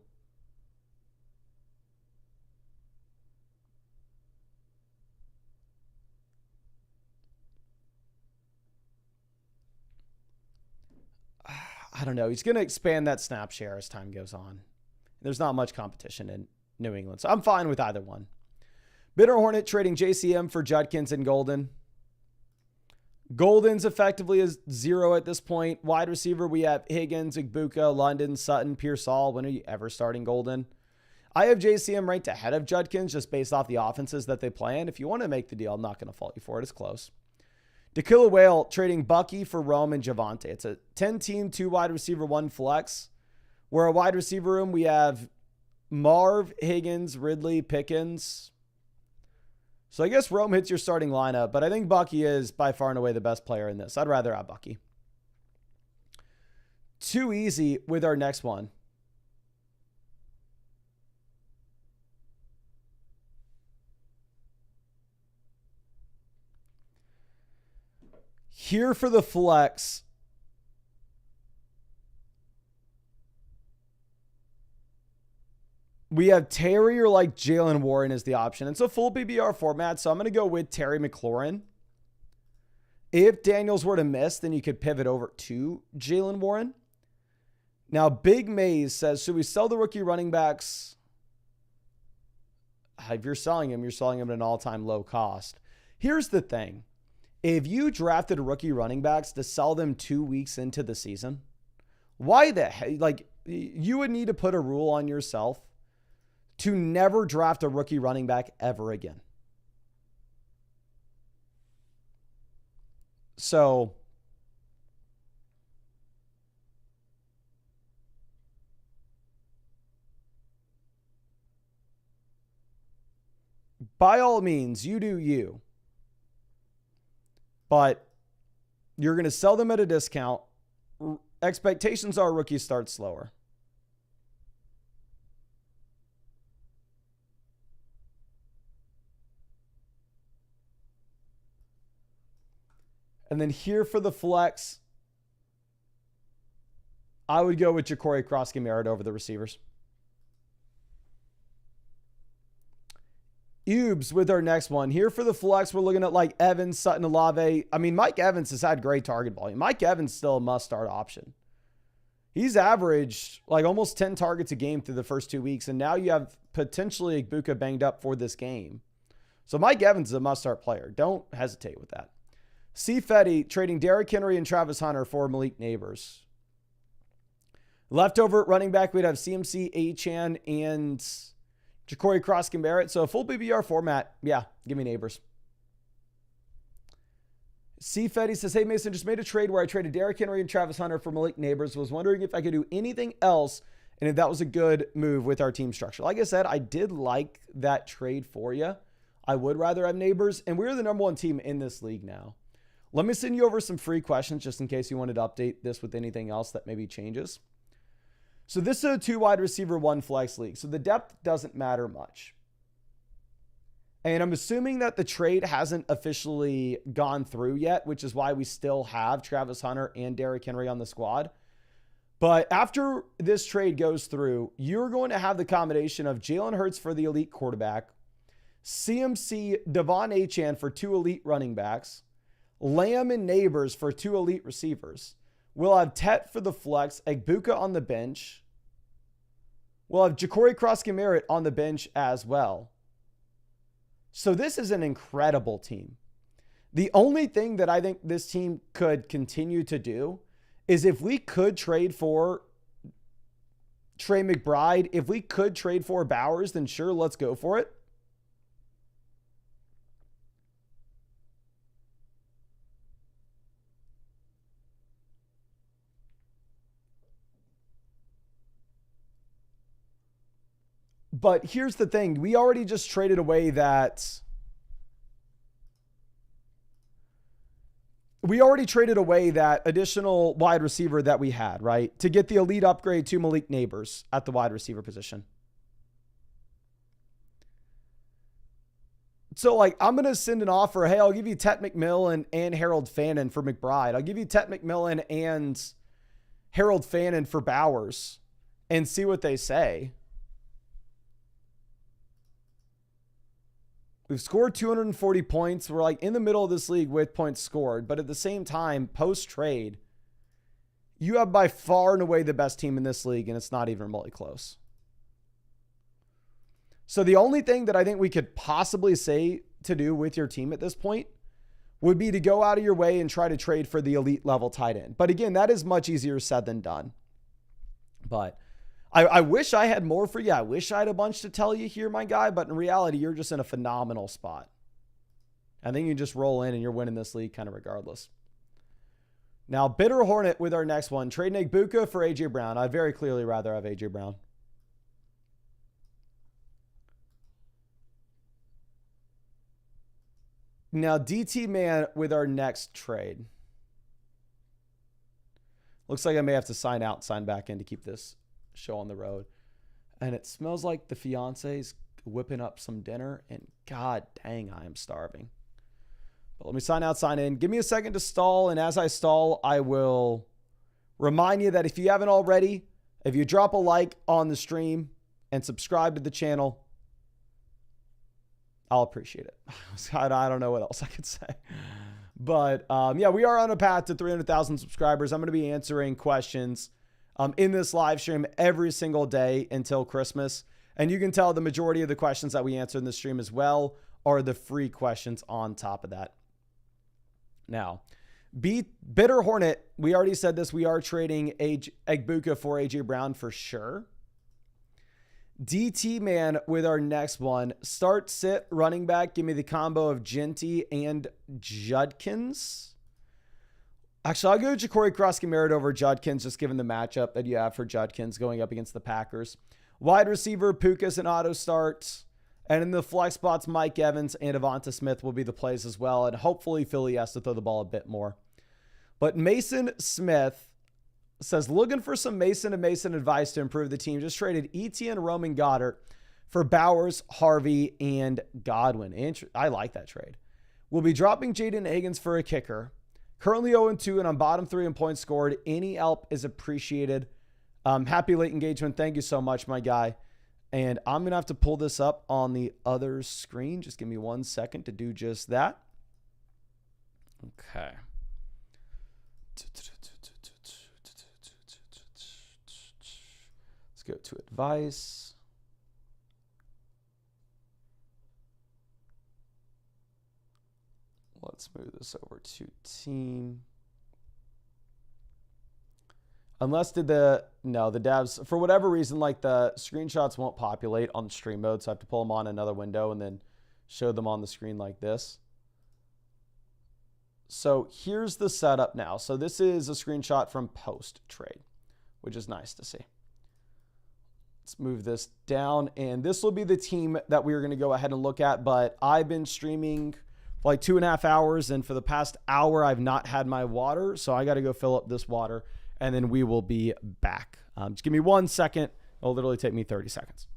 Speaker 1: I don't know. He's going to expand that snap share as time goes on. There's not much competition in New England, so I'm fine with either one. Bitter Hornet trading JCM for Judkins and Golden. Golden's effectively is 0 at this point. Wide receiver, we have Higgins, Igbuka, London, Sutton, Pearsall. When are you ever starting Golden? I have JCM ranked ahead of Judkins just based off the offenses that they play in. If you want to make the deal, I'm not going to fault you for it. It's close. Tequila Whale trading Bucky for Rome and Javante. It's a 10-team, 2 wide receiver, 1 flex. Where a wide receiver room, we have Marv, Higgins, Ridley, Pickens. So I guess Rome hits your starting lineup, but I think Bucky is by far and away the best player in this. I'd rather have Bucky. Too easy with our next one. Here for the flex. We have Terry or like Jalen Warren as the option. It's a full PBR format, so I'm going to go with Terry McLaurin. If Daniels were to miss, then you could pivot over to Jalen Warren. Now, Big Maze says, should we sell the rookie running backs? If you're selling him at an all-time low cost. Here's the thing. If you drafted rookie running backs to sell them 2 weeks into the season, why the heck? Like, you would need to put a rule on yourself to never draft a rookie running back ever again. So, by all means, you do you. But you're going to sell them at a discount. Expectations are rookies start slower. And then here for the flex, I would go with Ja'Cory Cross-Gamera over the receivers. Eubes with our next one. Here for the flex, we're looking at like Evans, Sutton, Olave. I mean, Mike Evans has had great target volume. Mike Evans still a must-start option. He's averaged like almost 10 targets a game through the first 2 weeks, and now you have potentially Igbuka banged up for this game. So Mike Evans is a must-start player. Don't hesitate with that. C. Fetty trading Derrick Henry and Travis Hunter for Malik Neighbors. Leftover at running back, we'd have CMC, Achane, and Ja'Cory Cross-Gamera. So a full BBR format, yeah, give me Neighbors. C. Fetty says, hey, Mason, just made a trade where I traded Derrick Henry and Travis Hunter for Malik Neighbors. Was wondering if I could do anything else and if that was a good move with our team structure. Like I said, I did like that trade for you. I would rather have Neighbors, and we're the number 1 team in this league now. Let me send you over some free questions just in case you wanted to update this with anything else that maybe changes. So this is a 2 wide receiver, 1 flex league. So the depth doesn't matter much. And I'm assuming that the trade hasn't officially gone through yet, which is why we still have Travis Hunter and Derrick Henry on the squad. But after this trade goes through, you're going to have the combination of Jalen Hurts for the elite quarterback, CMC, Devon Achane for 2 elite running backs, Lamb and Neighbors for 2 elite receivers. We'll have Tet for the flex, Igbuka on the bench. We'll have Ja'Cory Cross-Gamera on the bench as well. So this is an incredible team. The only thing that I think this team could continue to do is if we could trade for Trey McBride, if we could trade for Bowers, then sure, let's go for it. But here's the thing. We already just traded away that. We already traded away that additional wide receiver that we had, right? To get the elite upgrade to Malik Neighbors at the wide receiver position. So, like, I'm going to send an offer. Hey, I'll give you Tet McMillan and Harold Fannin for McBride. I'll give you Tet McMillan and Harold Fannin for Bowers and see what they say. We've scored 240 points. We're like in the middle of this league with points scored. But at the same time, post-trade, you have by far and away the best team in this league, and it's not even remotely close. So the only thing that I think we could possibly say to do with your team at this point would be to go out of your way and try to trade for the elite level tight end. But again, that is much easier said than done. But I wish I had more for you. I wish I had a bunch to tell you here, my guy. But in reality, you're just in a phenomenal spot. I think you just roll in and you're winning this league kind of regardless. Now, Bitter Hornet with our next one. Trade Nagbuka for A.J. Brown. I'd very clearly rather have A.J. Brown. Now, DT Man with our next trade. Looks like I may have to sign out, sign back in to keep this show on the road. And it smells like the fiance's whipping up some dinner. And god dang, I am starving. But let me sign out, sign in. Give me a second to stall. And as I stall, I will remind you that if you haven't already, if you drop a like on the stream and subscribe to the channel, I'll appreciate it. I don't know what else I could say. But yeah, we are on a path to 300,000 subscribers. I'm going to be answering questions in this live stream every single day until Christmas. And you can tell the majority of the questions that we answer in the stream as well are the free questions on top of that. Now, Bitter Hornet, we already said this. We are trading Egbuka for A.J. Brown for sure. DT Man with our next one. Start, sit, running back. Give me the combo of Genty and Judkins. Actually, I'll go Ja'Cory Cross-Merritt over Judkins, just given the matchup that you have for Judkins going up against the Packers. Wide receiver, Pukas and auto starts. And in the flex spots, Mike Evans and Avonta Smith will be the plays as well. And hopefully Philly has to throw the ball a bit more. But Mason Smith says, looking for some Mason and Mason advice to improve the team. Just traded ETN, Roman Goddard for Bowers, Harvey, and Godwin. I like that trade. We'll be dropping Jaden Higgins for a kicker. Currently 0-2, and I'm bottom 3 in points scored. Any help is appreciated. Happy late engagement. Thank you so much, my guy. And I'm going to have to pull this up on the other screen. Just give me 1 second to do just that. Okay. Let's go to advice. Let's move this over to team. Unless the devs, for whatever reason, like the screenshots won't populate on stream mode. So I have to pull them on another window and then show them on the screen like this. So here's the setup now. So this is a screenshot from post trade, which is nice to see. Let's move this down, and this will be the team that we're going to go ahead and look at. But I've been streaming for like 2.5 hours, and for the past hour, I've not had my water. So I got to go fill up this water, and then we will be back. Just give me 1 second. It'll literally take me 30 seconds.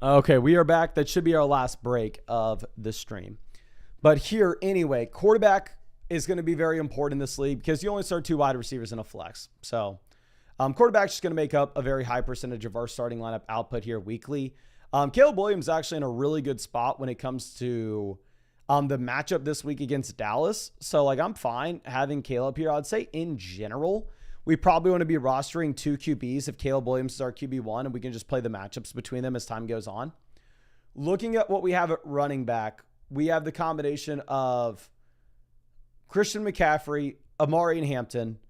Speaker 1: Okay, we are back. That should be our last break of the stream. But here, anyway, quarterback is going to be very important in this league because you only start 2 wide receivers in a flex. So quarterback's just going to make up a very high percentage of our starting lineup output here weekly. Caleb Williams is actually in a really good spot when it comes to the matchup this week against Dallas. So, like, I'm fine having Caleb here. I'd say in general, we probably want to be rostering 2 QBs if Caleb Williams is our QB1, and we can just play the matchups between them as time goes on. Looking at what we have at running back, we have the combination of Christian McCaffrey, Amari and Hampton.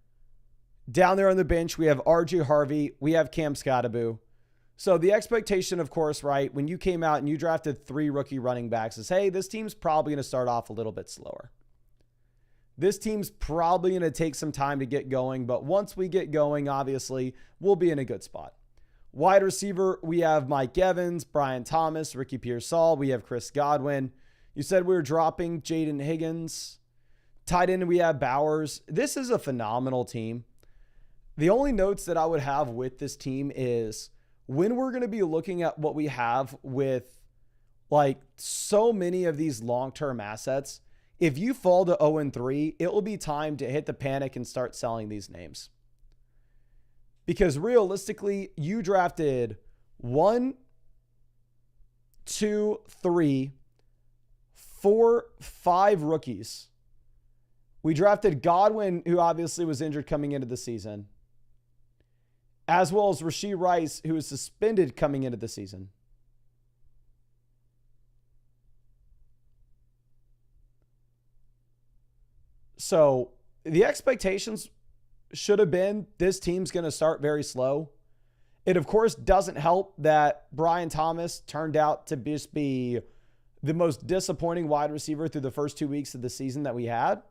Speaker 1: Down there on the bench, we have RJ Harvey. We have Cam Scottaboo. So the expectation, of course, right, when you came out and you drafted 3 rookie running backs is, hey, this team's probably going to start off a little bit slower. This team's probably going to take some time to get going, but once we get going, obviously, we'll be in a good spot. Wide receiver, we have Mike Evans, Brian Thomas, Ricky Pearsall. We have Chris Godwin. You said we were dropping Jaden Higgins. Tight end, we have Bowers. This is a phenomenal team. The only notes that I would have with this team is when we're going to be looking at what we have with like so many of these long-term assets, if you fall to 0-3, it will be time to hit the panic and start selling these names. Because realistically, you drafted 1, 2, 3, 4, 5 rookies. We drafted Godwin, who obviously was injured coming into the season, as well as Rashee Rice, who was suspended coming into the season. So the expectations should have been this team's going to start very slow. It, of course, doesn't help that Brian Thomas turned out to just be the most disappointing wide receiver through the first 2 weeks of the season that we had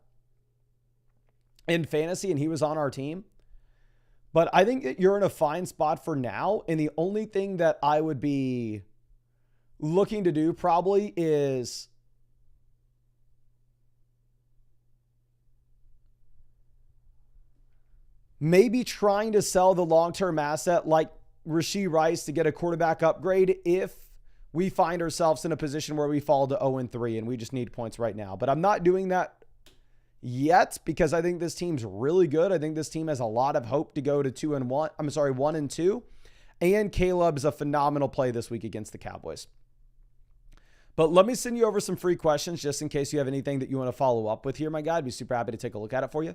Speaker 1: in fantasy, and he was on our team. But I think that you're in a fine spot for now, and the only thing that I would be looking to do probably is maybe trying to sell the long-term asset like Rashee Rice to get a quarterback upgrade if we find ourselves in a position where we fall to 0-3 and we just need points right now. But I'm not doing that yet because I think this team's really good. I think this team has a lot of hope to go to 1-2. And Caleb's a phenomenal play this week against the Cowboys. But let me send you over some free questions just in case you have anything that you want to follow up with here, my guy. I'd be super happy to take a look at it for you.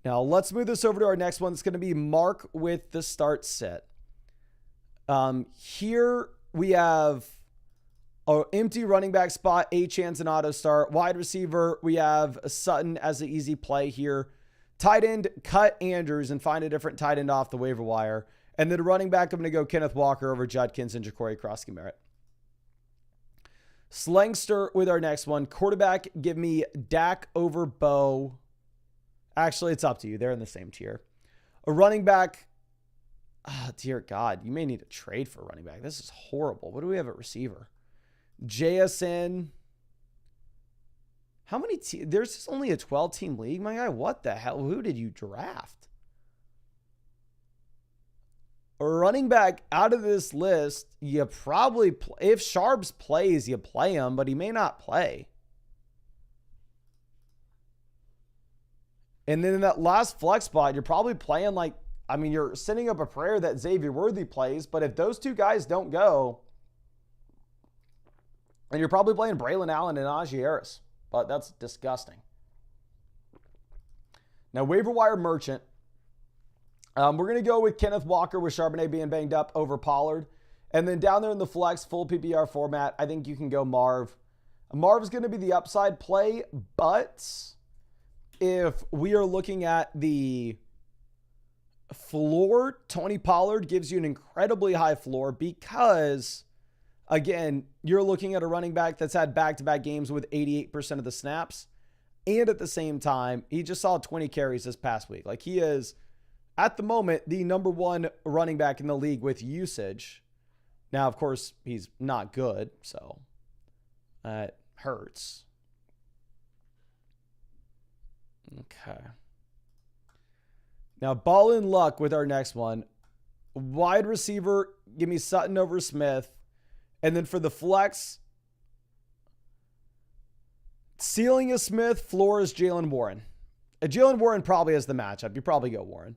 Speaker 1: Now, let's move this over to our next one. It's going to be Mark with the start set. Here we have an empty running back spot, Achane an auto start. Wide receiver, we have Sutton as an easy play here. Tight end, cut Andrews and find a different tight end off the waiver wire. And then running back, I'm going to go Kenneth Walker over Judkins and Ja'Cory Krosky-Merritt. Slangster with our next one. Quarterback, give me Dak over Bo. Actually, it's up to you. They're in the same tier. A running back. Oh, dear God. You may need to trade for a running back. This is horrible. What do we have at receiver? JSN. How many teams? There's only a 12-team league, my guy. What the hell? Who did you draft? A running back out of this list, you probably, if Sharps plays, you play him, but he may not play. And then in that last flex spot, you're probably playing you're sending up a prayer that Xavier Worthy plays, but if those 2 guys don't go, and you're probably playing Braylon Allen and Najee Harris, but that's disgusting. Now, waiver wire merchant. We're going to go with Kenneth Walker with Charbonnet being banged up over Pollard. And then down there in the flex, full PPR format, I think you can go Marv. Marv's going to be the upside play, but if we are looking at the floor, Tony Pollard gives you an incredibly high floor because, again, you're looking at a running back that's had back-to-back games with 88% of the snaps. And at the same time, he just saw 20 carries this past week. Like, he is, at the moment, the number 1 running back in the league with usage. Now, of course, he's not good, so that hurts. Okay. Now, ball in luck with our next one. Wide receiver, give me Sutton over Smith. And then for the flex, ceiling is Smith, floor is Jalen Warren. Jalen Warren probably has the matchup. You probably go Warren.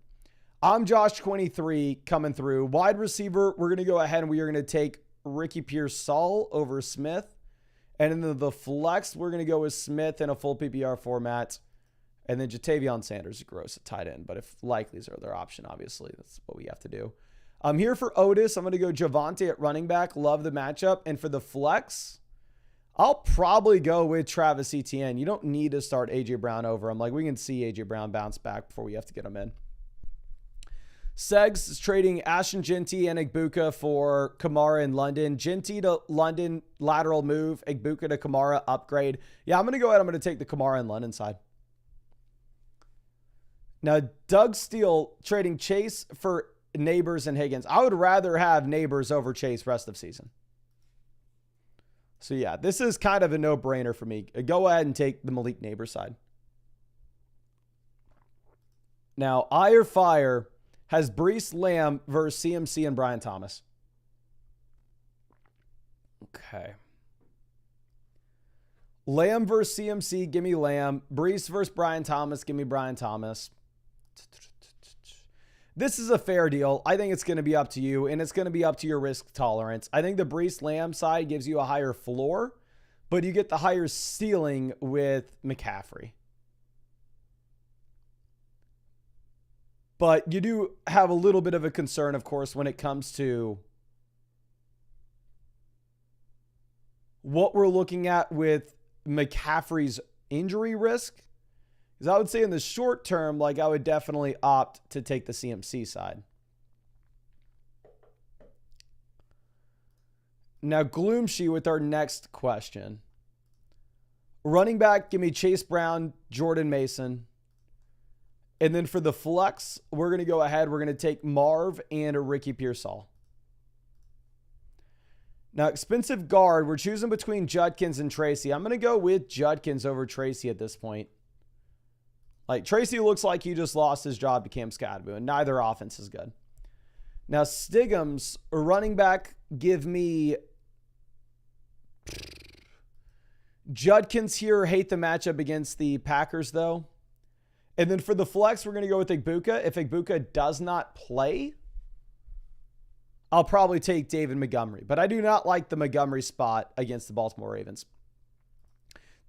Speaker 1: I'm Josh 23 coming through. Wide receiver, we're going to go ahead and we are going to take Ricky Pearsall over Smith. And then the flex, we're going to go with Smith in a full PPR format. And then Jatavion Sanders is gross at tight end. But if likelies are their option, obviously, that's what we have to do. I'm here for Otis. I'm going to go Javonte at running back. Love the matchup. And for the flex, I'll probably go with Travis Etienne. You don't need to start A.J. Brown over him. Like, we can see A.J. Brown bounce back before we have to get him in. Segs is trading Ashton Genty and Igbuka for Kamara in London. Genty to London, lateral move. Igbuka to Kamara, upgrade. Yeah, I'm going to go ahead. I'm going to take the Kamara in London side. Now, Doug Steele trading Chase for Neighbors and Higgins. I would rather have Neighbors over Chase rest of season. So, yeah, this is kind of a no-brainer for me. Go ahead and take the Malik Neighbors side. Now, Eye or Fire has Brees Lamb versus CMC and Brian Thomas. Okay. Lamb versus CMC, give me Lamb. Brees versus Brian Thomas, give me Brian Thomas. This is a fair deal. I think it's going to be up to you, and it's going to be up to your risk tolerance. I think the Brees Lamb side gives you a higher floor, but you get the higher ceiling with McCaffrey. But you do have a little bit of a concern, of course, when it comes to what we're looking at with McCaffrey's injury risk. Because I would say in the short term, like, I would definitely opt to take the CMC side. Now, Gloomshy with our next question. Running back, give me Chase Brown, Jordan Mason. And then for the flex, we're going to go ahead. We're going to take Marv and a Ricky Pearsall. Now, expensive guard, we're choosing between Judkins and Tracy. I'm going to go with Judkins over Tracy at this point. Like, Tracy looks like he just lost his job to Cam Skadbu, and neither offense is good. Now, Stigums, running back, give me Judkins here. Hate the matchup against the Packers, though. And then for the flex, we're going to go with Igbuka. If Igbuka does not play, I'll probably take David Montgomery. But I do not like the Montgomery spot against the Baltimore Ravens.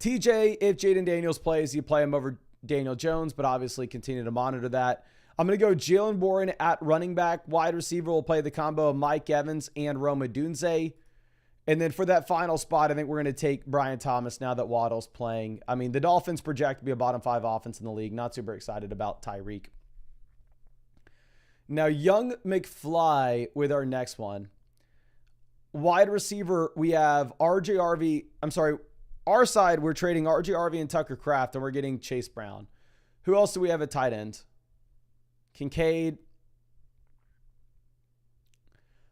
Speaker 1: TJ, if Jaden Daniels plays, you play him over Daniel Jones, but obviously continue to monitor that. I'm going to go Jalen Warren at running back. Wide receiver will play the combo of Mike Evans and Rome Odunze. And then for that final spot, I think we're going to take Brian Thomas now that Waddle's playing. I mean, the Dolphins project to be a bottom 5 offense in the league. Not super excited about Tyreek. Now, Young McFly with our next one. Wide receiver, we have our side, we're trading RJ and Tucker Kraft, and we're getting Chase Brown. Who else do we have at tight end? Kincaid.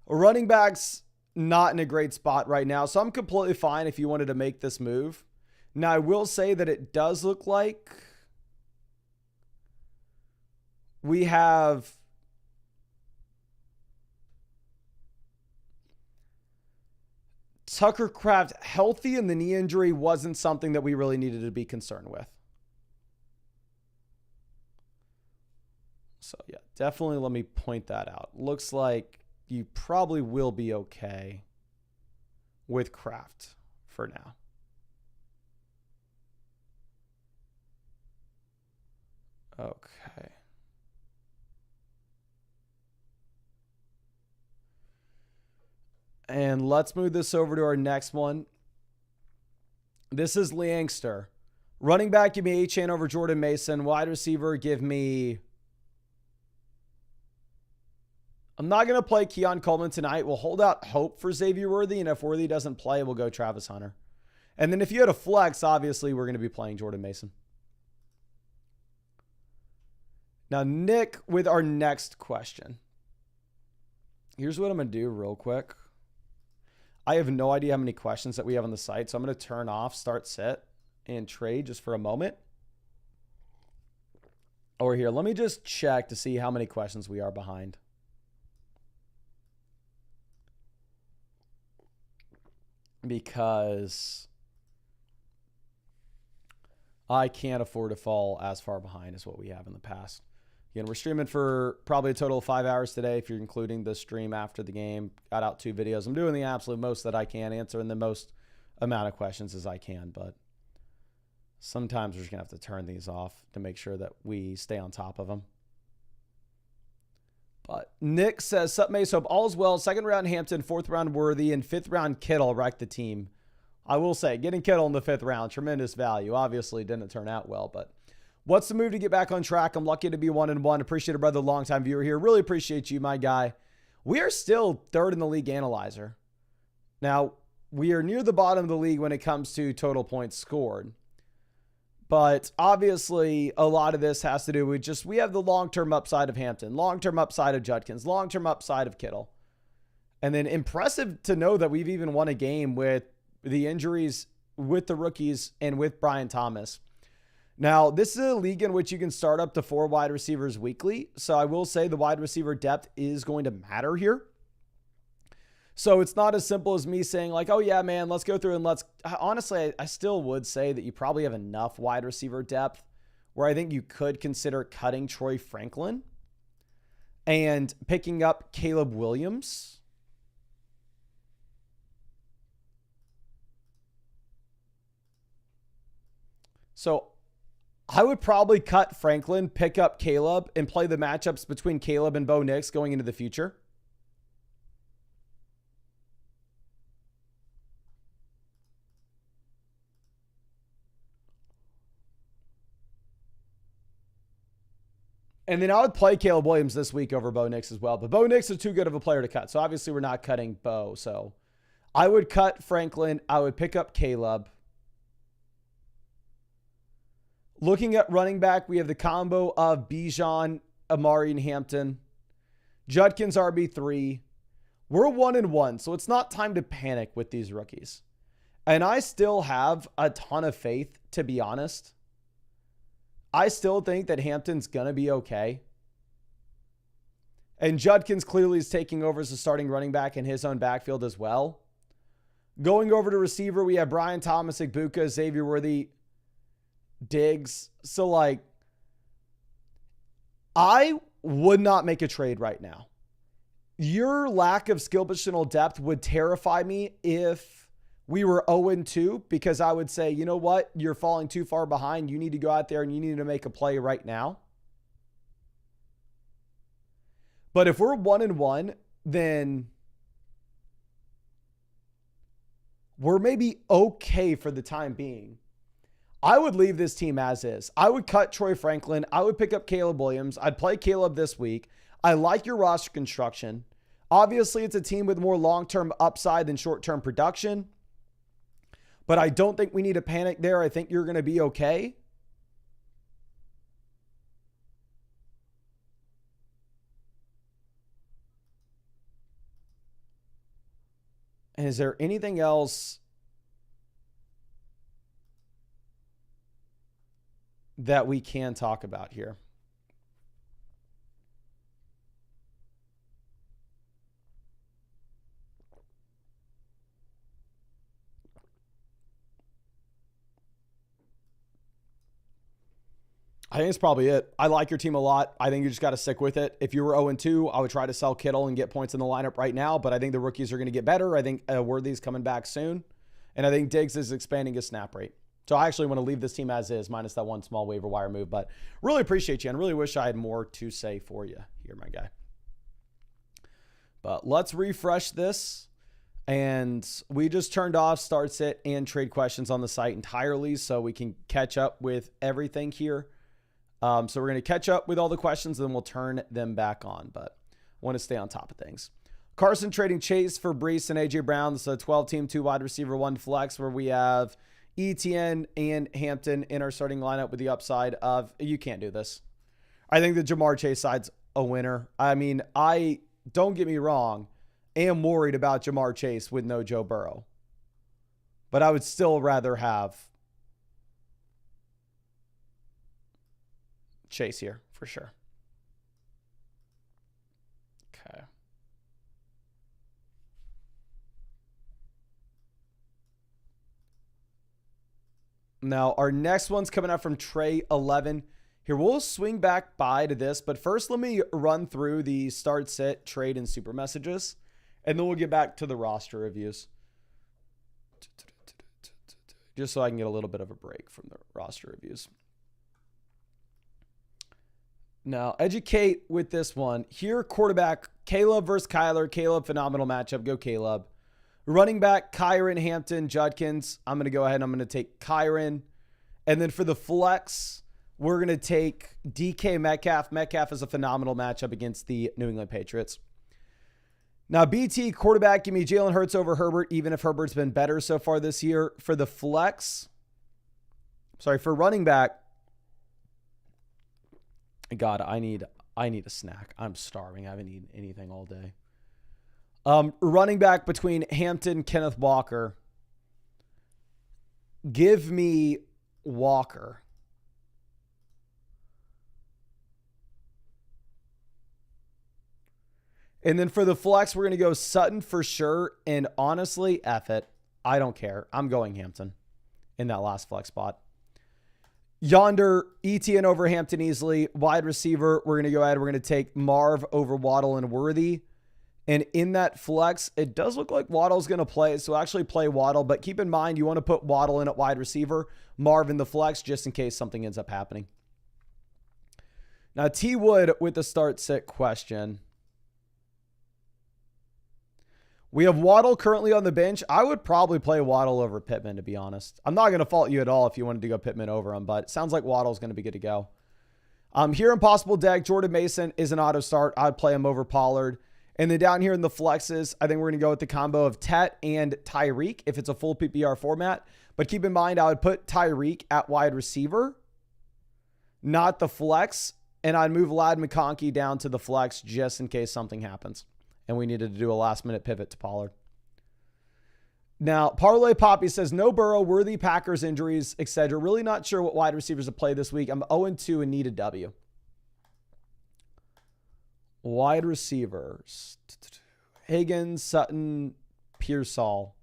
Speaker 1: Running backs, not in a great spot right now, so I'm completely fine if you wanted to make this move. Now, I will say that it does look like we have Tucker Kraft healthy, and the knee injury wasn't something that we really needed to be concerned with. So, yeah, definitely let me point that out. Looks like you probably will be okay with Kraft for now. Okay. And let's move this over to our next one. This is Leangster. Running back, give me Achane over Jordan Mason. Wide receiver, give me... I'm not going to play Keon Coleman tonight. We'll hold out hope for Xavier Worthy, and if Worthy doesn't play, we'll go Travis Hunter. And then if you had a flex, obviously, we're going to be playing Jordan Mason. Now, Nick with our next question. Here's what I'm going to do real quick. I have no idea how many questions that we have on the site, so I'm going to turn off start, sit, and trade just for a moment. Over here, let me just check to see how many questions we are behind. because I can't afford to fall as far behind as what we have in the past. Again, we're streaming for probably a total of 5 hours today, if you're including the stream after the game. Got out 2 videos. I'm doing the absolute most that I can, answering the most amount of questions as I can, but sometimes we're just going to have to turn these off to make sure that we stay on top of them. But Nick says, Sup Mace, hope all's well. 2nd round Hampton, 4th round Worthy, and 5th round Kittle wrecked the team. I will say, getting Kittle in the 5th round, tremendous value. Obviously, didn't turn out well, but what's the move to get back on track? I'm lucky to be 1-1. Appreciate it, brother. Longtime viewer here. Really appreciate you, my guy. We are still 3rd in the league analyzer. Now, we are near the bottom of the league when it comes to total points scored. But obviously, a lot of this has to do with just, we have the long-term upside of Hampton, long-term upside of Judkins, long-term upside of Kittle. And then impressive to know that we've even won a game with the injuries with the rookies and with Brian Thomas. Now, this is a league in which you can start up to 4 wide receivers weekly. So I will say the wide receiver depth is going to matter here. So it's not as simple as me saying like, oh yeah, man, let's go through and let's, honestly, I still would say that you probably have enough wide receiver depth where I think you could consider cutting Troy Franklin and picking up Caleb Williams. So I would probably cut Franklin, pick up Caleb, and play the matchups between Caleb and Bo Nix going into the future. And then I would play Caleb Williams this week over Bo Nix as well. But Bo Nix is too good of a player to cut. So obviously we're not cutting Bo. So I would cut Franklin. I would pick up Caleb. Looking at running back, we have the combo of Bijan, Amari, and Hampton. Judkins RB3. We're 1-1, so it's not time to panic with these rookies. And I still have a ton of faith, to be honest. I still think that Hampton's going to be okay. And Judkins clearly is taking over as a starting running back in his own backfield as well. Going over to receiver, we have Brian Thomas, Igbuka, Xavier Worthy, Diggs. So like, I would not make a trade right now. Your lack of skill positional depth would terrify me if we were 0-2, because I would say, you know what? You're falling too far behind. You need to go out there and you need to make a play right now. But if we're 1-1, then we're maybe okay for the time being. I would leave this team as is. I would cut Troy Franklin. I would pick up Caleb Williams. I'd play Caleb this week. I like your roster construction. Obviously, it's a team with more long-term upside than short-term production. But I don't think we need to panic there. I think you're going to be okay. And is there anything else that we can talk about here? I think it's probably it. I like your team a lot. I think you just got to stick with it. If you were 0-2, I would try to sell Kittle and get points in the lineup right now, but I think the rookies are going to get better. I think Worthy's coming back soon, and I think Diggs is expanding his snap rate. So I actually want to leave this team as is, minus that one small waiver wire move, but really appreciate you and really wish I had more to say for you here, my guy. But let's refresh this. And we just turned off start sit and trade questions on the site entirely so we can catch up with everything here. So we're going to catch up with all the questions and then we'll turn them back on, but I want to stay on top of things. Carson trading Chase for Brees and A.J. Brown. This is a 12-team, 2 wide receiver, 1 flex, where we have ETN and Hampton in our starting lineup with the upside of, you can't do this. I think the Jamar Chase side's a winner. I mean, don't get me wrong, am worried about Jamar Chase with no Joe Burrow, but I would still rather have Chase here for sure. Okay. Now, our next one's coming out from Trey 11. Here, we'll swing back by to this, but first let me run through the start, sit, trade, and super messages, and then we'll get back to the roster reviews. Just so I can get a little bit of a break from the roster reviews. Now, educate with this one. Here, quarterback, Caleb versus Kyler. Caleb, phenomenal matchup. Go Caleb. Running back, Kyron, Hampton, Judkins. I'm going to go ahead and I'm going to take Kyron. And then for the flex, we're going to take DK Metcalf. Metcalf is a phenomenal matchup against the New England Patriots. Now, BT quarterback, give me Jalen Hurts over Herbert, even if Herbert's been better so far this year. For the flex, for running back, God, I need a snack. I'm starving. I haven't eaten anything all day. Running back between Hampton, Kenneth Walker. Give me Walker. And then for the flex, we're going to go Sutton for sure. And honestly, F it. I don't care. I'm going Hampton in that last flex spot. Yonder, ETN over Hampton easily. Wide receiver, we're going to go ahead. We're going to take Marv over Waddle and Worthy. And in that flex, it does look like Waddle's going to play. So actually play Waddle. But keep in mind, you want to put Waddle in at wide receiver. Marv in the flex, just in case something ends up happening. Now, T Wood with the start sit question. We have Waddle currently on the bench. I would probably play Waddle over Pittman, to be honest. I'm not going to fault you at all if you wanted to go Pittman over him, but it sounds like Waddle's going to be good to go. Here in possible deck, Jordan Mason is an auto start. I'd play him over Pollard. And then down here in the flexes, I think we're going to go with the combo of Tet and Tyreek if it's a full PPR format. But keep in mind, I would put Tyreek at wide receiver, not the flex. And I'd move Ladd McConkey down to the flex just in case something happens and we needed to do a last-minute pivot to Pollard. Now, Parlay Poppy says, no Burrow, Worthy, Packers injuries, etc. Really not sure what wide receivers to play this week. I'm 0-2 and need a W. Wide receivers. Higgins, Sutton, Pearsall.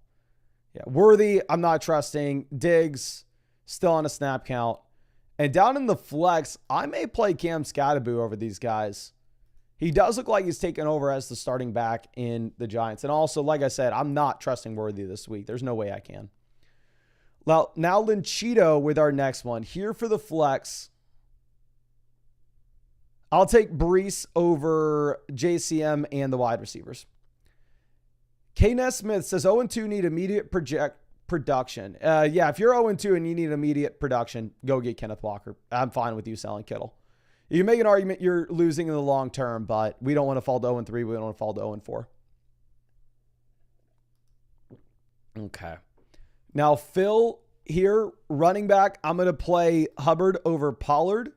Speaker 1: Yeah, Worthy, I'm not trusting. Diggs, still on a snap count. And down in the flex, I may play Cam Scatterboo over these guys. He does look like he's taken over as the starting back in the Giants. And also, like I said, I'm not trusting Worthy this week. There's no way I can. Now Linchito with our next one. Here for the flex, I'll take Brees over JCM and the wide receivers. K. Nesmith says 0-2 need immediate production. Yeah, if you're 0-2 and you need immediate production, go get Kenneth Walker. I'm fine with you selling Kittle. You can make an argument you're losing in the long term, but we don't want to fall to 0-3. We don't want to fall to 0-4. Okay. Now, Phil here, running back, I'm going to play Hubbard over Pollard.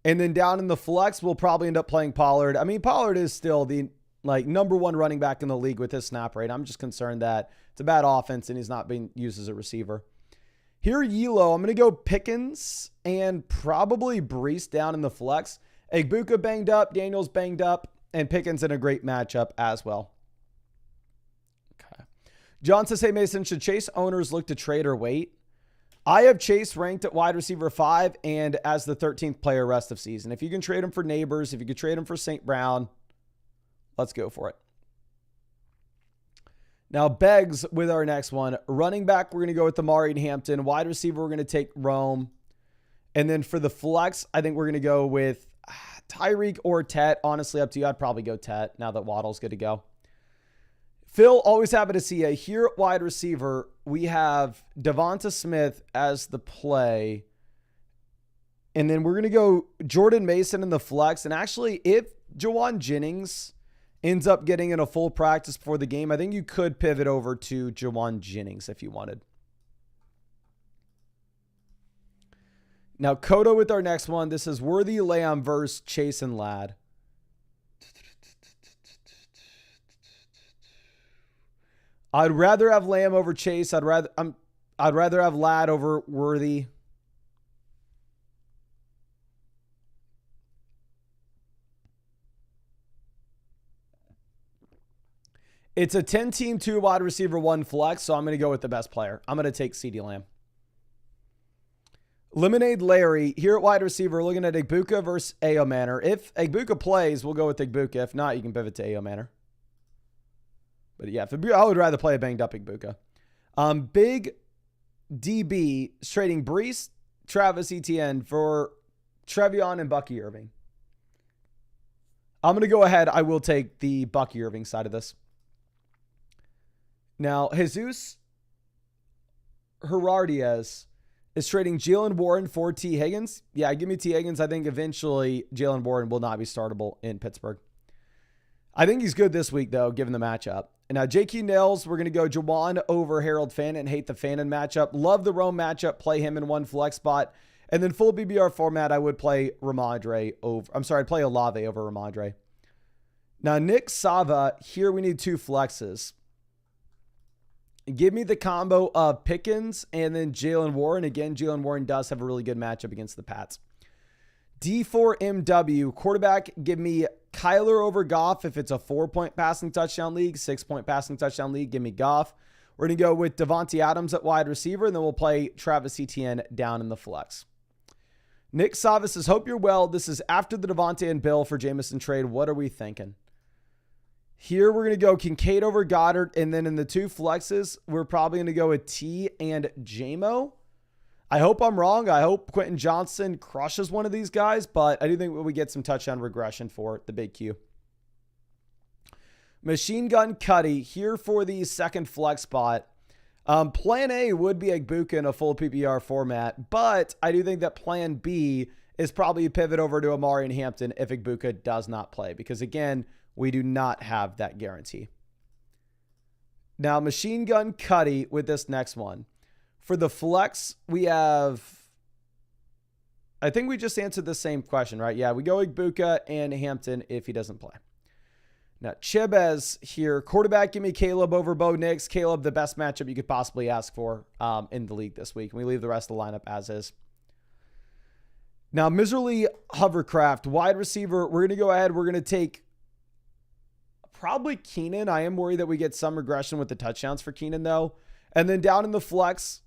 Speaker 1: And then down in the flex, we'll probably end up playing Pollard. I mean, Pollard is still the number one running back in the league with his snap rate. I'm just concerned that it's a bad offense and he's not being used as a receiver. Here, Yelo, I'm going to go Pickens and probably Brees down in the flex. Egbuka banged up, Daniels banged up, and Pickens in a great matchup as well. Okay. John says, hey, Mason, should Chase owners look to trade or wait? I have Chase ranked at wide receiver 5 and as the 13th player rest of season. If you can trade him for Neighbors, if you could trade him for St. Brown, let's go for it. Now, Beggs with our next one. Running back, we're going to go with Amari and Hampton. Wide receiver, we're going to take Rome. And then for the flex, I think we're going to go with Tyreek or Tet. Honestly, up to you. I'd probably go Tet now that Waddle's good to go. Phil, always happy to see you. Here at wide receiver, we have Devonta Smith as the play. And then we're going to go Jordan Mason in the flex. And actually, if Jawan Jennings ends up getting in a full practice before the game, I think you could pivot over to Jawan Jennings if you wanted. Now, Coda with our next one. This is Worthy, Lamb versus Chase and Ladd. I'd rather have Lamb over Chase. I'd rather have Ladd over Worthy. It's a 10-team, 2 wide receiver, 1 flex, so I'm going to go with the best player. I'm going to take CeeDee Lamb. Lemonade Larry here at wide receiver, looking at Igbuka versus Ao Manor. If Igbuka plays, we'll go with Igbuka. If not, you can pivot to Ao Manor. But yeah, I would rather play a banged up Igbuka. Big DB is trading Brees, Travis Etienne for Trevion and Bucky Irving. I'm going to go ahead. I will take the Bucky Irving side of this. Now, Jesus Herardiez is trading Jalen Warren for T. Higgins. Yeah, give me T. Higgins. I think eventually Jalen Warren will not be startable in Pittsburgh. I think he's good this week, though, given the matchup. And now, J.Q. Nails, we're going to go Jawan over Harold Fannin. Hate the Fannin matchup. Love the Rome matchup. Play him in one flex spot. And then full BBR format, I would play Ramondre over. I'm sorry, I'd play Olave over Ramondre. Now, Nick Sava, here we need two flexes. Give me the combo of Pickens and then Jalen Warren. Again, Jalen Warren does have a really good matchup against the Pats. D4MW, quarterback, give me Kyler over Goff if it's a 4-point passing touchdown league, 6-point passing touchdown league, give me Goff. We're going to go with Devontae Adams at wide receiver, and then we'll play Travis Etienne down in the flex. Nick Savas says, hope you're well. This is after the Devontae and Bill for Jameson trade. What are we thinking? Here we're going to go Kincaid over Goddard, and then in the two flexes, we're probably going to go with T and JMO. I hope I'm wrong. I hope Quentin Johnson crushes one of these guys, but I do think we get some touchdown regression for the big Q. Machine Gun Cuddy here for the second flex spot. Plan A would be Igbuka in a full PPR format, but I do think that plan B is probably a pivot over to Amari and Hampton if Igbuka does not play, because again, we do not have that guarantee. Now, Machine Gun Cuddy with this next one. For the flex, we have, I think we just answered the same question, right? Yeah, we go Igbuka and Hampton if he doesn't play. Now, Chibez here. Quarterback, give me Caleb over Bo Nix. Caleb, the best matchup you could possibly ask for in the league this week. And we leave the rest of the lineup as is. Now, Miserly Hovercraft, wide receiver. We're going to go ahead. We're going to take probably Keenan. I am worried that we get some regression with the touchdowns for Keenan, though. And then down in the flex,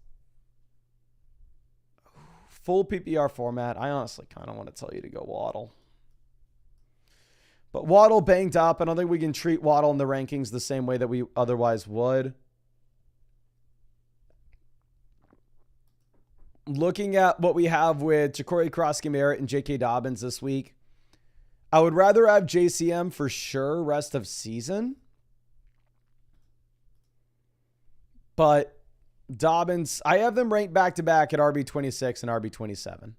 Speaker 1: full PPR format, I honestly kind of want to tell you to go Waddle. But Waddle banged up. I don't think we can treat Waddle in the rankings the same way that we otherwise would. Looking at what we have with Ja'Cory Cross-Garrett and J.K. Dobbins this week, I would rather have JCM for sure rest of season. But Dobbins, I have them ranked back-to-back at RB26 and RB27.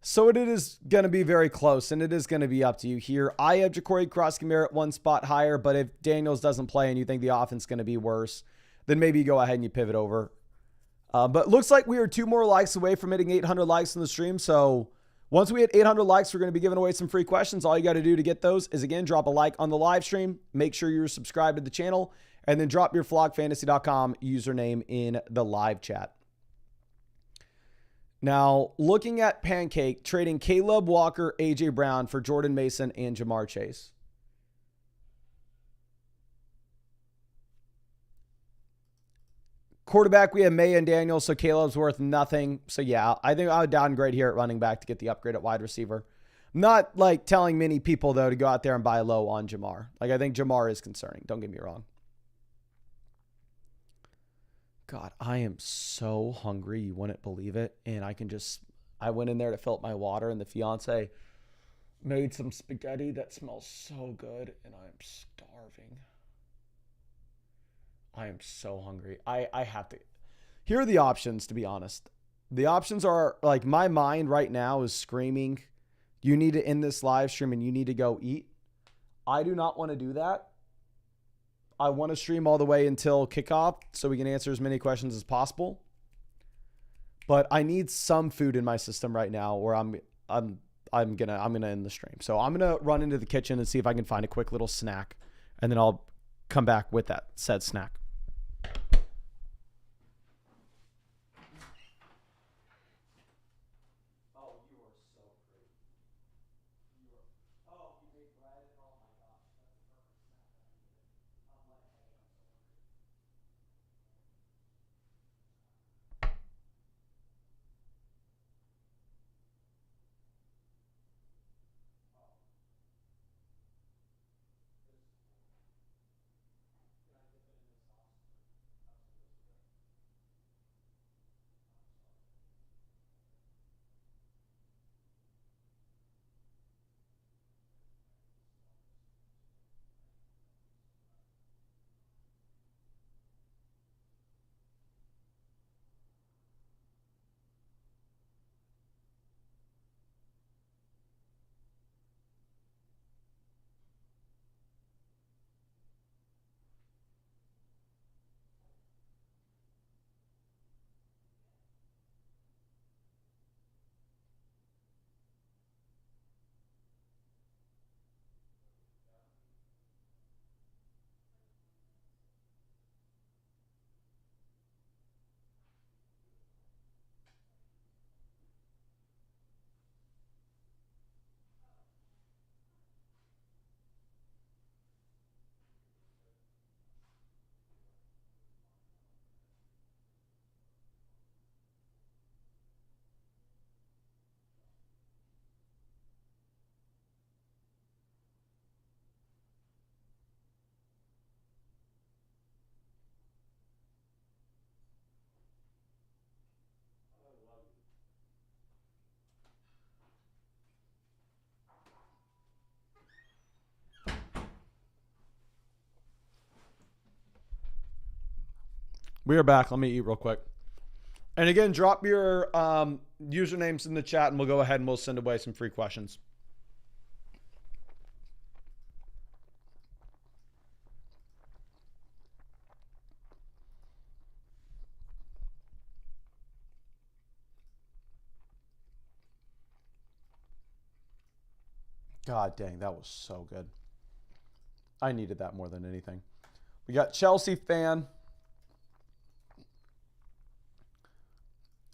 Speaker 1: So it is going to be very close, and it is going to be up to you here. I have Ja'Cory Cross-Garrett one spot higher, but if Daniels doesn't play and you think the offense is going to be worse, then maybe you go ahead and you pivot over. But looks like we are 2 more likes away from hitting 800 likes on the stream, so once we hit 800 likes, we're going to be giving away some free questions. All you got to do to get those is, again, drop a like on the live stream. Make sure you're subscribed to the channel. And then drop your flogfantasy.com username in the live chat. Now, looking at Pancake, trading Caleb Walker, A.J. Brown for Jordan Mason and Jamar Chase. Quarterback, we have May and Daniel, so Caleb's worth nothing. So, yeah, I think I would downgrade here at running back to get the upgrade at wide receiver. I'm not, like, telling many people, though, to go out there and buy low on Jamar. Like, I think Jamar is concerning. Don't get me wrong. God, I am so hungry. You wouldn't believe it. And I went in there to fill up my water, and the fiance made some spaghetti that smells so good, and I'm starving. I am so hungry. I have to. Here are the options, to be honest. The options are, like, my mind right now is screaming, you need to end this live stream and you need to go eat. I do not want to do that. I want to stream all the way until kickoff so we can answer as many questions as possible. But I need some food in my system right now, or I'm gonna end the stream. So I'm gonna run into the kitchen and see if I can find a quick little snack, and then I'll come back with that said snack. We are back. Let me eat real quick. And again, drop your usernames in the chat and we'll go ahead and we'll send away some free questions. God dang, that was so good. I needed that more than anything. We got Chelsea fan.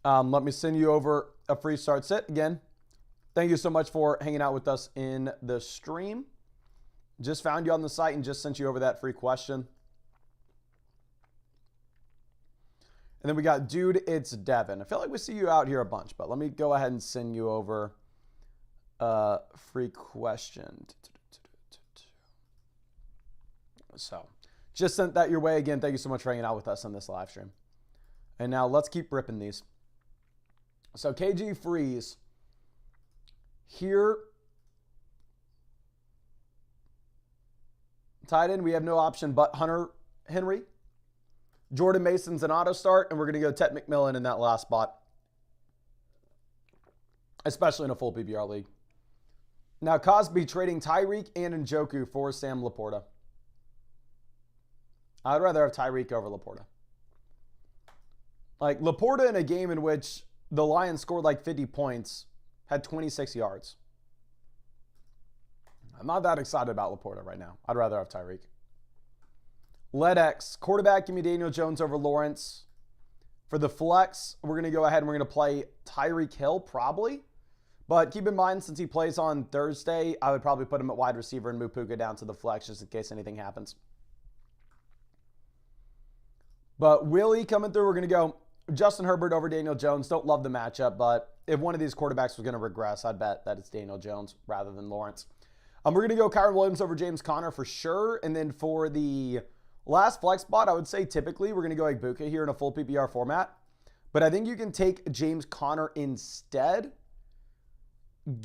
Speaker 1: Let me send you over a free start sit. Again, thank you so much for hanging out with us in the stream. Just found you on the site and just sent you over that free question. And then we got Dude, It's Devin. I feel like we see you out here a bunch, but let me go ahead and send you over a free question. So just sent that your way. Again, thank you so much for hanging out with us on this live stream. And now let's keep ripping these. So KG Freeze here. Tight end, we have no option but Hunter Henry. Jordan Mason's an auto start, and we're going to go Ted McMillan in that last spot, especially in a full PPR league. Now, Cosby trading Tyreek and Njoku for Sam Laporta. I'd rather have Tyreek over Laporta. Like, Laporta in a game in which the Lions scored like 50 points, had 26 yards. I'm not that excited about Laporta right now. I'd rather have Tyreek. LedX, quarterback, give me Daniel Jones over Lawrence. For the flex, we're going to go ahead and we're going to play Tyreek Hill, probably. But keep in mind, since he plays on Thursday, I would probably put him at wide receiver and move Puka down to the flex just in case anything happens. But Willie coming through, we're going to go Justin Herbert over Daniel Jones. Don't love the matchup, but if one of these quarterbacks was going to regress, I'd bet that it's Daniel Jones rather than Lawrence. We're going to go Kyron Williams over James Conner for sure. And then for the last flex spot, I would say typically we're going to go Igbuka here in a full PPR format. But I think you can take James Conner instead,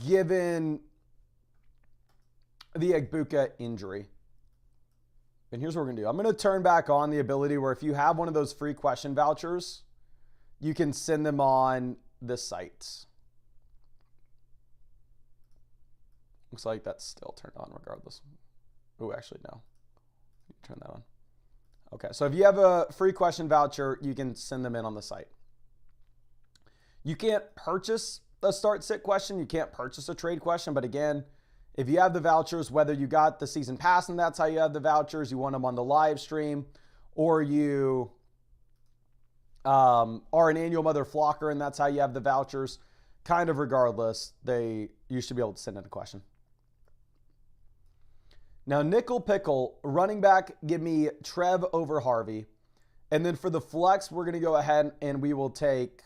Speaker 1: given the Igbuka injury. And here's what we're going to do. I'm going to turn back on the ability where if you have one of those free question vouchers, you can send them on the site. Looks like that's still turned on regardless. Oh, actually, no. Turn that on. Okay, so if you have a free question voucher, you can send them in on the site. You can't purchase a start sit question. You can't purchase a trade question. But again, if you have the vouchers, whether you got the season pass and that's how you have the vouchers, you want them on the live stream, or you are an annual mother flocker and that's how you have the vouchers, kind of regardless, you should be able to send in a question. Now, nickel pickle, running back, give me Trev over Harvey. And then for the flex, we're going to go ahead and we will take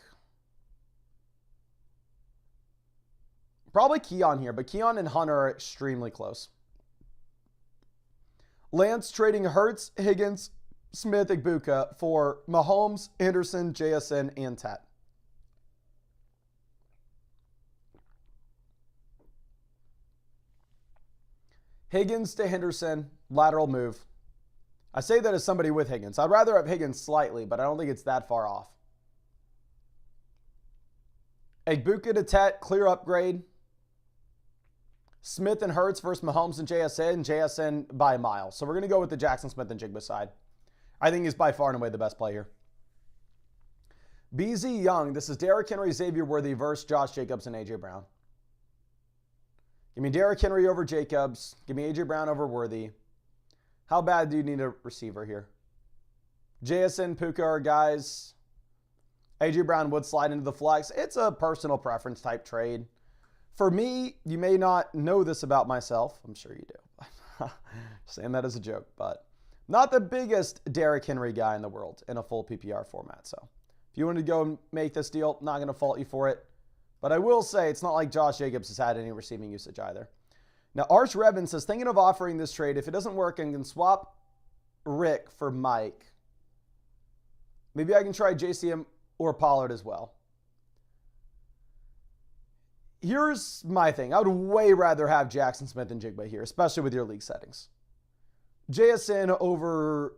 Speaker 1: probably Keon here, but Keon and Hunter are extremely close. Lance trading Hurts, Higgins, Smith, Igbuka for Mahomes, Anderson, JSN, and Tat. Higgins to Henderson, lateral move. I say that as somebody with Higgins. I'd rather have Higgins slightly, but I don't think it's that far off. Igbuka to Tet, clear upgrade. Smith and Hurts versus Mahomes and JSN by a mile. So we're going to go with the Jackson Smith and Jigba side. I think he's by far and away the best play here. BZ Young, this is Derrick Henry, Xavier Worthy versus Josh Jacobs and A.J. Brown. Give me Derrick Henry over Jacobs. Give me A.J. Brown over Worthy. How bad do you need a receiver here? JSN, Puka are guys. A.J. Brown would slide into the flex. It's a personal preference type trade. For me, you may not know this about myself. I'm sure you do. Saying that as a joke, but not the biggest Derrick Henry guy in the world in a full PPR format. So if you want to go and make this deal, not going to fault you for it. But I will say it's not like Josh Jacobs has had any receiving usage either. Now, Arch Revin says, thinking of offering this trade. If it doesn't work, I can swap Rick for Mike. Maybe I can try JCM or Pollard as well. Here's my thing. I would way rather have Jackson Smith and Jigba here, especially with your league settings. JSN over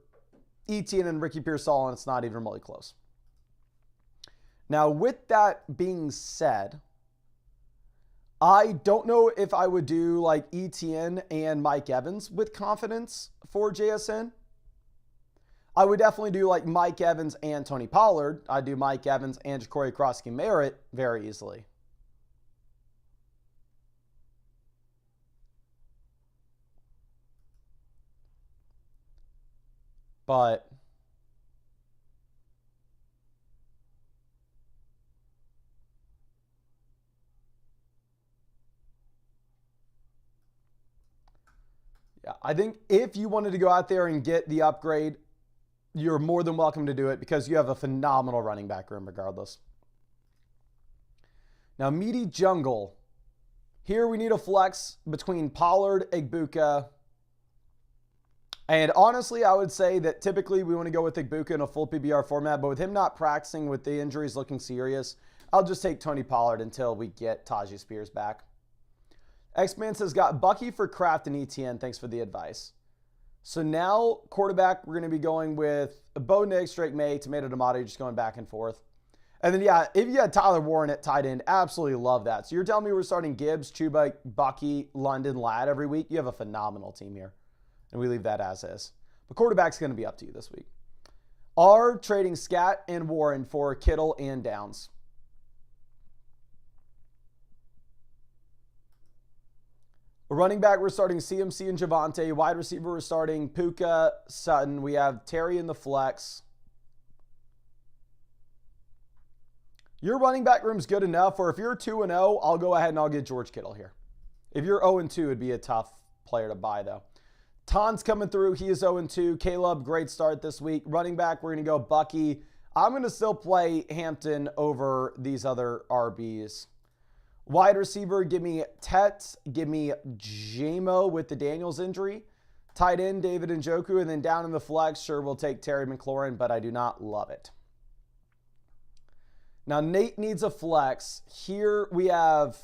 Speaker 1: Etienne and Ricky Pearsall, and it's not even remotely close. Now, with that being said, I don't know if I would do like Etienne and Mike Evans with confidence for JSN. I would definitely do like Mike Evans and Tony Pollard. I'd do Mike Evans and Ja'Cory Crosskey-Merritt very easily. But yeah, I think if you wanted to go out there and get the upgrade, you're more than welcome to do it because you have a phenomenal running back room regardless. Now, Meaty Jungle. Here we need a flex between Pollard, Igbuka, and honestly, I would say that typically we want to go with Igbuka in a full PBR format, but with him not practicing, with the injuries looking serious, I'll just take Tony Pollard until we get Tajay Spears back. X-Man says, got Bucky for Kraft and ETN. Thanks for the advice. So now, quarterback, we're going to be going with Bo Nix, Drake May, Tomato Tomato, just going back and forth. And then, yeah, if you had Tyler Warren at tight end, absolutely love that. So you're telling me we're starting Gibbs, Chuba, Bucky, London, Ladd every week? You have a phenomenal team here. And we leave that as is. But quarterback's going to be up to you this week. Are trading Scat and Warren for Kittle and Downs. Running back, we're starting CMC and Javonte. Wide receiver, we're starting Puka, Sutton. We have Terry in the flex. Your running back room's good enough, or if you're 2-0, I'll go ahead and I'll get George Kittle here. If you're 0-2, it'd be a tough player to buy, though. Ton's coming through. He is 0-2. Caleb, great start this week. Running back, we're going to go Bucky. I'm going to still play Hampton over these other RBs. Wide receiver, give me Tet. Give me Jamo with the Daniels injury. Tight end, David Njoku. And then down in the flex, sure, we'll take Terry McLaurin, but I do not love it. Now, Nate needs a flex. Here we have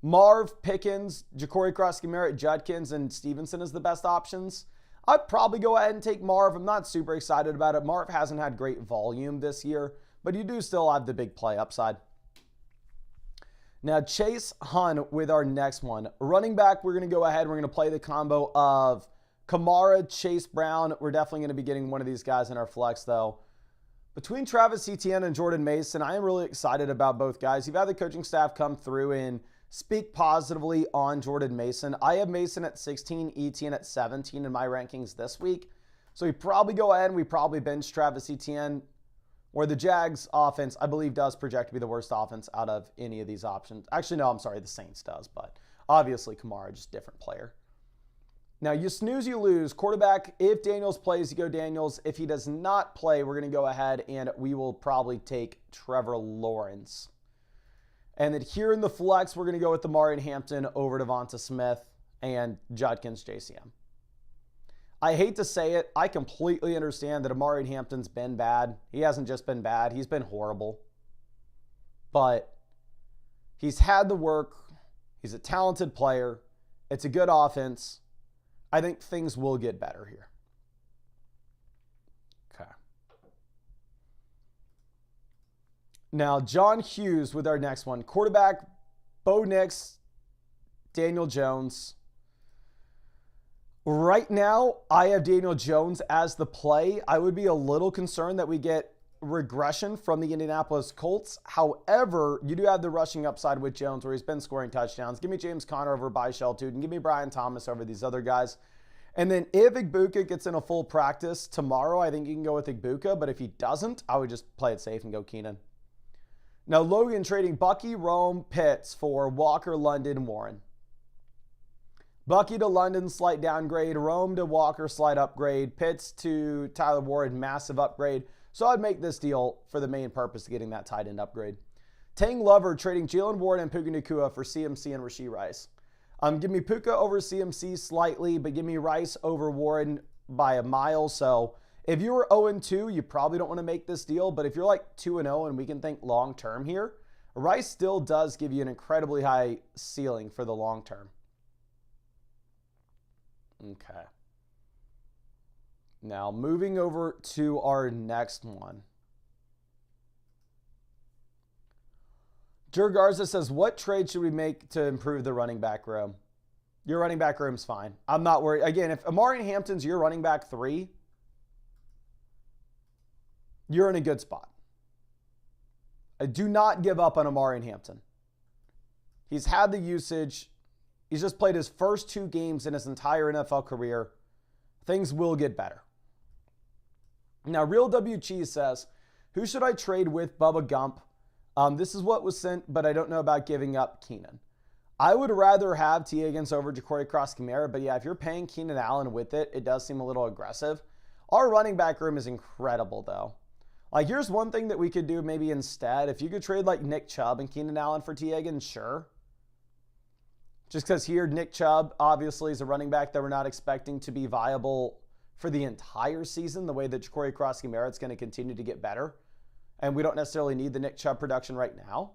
Speaker 1: Marv, Pickens, Ja'Cory Crosskey-Merritt, Judkins, and Stevenson as the best options. I'd probably go ahead and take Marv. I'm not super excited about it. Marv hasn't had great volume this year, but you do still have the big play upside. Now, Chase Hun with our next one. Running back, we're going to go ahead. We're going to play the combo of Kamara, Chase Brown. We're definitely going to be getting one of these guys in our flex, though. Between Travis Etienne and Jordan Mason, I am really excited about both guys. You've had the coaching staff come through and speak positively on Jordan Mason. I have Mason at 16, Etienne at 17 in my rankings this week. So we probably go ahead and we probably bench Travis Etienne, where the Jags offense, I believe, does project to be the worst offense out of any of these options. Actually, no, I'm sorry, the Saints does, but obviously Kamara, just different player. Now, you snooze, you lose. Quarterback, if Daniels plays, you go Daniels. If he does not play, we're going to go ahead and we will probably take Trevor Lawrence. And then here in the flex, we're going to go with Amari and Hampton over Devonta Smith and Judkins JCM. I hate to say it. I completely understand that Amari Hampton's been bad. He hasn't just been bad. He's been horrible. But he's had the work. He's a talented player. It's a good offense. I think things will get better here. Okay. Now, John Hughes with our next one. Quarterback, Bo Nix, Daniel Jones. Right now, I have Daniel Jones as the play. I would be a little concerned that we get regression from the Indianapolis Colts. However, you do have the rushing upside with Jones where he's been scoring touchdowns. Give me James Conner over Byshell, dude, and give me Brian Thomas over these other guys. And then if Igbuka gets in a full practice tomorrow, I think you can go with Igbuka. But if he doesn't, I would just play it safe and go Keenan. Now, Logan trading Bucky, Rome, Pitts for Walker, London, Warren. Bucky to London, slight downgrade. Rome to Walker, slight upgrade. Pitts to Tyler Warren, massive upgrade. So I'd make this deal for the main purpose of getting that tight end upgrade. Tang Lover trading Jalen Ward and Puka Nacua for CMC and Rashee Rice. Give me Puka over CMC slightly, but give me Rice over Warren by a mile. So if you were 0-2, you probably don't want to make this deal. But if you're like 2-0 and we can think long-term here, Rice still does give you an incredibly high ceiling for the long term. Okay. Now, moving over to our next one. Jer Garza says, what trade should we make to improve the running back room? Your running back room's fine. I'm not worried. Again, if Amari Hampton's your running back 3, you're in a good spot. I do not give up on Amari Hampton. He's had the usage. He's just played his first 2 games in his entire NFL career. Things will get better. Now, Real W Cheese says, who should I trade with Bubba Gump? This is what was sent, but I don't know about giving up Keenan. I would rather have T. Higgins over Ja'Cory Cross-Kamara, but yeah, if you're paying Keenan Allen with it, it does seem a little aggressive. Our running back room is incredible, though. Like, here's one thing that we could do maybe instead. If you could trade, like, Nick Chubb and Keenan Allen for T. Higgins, sure. Just because here, Nick Chubb, obviously, is a running back that we're not expecting to be viable for the entire season, the way that Ja'Cory Cross-Kamara is going to continue to get better. And we don't necessarily need the Nick Chubb production right now.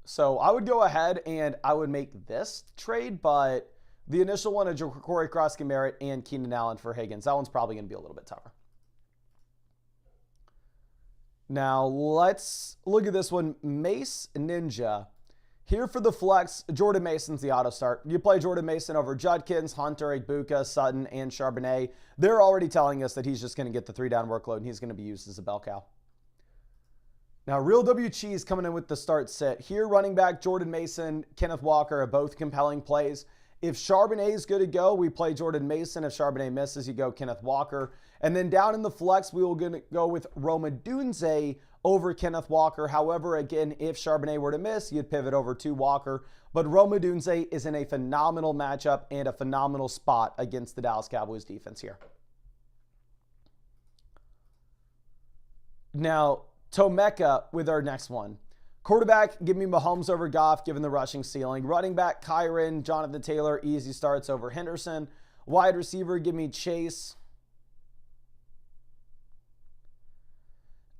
Speaker 1: So I would go ahead and I would make this trade, but the initial one of Ja'Cory Cross-Kamara and Keenan Allen for Higgins, that one's probably going to be a little bit tougher. Now let's look at this one. Mace Ninja. Here for the flex, Jordan Mason's the auto start. You play Jordan Mason over Judkins, Hunter, Igbuka, Sutton, and Charbonnet. They're already telling us that he's just going to get the 3-down workload and he's going to be used as a bell cow. Now, Real W Cheese coming in with the start sit. Here, running back Jordan Mason, Kenneth Walker are both compelling plays. If Charbonnet is good to go, we play Jordan Mason. If Charbonnet misses, you go Kenneth Walker. And then down in the flex, we will go with Roma Dunze over Kenneth Walker. However, again, if Charbonnet were to miss, you'd pivot over to Walker. But Roma Dunze is in a phenomenal matchup and a phenomenal spot against the Dallas Cowboys defense here. Now, Tomeka with our next one. Quarterback, give me Mahomes over Goff, given the rushing ceiling. Running back, Kyron, Jonathan Taylor, easy starts over Henderson. Wide receiver, give me Chase.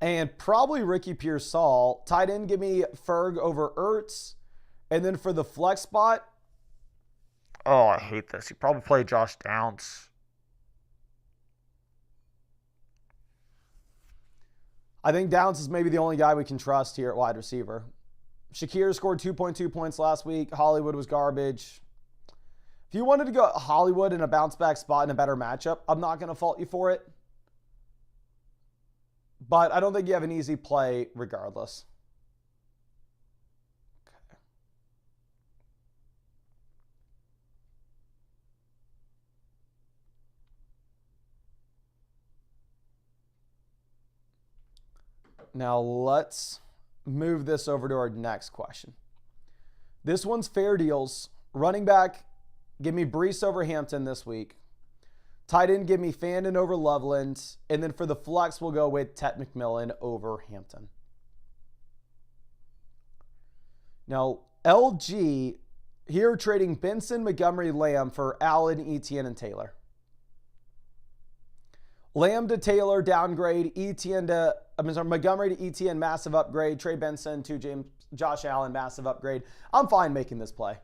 Speaker 1: And probably Ricky Pearsall. Tight end, give me Ferg over Ertz. And then for the flex spot, oh, I hate this. You probably play Josh Downs. I think Downs is maybe the only guy we can trust here at wide receiver. Shakir scored 2.2 points last week. Hollywood was garbage. If you wanted to go Hollywood in a bounce back spot in a better matchup, I'm not going to fault you for it. But I don't think you have an easy play regardless. Okay. Now let's move this over to our next question. This one's fair deals. Running back, give me Brees over Hampton this week. Tight end, give me Fandon over Loveland. And then for the flex, we'll go with Tet McMillan over Hampton. Now, LG, here trading Benson, Montgomery, Lamb for Allen, Etienne, and Taylor. Lamb to Taylor, downgrade. Montgomery to Etienne, massive upgrade. Trey Benson to Josh Allen, massive upgrade. I'm fine making this play.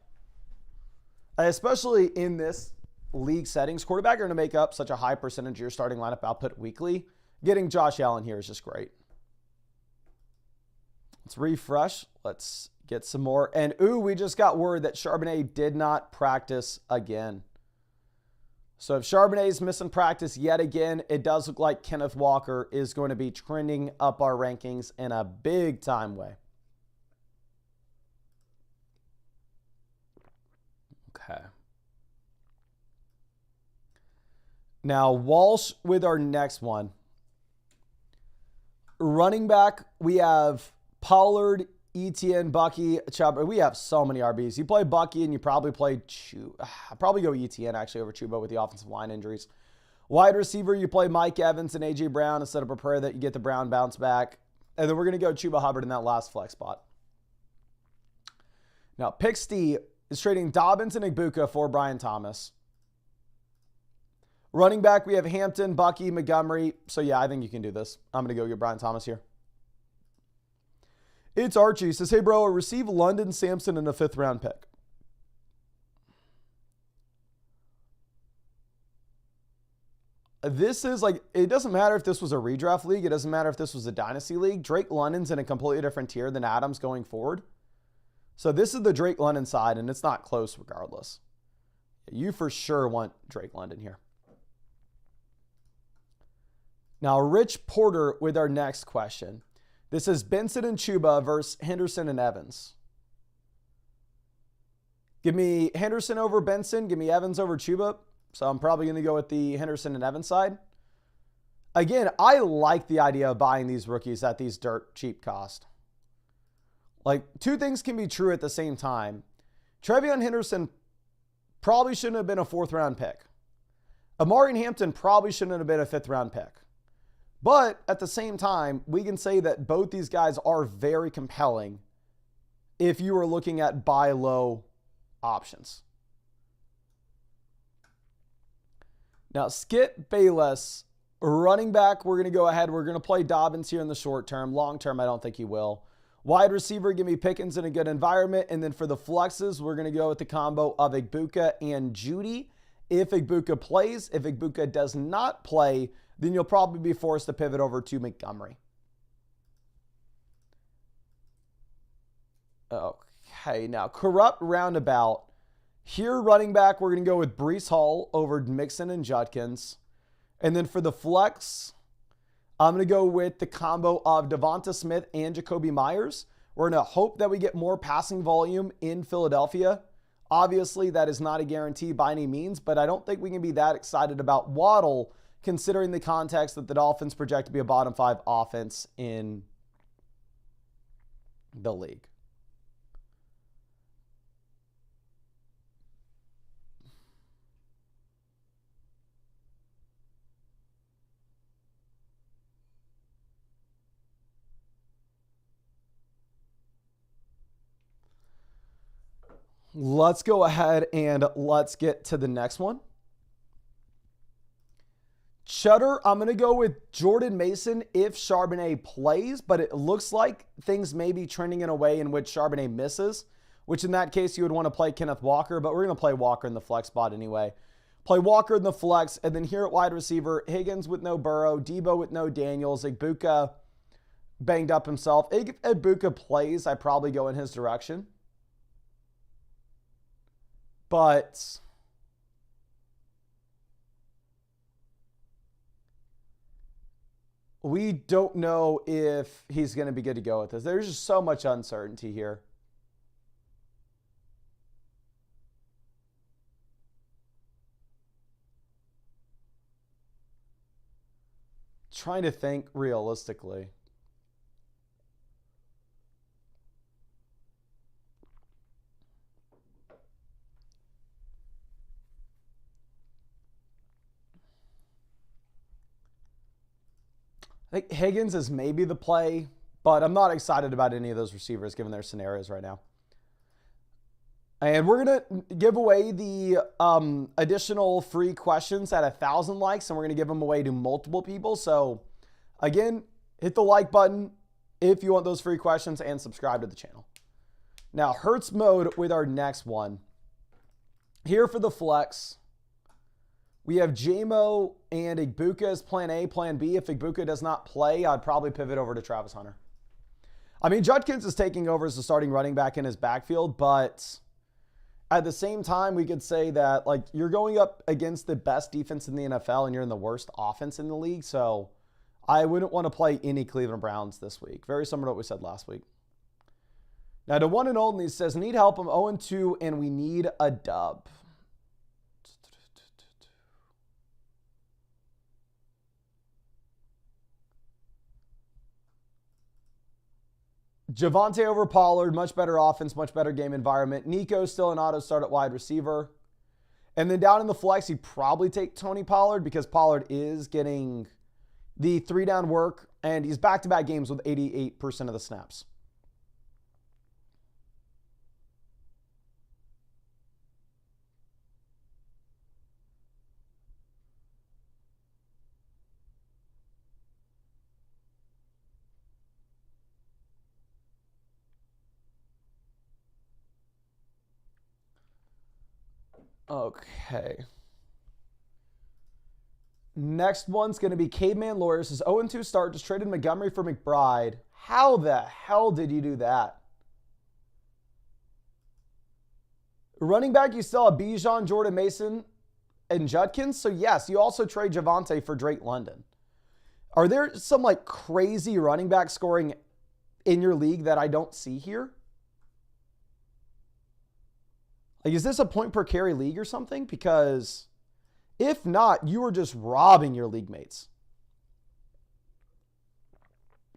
Speaker 1: Especially in this league settings, quarterback are going to make up such a high percentage of your starting lineup output weekly. Getting Josh Allen here is just great. Let's refresh. Let's get some more. And ooh, we just got word that Charbonnet did not practice again. So if Charbonnet is missing practice yet again, it does look like Kenneth Walker is going to be trending up our rankings in a big time way. Okay. Now, Walsh with our next one. Running back, we have Pollard, Etienne, Bucky, Chubb. We have so many RBs. You play Bucky and you probably play I'd probably go Etienne actually over Chuba with the offensive line injuries. Wide receiver, you play Mike Evans and A.J. Brown instead of a prayer that you get the Brown bounce back. And then we're going to go Chuba Hubbard in that last flex spot. Now, Pixty is trading Dobbins and Igbuka for Brian Thomas. Running back, we have Hampton, Bucky, Montgomery. So, yeah, I think you can do this. I'm going to go get Brian Thomas here. It's Archie. Says, hey, bro, receive London Sampson in a 5th round pick. This is like, it doesn't matter if this was a redraft league. It doesn't matter if this was a dynasty league. Drake London's in a completely different tier than Adams going forward. So this is the Drake London side, and it's not close regardless. You for sure want Drake London here. Now, Rich Porter with our next question. This is Benson and Chuba versus Henderson and Evans. Give me Henderson over Benson. Give me Evans over Chuba. So I'm probably going to go with the Henderson and Evans side. Again, I like the idea of buying these rookies at these dirt cheap cost. Like, two things can be true at the same time. Trevion Henderson probably shouldn't have been a 4th round pick. Amari Hampton probably shouldn't have been a 5th round pick. But at the same time, we can say that both these guys are very compelling if you are looking at buy low options. Now, Skip Bayless, running back, we're going to go ahead. We're going to play Dobbins here in the short term. Long term, I don't think he will. Wide receiver, give me Pickens in a good environment. And then for the flexes, we're going to go with the combo of Igbuka and Judy. If Igbuka plays, if Igbuka does not play, then you'll probably be forced to pivot over to Montgomery. Okay, now corrupt roundabout. Here, running back, we're going to go with Breece Hall over Mixon and Judkins. And then for the flex, I'm going to go with the combo of Devonta Smith and Jacoby Myers. We're going to hope that we get more passing volume in Philadelphia. Obviously, that is not a guarantee by any means, but I don't think we can be that excited about Waddle, considering the context that the Dolphins project to be a bottom 5 offense in the league. Let's go ahead and let's get to the next one. Cheddar, I'm going to go with Jordan Mason if Charbonnet plays, but it looks like things may be trending in a way in which Charbonnet misses, which in that case you would want to play Kenneth Walker, but we're going to play Walker in the flex spot anyway. Play Walker in the flex, and then here at wide receiver, Higgins with no Burrow, Debo with no Daniels, Igbuka banged up himself. If Igbuka plays, I probably go in his direction. But we don't know if he's going to be good to go with this. There's just so much uncertainty here. Trying to think realistically. I think Higgins is maybe the play, but I'm not excited about any of those receivers given their scenarios right now. And we're going to give away the additional free questions at 1,000 likes, and we're going to give them away to multiple people. So, again, hit the like button if you want those free questions and subscribe to the channel. Now, Hertz mode with our next one. Here for the flex, we have JMO and Igbuka as plan A, plan B. If Igbuka does not play, I'd probably pivot over to Travis Hunter. I mean, Judkins is taking over as the starting running back in his backfield, but at the same time, we could say that, like, you're going up against the best defense in the NFL and you're in the worst offense in the league, so I wouldn't want to play any Cleveland Browns this week. Very similar to what we said last week. Now, to one and only says, need help. I'm 0-2, and we need a dub. Javonte over Pollard, much better offense, much better game environment. Nico still an auto start at wide receiver. And then down in the flex, you probably take Tony Pollard because Pollard is getting the 3-down work, and he's back-to-back games with 88% of the snaps. Okay. Next one's going to be Caveman Lawyer. Says 0-2 start. Just traded Montgomery for McBride. How the hell did you do that? Running back, you still have Bijan, Jordan Mason, and Judkins. So yes, you also trade Javonte for Drake London. Are there some like crazy running back scoring in your league that I don't see here? Like, is this a point per carry league or something? Because if not, you are just robbing your league mates.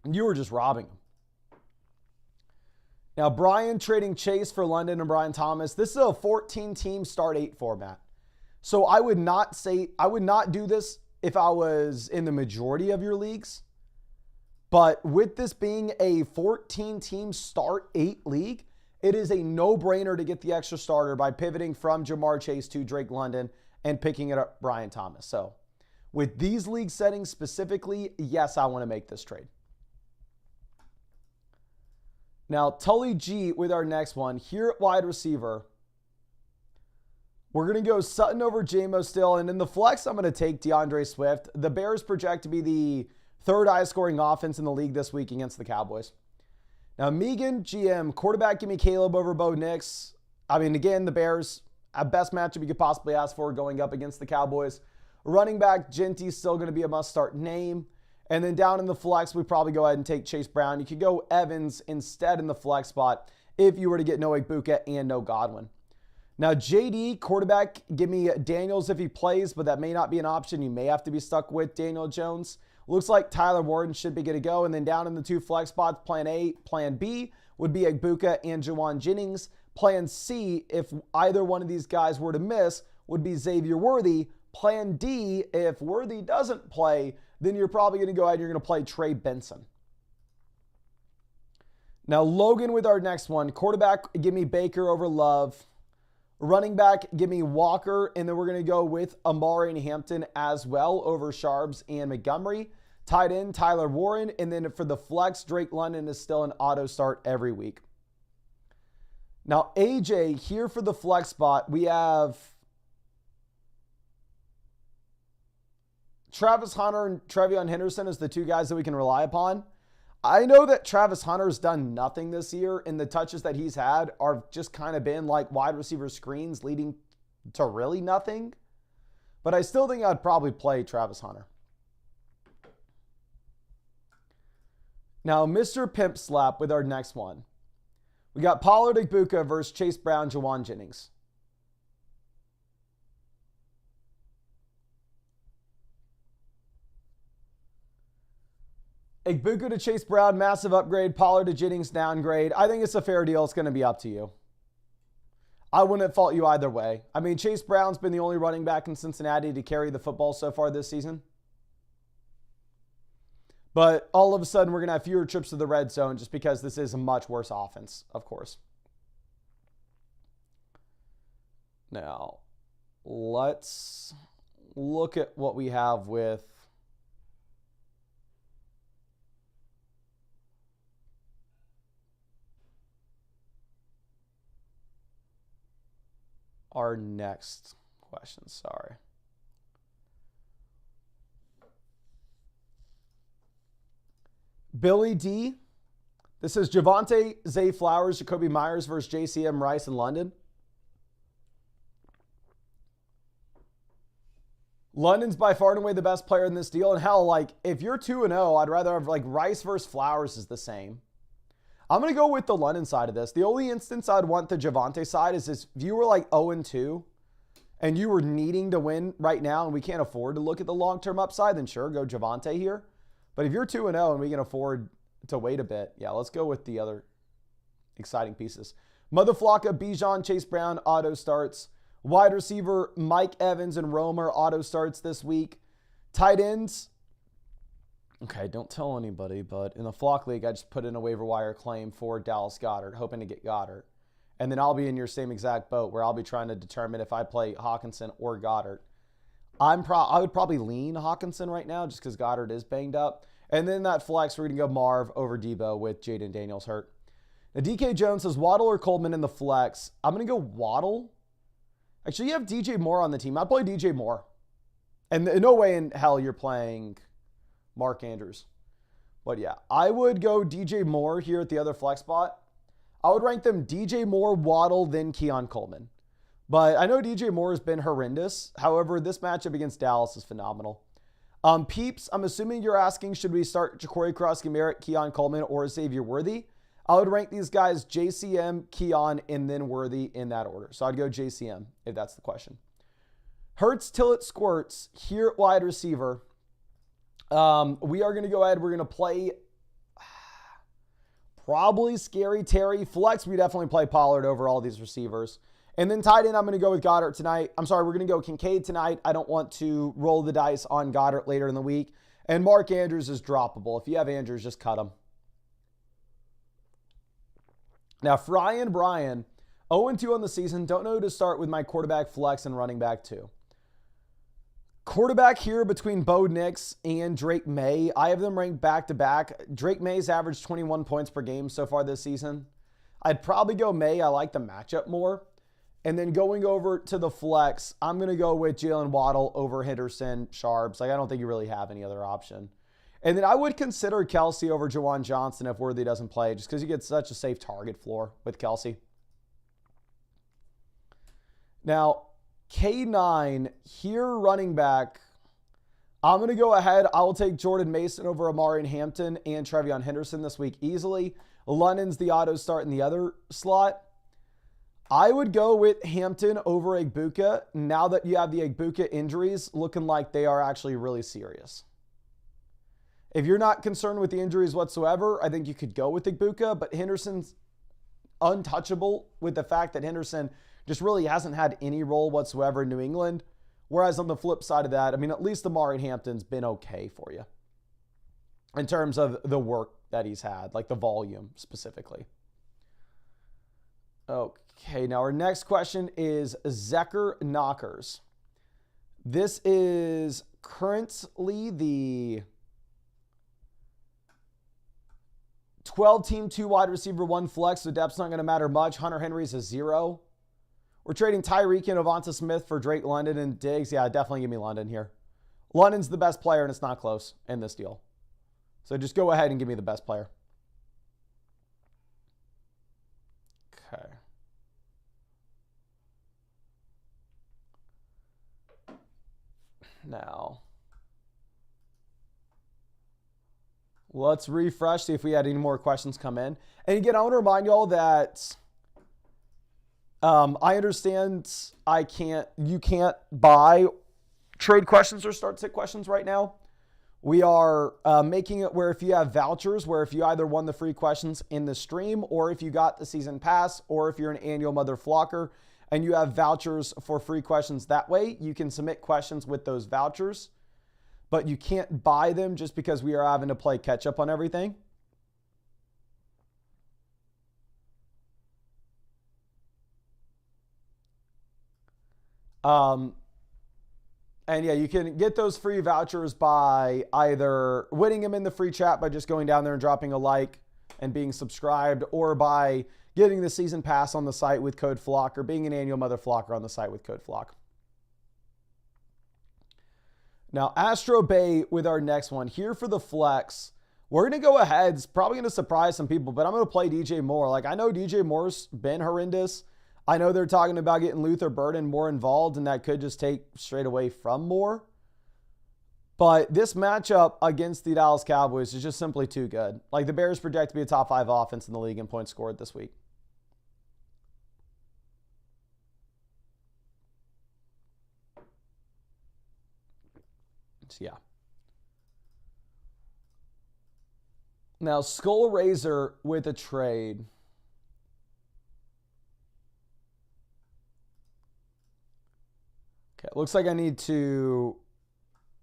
Speaker 1: You are just robbing them. Now, Brian trading Chase for London and Brian Thomas. This is a 14-team start 8 format. So I would not do this if I was in the majority of your leagues. But with this being a 14-team start 8 league, it is a no-brainer to get the extra starter by pivoting from Jamar Chase to Drake London and picking it up Brian Thomas. So with these league settings specifically, yes, I want to make this trade. Now, Tully G with our next one. Here at wide receiver, we're going to go Sutton over JMO still. And in the flex, I'm going to take DeAndre Swift. The Bears project to be the third highest scoring offense in the league this week against the Cowboys. Now, Megan, GM, quarterback, give me Caleb over Bo Nix. I mean, again, the Bears, best matchup you could possibly ask for going up against the Cowboys. Running back, Genty's still going to be a must-start name. And then down in the flex, we probably go ahead and take Chase Brown. You could go Evans instead in the flex spot if you were to get no Igbuka and no Godwin. Now, JD, quarterback, give me Daniels if he plays, but that may not be an option. You may have to be stuck with Daniel Jones. Looks like Tyler Warden should be good to go. And then down in the 2 flex spots, plan A, plan B would be Igbuka and Juwan Jennings. Plan C, if either one of these guys were to miss, would be Xavier Worthy. Plan D, if Worthy doesn't play, then you're probably going to go ahead and you're going to play Trey Benson. Now, Logan with our next one. Quarterback, give me Baker over Love. Running back, give me Walker. And then we're going to go with Amari and Hampton as well over Sharps and Montgomery. Tight end, Tyler Warren. And then for the flex, Drake London is still an auto start every week. Now, AJ, here for the flex spot, we have Travis Hunter and Trevion Henderson as the 2 guys that we can rely upon. I know that Travis Hunter's done nothing this year, and the touches that he's had are just kind of been like wide receiver screens leading to really nothing. But I still think I'd probably play Travis Hunter. Now, Mr. Pimp Slap with our next one. We got Pollard Igbuka versus Chase Brown, Juwan Jennings. Igbuka to Chase Brown, massive upgrade. Pollard to Jennings, downgrade. I think it's a fair deal. It's going to be up to you. I wouldn't fault you either way. I mean, Chase Brown's been the only running back in Cincinnati to carry the football so far this season. But all of a sudden, we're going to have fewer trips to the red zone just because this is a much worse offense, of course. Now, let's look at what we have with our next question. Sorry. Billy D. This is Javonte, Zay Flowers, Jacoby Myers versus JCM Rice in London. London's by far and away the best player in this deal. And hell, like, if you're 2-0, I'd rather have, like, Rice versus Flowers is the same. I'm going to go with the London side of this. The only instance I'd want the Javonte side is if you were like 0-2 and you were needing to win right now and we can't afford to look at the long-term upside, then sure, go Javonte here. But if you're 2-0 and we can afford to wait a bit, yeah, let's go with the other exciting pieces. Motherflocka, Bijan, Chase Brown, auto starts. Wide receiver, Mike Evans and Romer, auto starts this week. Tight ends. Okay, don't tell anybody, but in the Flock League, I just put in a waiver wire claim for Dallas Goedert, hoping to get Goddard. And then I'll be in your same exact boat where I'll be trying to determine if I play Hawkinson or Goddard. I would probably lean Hawkinson right now just because Goddard is banged up. And then that flex, we're going to go Marv over Debo with Jaden Daniels hurt. Now, DK Jones says Waddle or Coleman in the flex. I'm going to go Waddle. Actually, you have DJ Moore on the team. I'd play DJ Moore. And no way in hell you're playing Mark Andrews. But yeah, I would go DJ Moore here at the other flex spot. I would rank them DJ Moore, Waddle, then Keon Coleman. But I know DJ Moore has been horrendous. However, this matchup against Dallas is phenomenal. Peeps, I'm assuming you're asking, should we start Ja'Cory Cross-Merritt, Keon Coleman, or Xavier Worthy? I would rank these guys JCM, Keon, and then Worthy in that order. So I'd go JCM if that's the question. Hurts till it squirts here at wide receiver. We are going to go ahead. We're going to play probably Scary Terry. Flex, we definitely play Pollard over all these receivers. And then tight end, I'm going to go with Goddard tonight. I'm sorry, we're going to go Kincaid tonight. I don't want to roll the dice on Goddard later in the week. And Mark Andrews is droppable. If you have Andrews, just cut him. Now, Fry and Brian, 0-2 on the season. Don't know who to start with my quarterback flex and running back too. Quarterback here between Bo Nix and Drake May. I have them ranked back-to-back. Drake May's averaged 21 points per game so far this season. I'd probably go May. I like the matchup more. And then going over to the flex, I'm going to go with Jalen Waddle over Henderson, Sharps. Like, I don't think you really have any other option. And then I would consider Kelsey over Jawan Johnson if Worthy doesn't play, just because you get such a safe target floor with Kelsey. Now, K9, here running back, I'm going to go ahead. I will take Jordan Mason over Amari Hampton and Trevion Henderson this week easily. London's the auto start in the other slot. I would go with Hampton over Egbuka now that you have the Egbuka injuries looking like they are actually really serious. If you're not concerned with the injuries whatsoever, I think you could go with Egbuka, but Henderson's untouchable with the fact that Henderson just really hasn't had any role whatsoever in New England. Whereas on the flip side of that, I mean, at least Amari Hampton's been okay for you in terms of the work that he's had, like the volume specifically. Okay, now our next question is Zeker Knockers. This is currently the 12-team, 2 wide receiver, 1 flex, so depth's not going to matter much. Hunter Henry's a 0. We're trading Tyreek and Avonta Smith for Drake London and Diggs. Yeah, definitely give me London here. London's the best player, and it's not close in this deal. So just go ahead and give me the best player. Okay. Now, let's refresh, see if we had any more questions come in. And again, I want to remind y'all that I understand you can't buy trade questions or start sit questions right now. We are making it where if you have vouchers, where if you either won the free questions in the stream, or if you got the season pass, or if you're an annual mother flocker and you have vouchers for free questions that way, you can submit questions with those vouchers, but you can't buy them just because we are having to play catch up on everything. And yeah, you can get those free vouchers by either winning them in the free chat by just going down there and dropping a like and being subscribed, or by getting the season pass on the site with code FLOCK, or being an annual mother flocker on the site with code FLOCK. Now, Astro Bay with our next one here for the flex. We're going to go ahead. It's probably going to surprise some people, but I'm going to play DJ Moore. Like, I know DJ Moore's been horrendous. I know they're talking about getting Luther Burden more involved, and that could just take straight away from Moore. But this matchup against the Dallas Cowboys is just simply too good. Like, the Bears project to be a top 5 offense in the league in points scored this week. So, yeah. Now, Skull Razor with a trade. Okay, it looks like I need to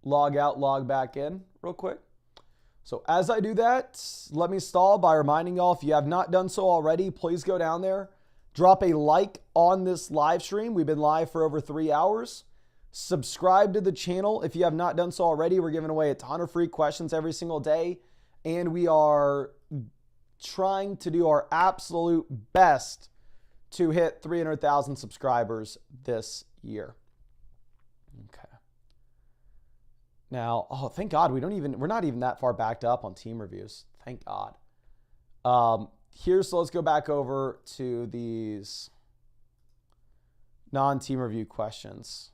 Speaker 1: log out, log back in real quick. So as I do that, let me stall by reminding y'all, if you have not done so already, please go down there, drop a like on this live stream. We've been live for over 3 hours. Subscribe to the channel if you have not done so already. We're giving away a ton of free questions every single day, and we are trying to do our absolute best to hit 300,000 subscribers this year. Okay. Now, oh, thank God we're not even that far backed up on team reviews. Thank God. So let's go back over to these non-team review questions.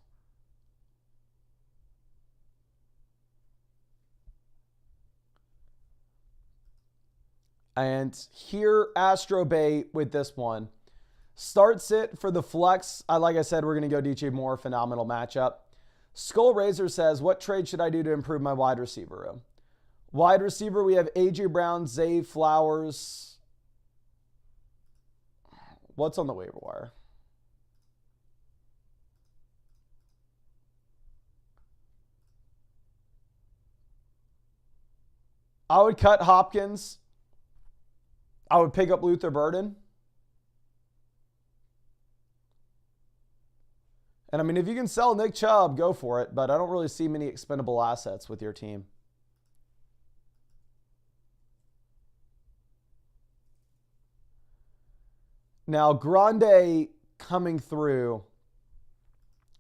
Speaker 1: And here, Astro Bay with this one. Starts it for the flex. Like I said, we're going to go DJ Moore. Phenomenal matchup. Skull Razor says, what trade should I do to improve my wide receiver room? Wide receiver, we have A.J. Brown, Zay Flowers. What's on the waiver wire? I would cut Hopkins. I would pick up Luther Burden. And I mean, if you can sell Nick Chubb, go for it. But I don't really see many expendable assets with your team. Now, Grande coming through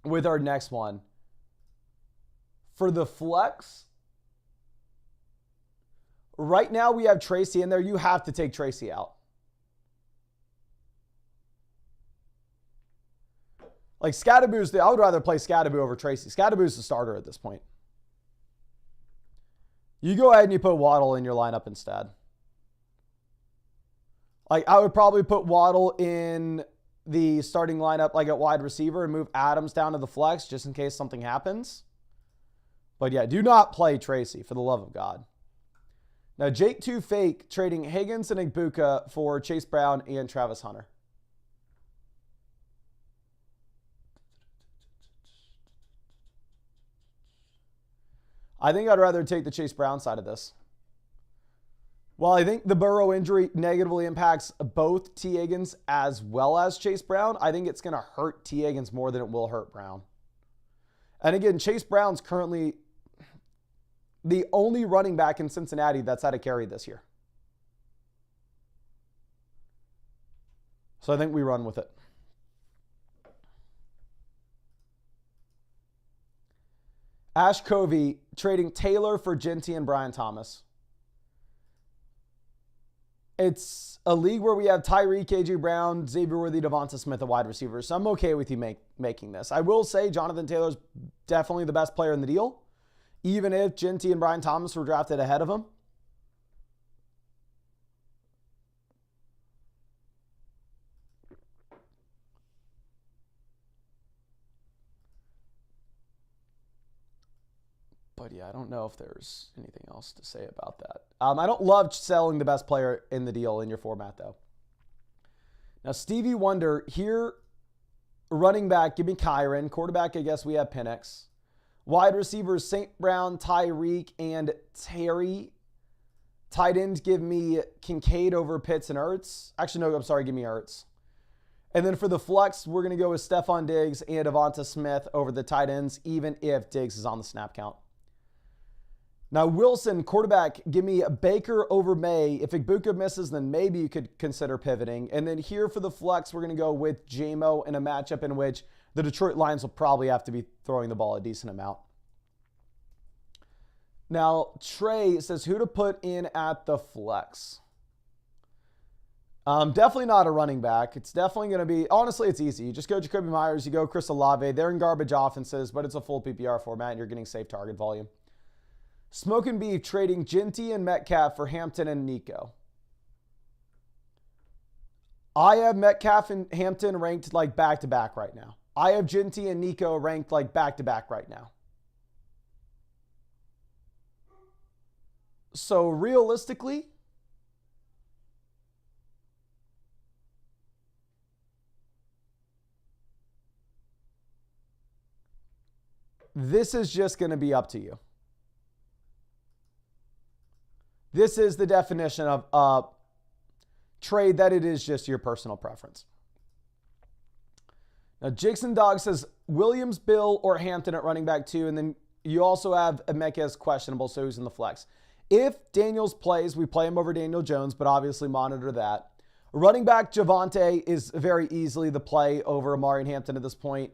Speaker 1: with our next one. For the flex, right now we have Tracy in there. You have to take Tracy out. Like Scadaboo's, I would rather play Scadaboo over Tracy. Scadaboo's the starter at this point. You go ahead and you put Waddle in your lineup instead. Like I would probably put Waddle in the starting lineup like at wide receiver and move Adams down to the flex just in case something happens. But yeah, do not play Tracy for the love of God. Now Jake 2 Fake trading Higgins and Igbuka for Chase Brown and Travis Hunter. I think I'd rather take the Chase Brown side of this. While I think the Burrow injury negatively impacts both T. Higgins as well as Chase Brown, I think it's going to hurt T. Higgins more than it will hurt Brown. And again, Chase Brown's currently the only running back in Cincinnati that's had a carry this year. So I think we run with it. Ash Covey trading Taylor for Genty and Brian Thomas. It's a league where we have Tyreek, A.J. Brown, Xavier Worthy, Devonta Smith, a wide receiver. So I'm okay with you making this. I will say Jonathan Taylor's definitely the best player in the deal, even if Genty and Brian Thomas were drafted ahead of him. But yeah, I don't know if there's anything else to say about that. I don't love selling the best player in the deal in your format, though. Now, Stevie Wonder here, running back, give me Kyron. Quarterback, I guess we have Penix. Wide receivers, St. Brown, Tyreek, and Terry. Tight ends, give me Kincaid over Pitts and Ertz. Actually, no, I'm sorry, give me Ertz. And then for the flex, we're going to go with Stephon Diggs and Devonta Smith over the tight ends, even if Diggs is on the snap count. Now, Wilson, quarterback, give me Baker over May. If Igbuka misses, then maybe you could consider pivoting. And then here for the flex, we're going to go with J-Mo in a matchup in which the Detroit Lions will probably have to be throwing the ball a decent amount. Now, Trey says who to put in at the flex. Definitely not a running back. It's definitely going to be, honestly, it's easy. You just go Jacoby Myers, you go Chris Olave. They're in garbage offenses, but it's a full PPR format, and you're getting safe target volume. Smoking Beef trading Genty and Metcalf for Hampton and Nico. I have Metcalf and Hampton ranked like back-to-back right now. I have Genty and Nico ranked like back-to-back right now. So realistically, this is just going to be up to you. This is the definition of a trade that it is just your personal preference. Now, Jason Dog says Williams, Bill, or Hampton at running back 2. And then you also have Emeka questionable, so who's in the flex. If Daniels plays, we play him over Daniel Jones, but obviously monitor that. Running back Javonte is very easily the play over Amari and Hampton at this point.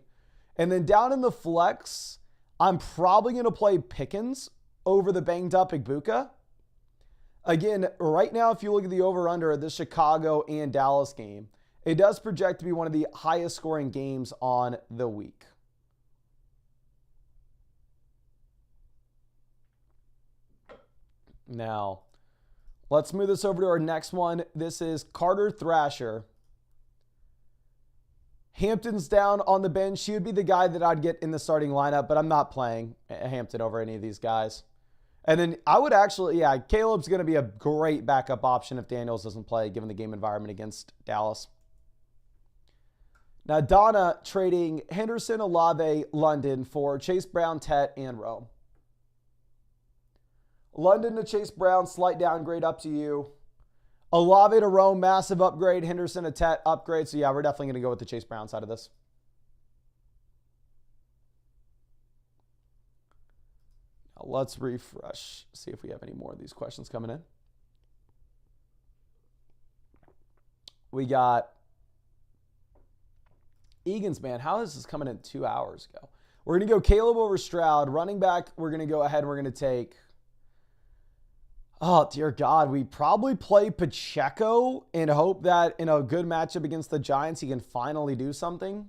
Speaker 1: And then down in the flex, I'm probably going to play Pickens over the banged up Igbukah. Again, right now, if you look at the over-under of the Chicago and Dallas game, it does project to be one of the highest scoring games on the week. Now, let's move this over to our next one. This is Carter Thrasher. Hampton's down on the bench. He would be the guy that I'd get in the starting lineup, but I'm not playing Hampton over any of these guys. And then I would actually, Caleb's going to be a great backup option if Daniels doesn't play, given the game environment against Dallas. Now, Donna trading Henderson, Olave, London for Chase Brown, Tet, and Rome. London to Chase Brown, slight downgrade, up to you. Olave to Rome, massive upgrade. Henderson to Tet, upgrade. So, we're definitely going to go with the Chase Brown side of this. Let's refresh, see if we have any more of these questions coming in. We got Egan's, man. How is this coming in 2 hours ago? We're going to go Caleb over Stroud. Running back, we're going to go ahead and we're going to take, oh, dear God, we probably play Pacheco and hope that in a good matchup against the Giants, he can finally do something.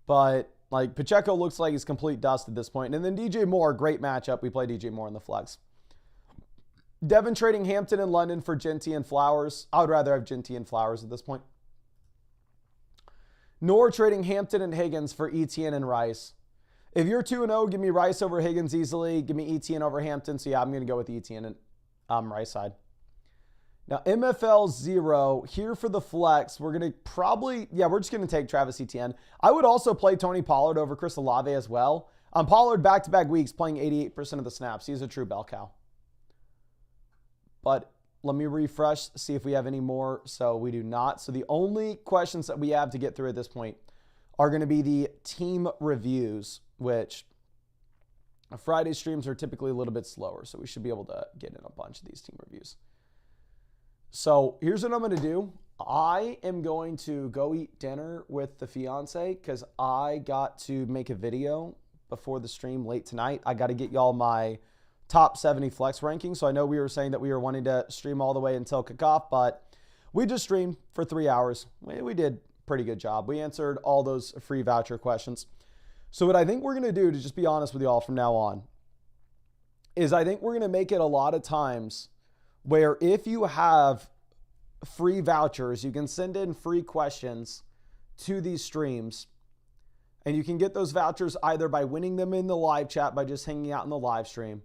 Speaker 1: But like, Pacheco looks like he's complete dust at this point. And then DJ Moore, great matchup. We play DJ Moore in the flex. Devin trading Hampton and London for Genty and Flowers. I would rather have Genty and Flowers at this point. Nor trading Hampton and Higgins for Etienne and Rice. If you're 2-0, give me Rice over Higgins easily. Give me Etienne over Hampton. So, I'm going to go with the Etienne and Rice side. Now, MFL 0, here for the flex, we're going to probably, we're just going to take Travis Etienne. I would also play Tony Pollard over Chris Olave as well. Pollard back-to-back weeks playing 88% of the snaps. He's a true bell cow. But let me refresh, see if we have any more. So we do not. So the only questions that we have to get through at this point are going to be the team reviews, which Friday streams are typically a little bit slower. So we should be able to get in a bunch of these team reviews. So here's what I'm going to do. I am going to go eat dinner with the fiance because I got to make a video before the stream late tonight. I got to get y'all my top 70 flex ranking. So I know we were saying that we were wanting to stream all the way until kickoff, but we just streamed for 3 hours. We did a pretty good job. We answered all those free voucher questions. So what I think we're going to do, to just be honest with y'all from now on, is I think we're going to make it a lot of times where if you have free vouchers, you can send in free questions to these streams, and you can get those vouchers either by winning them in the live chat by just hanging out in the live stream,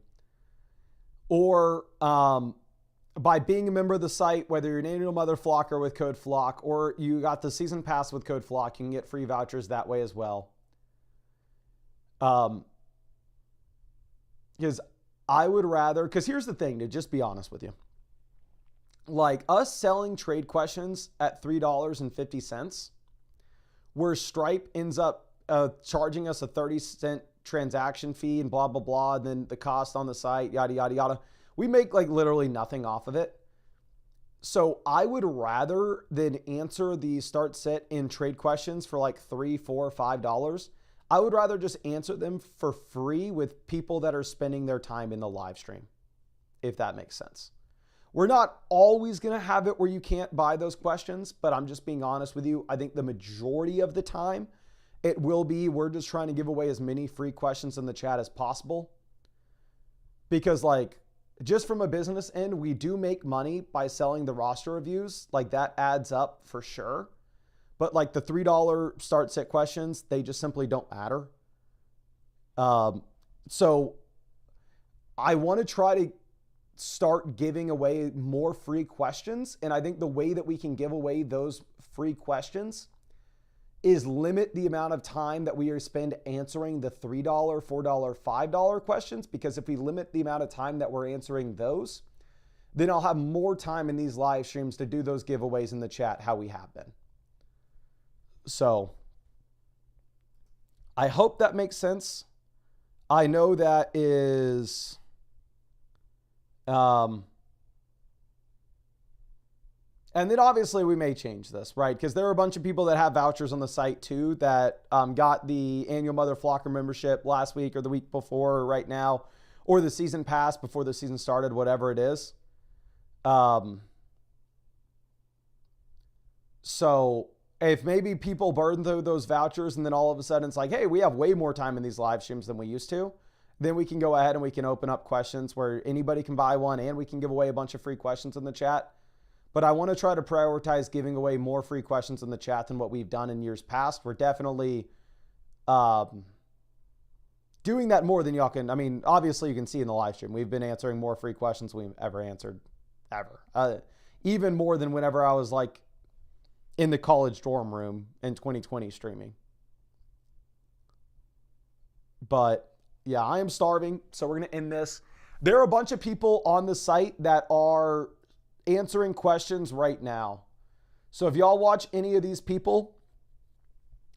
Speaker 1: or by being a member of the site, whether you're an annual mother flocker with code FLOCK, or you got the season pass with code FLOCK, you can get free vouchers that way as well. Because I would rather, because here's the thing, to just be honest with you. Like us selling trade questions at $3.50, where Stripe ends up charging us a 30-cent transaction fee and blah, blah, blah, and then the cost on the site, yada, yada, yada. We make like literally nothing off of it. So I would rather than answer the start, sit, and trade questions for like $3, $4, $5. I would rather just answer them for free with people that are spending their time in the live stream, if that makes sense. We're not always going to have it where you can't buy those questions, but I'm just being honest with you. I think the majority of the time it will be, we're just trying to give away as many free questions in the chat as possible. Because like, just from a business end, we do make money by selling the roster reviews. Like that adds up for sure. But like the $3 start sit questions, they just simply don't matter. So I want to try to start giving away more free questions. And I think the way that we can give away those free questions is limit the amount of time that we spend answering the $3, $4, $5 questions. Because if we limit the amount of time that we're answering those, then I'll have more time in these live streams to do those giveaways in the chat how we have been. So I hope that makes sense. I know that is And then obviously we may change this, right? Because there are a bunch of people that have vouchers on the site too that got the annual Mother Flocker membership last week or the week before or right now, or the season pass before the season started, whatever it is. So if maybe people burn through those vouchers and then all of a sudden it's like, hey, we have way more time in these live streams than we used to, then we can go ahead and we can open up questions where anybody can buy one and we can give away a bunch of free questions in the chat. But I want to try to prioritize giving away more free questions in the chat than what we've done in years past. We're definitely doing that more than y'all can. I mean, obviously you can see in the live stream, we've been answering more free questions than we've ever answered, ever. Even more than whenever I was like in the college dorm room in 2020 streaming. But yeah, I am starving, so we're going to end this. There are a bunch of people on the site that are answering questions right now. So if y'all watch any of these people,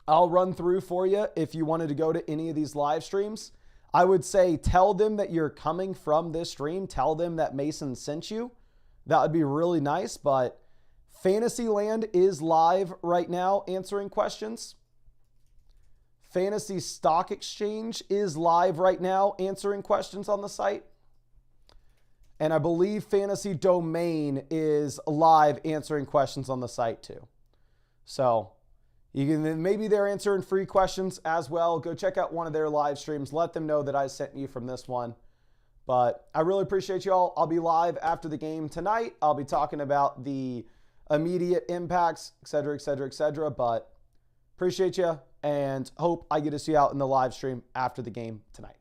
Speaker 1: I'll run through for you. If you wanted to go to any of these live streams, I would say tell them that you're coming from this stream. Tell them that Mason sent you. That would be really nice. But Fantasyland is live right now answering questions. Fantasy Stock Exchange is live right now answering questions on the site. And I believe Fantasy Domain is live answering questions on the site too. So you can, maybe they're answering free questions as well. Go check out one of their live streams. Let them know that I sent you from this one. But I really appreciate y'all. I'll be live after the game tonight. I'll be talking about the immediate impacts, et cetera, et cetera, et cetera. But appreciate you and hope I get to see you out in the live stream after the game tonight.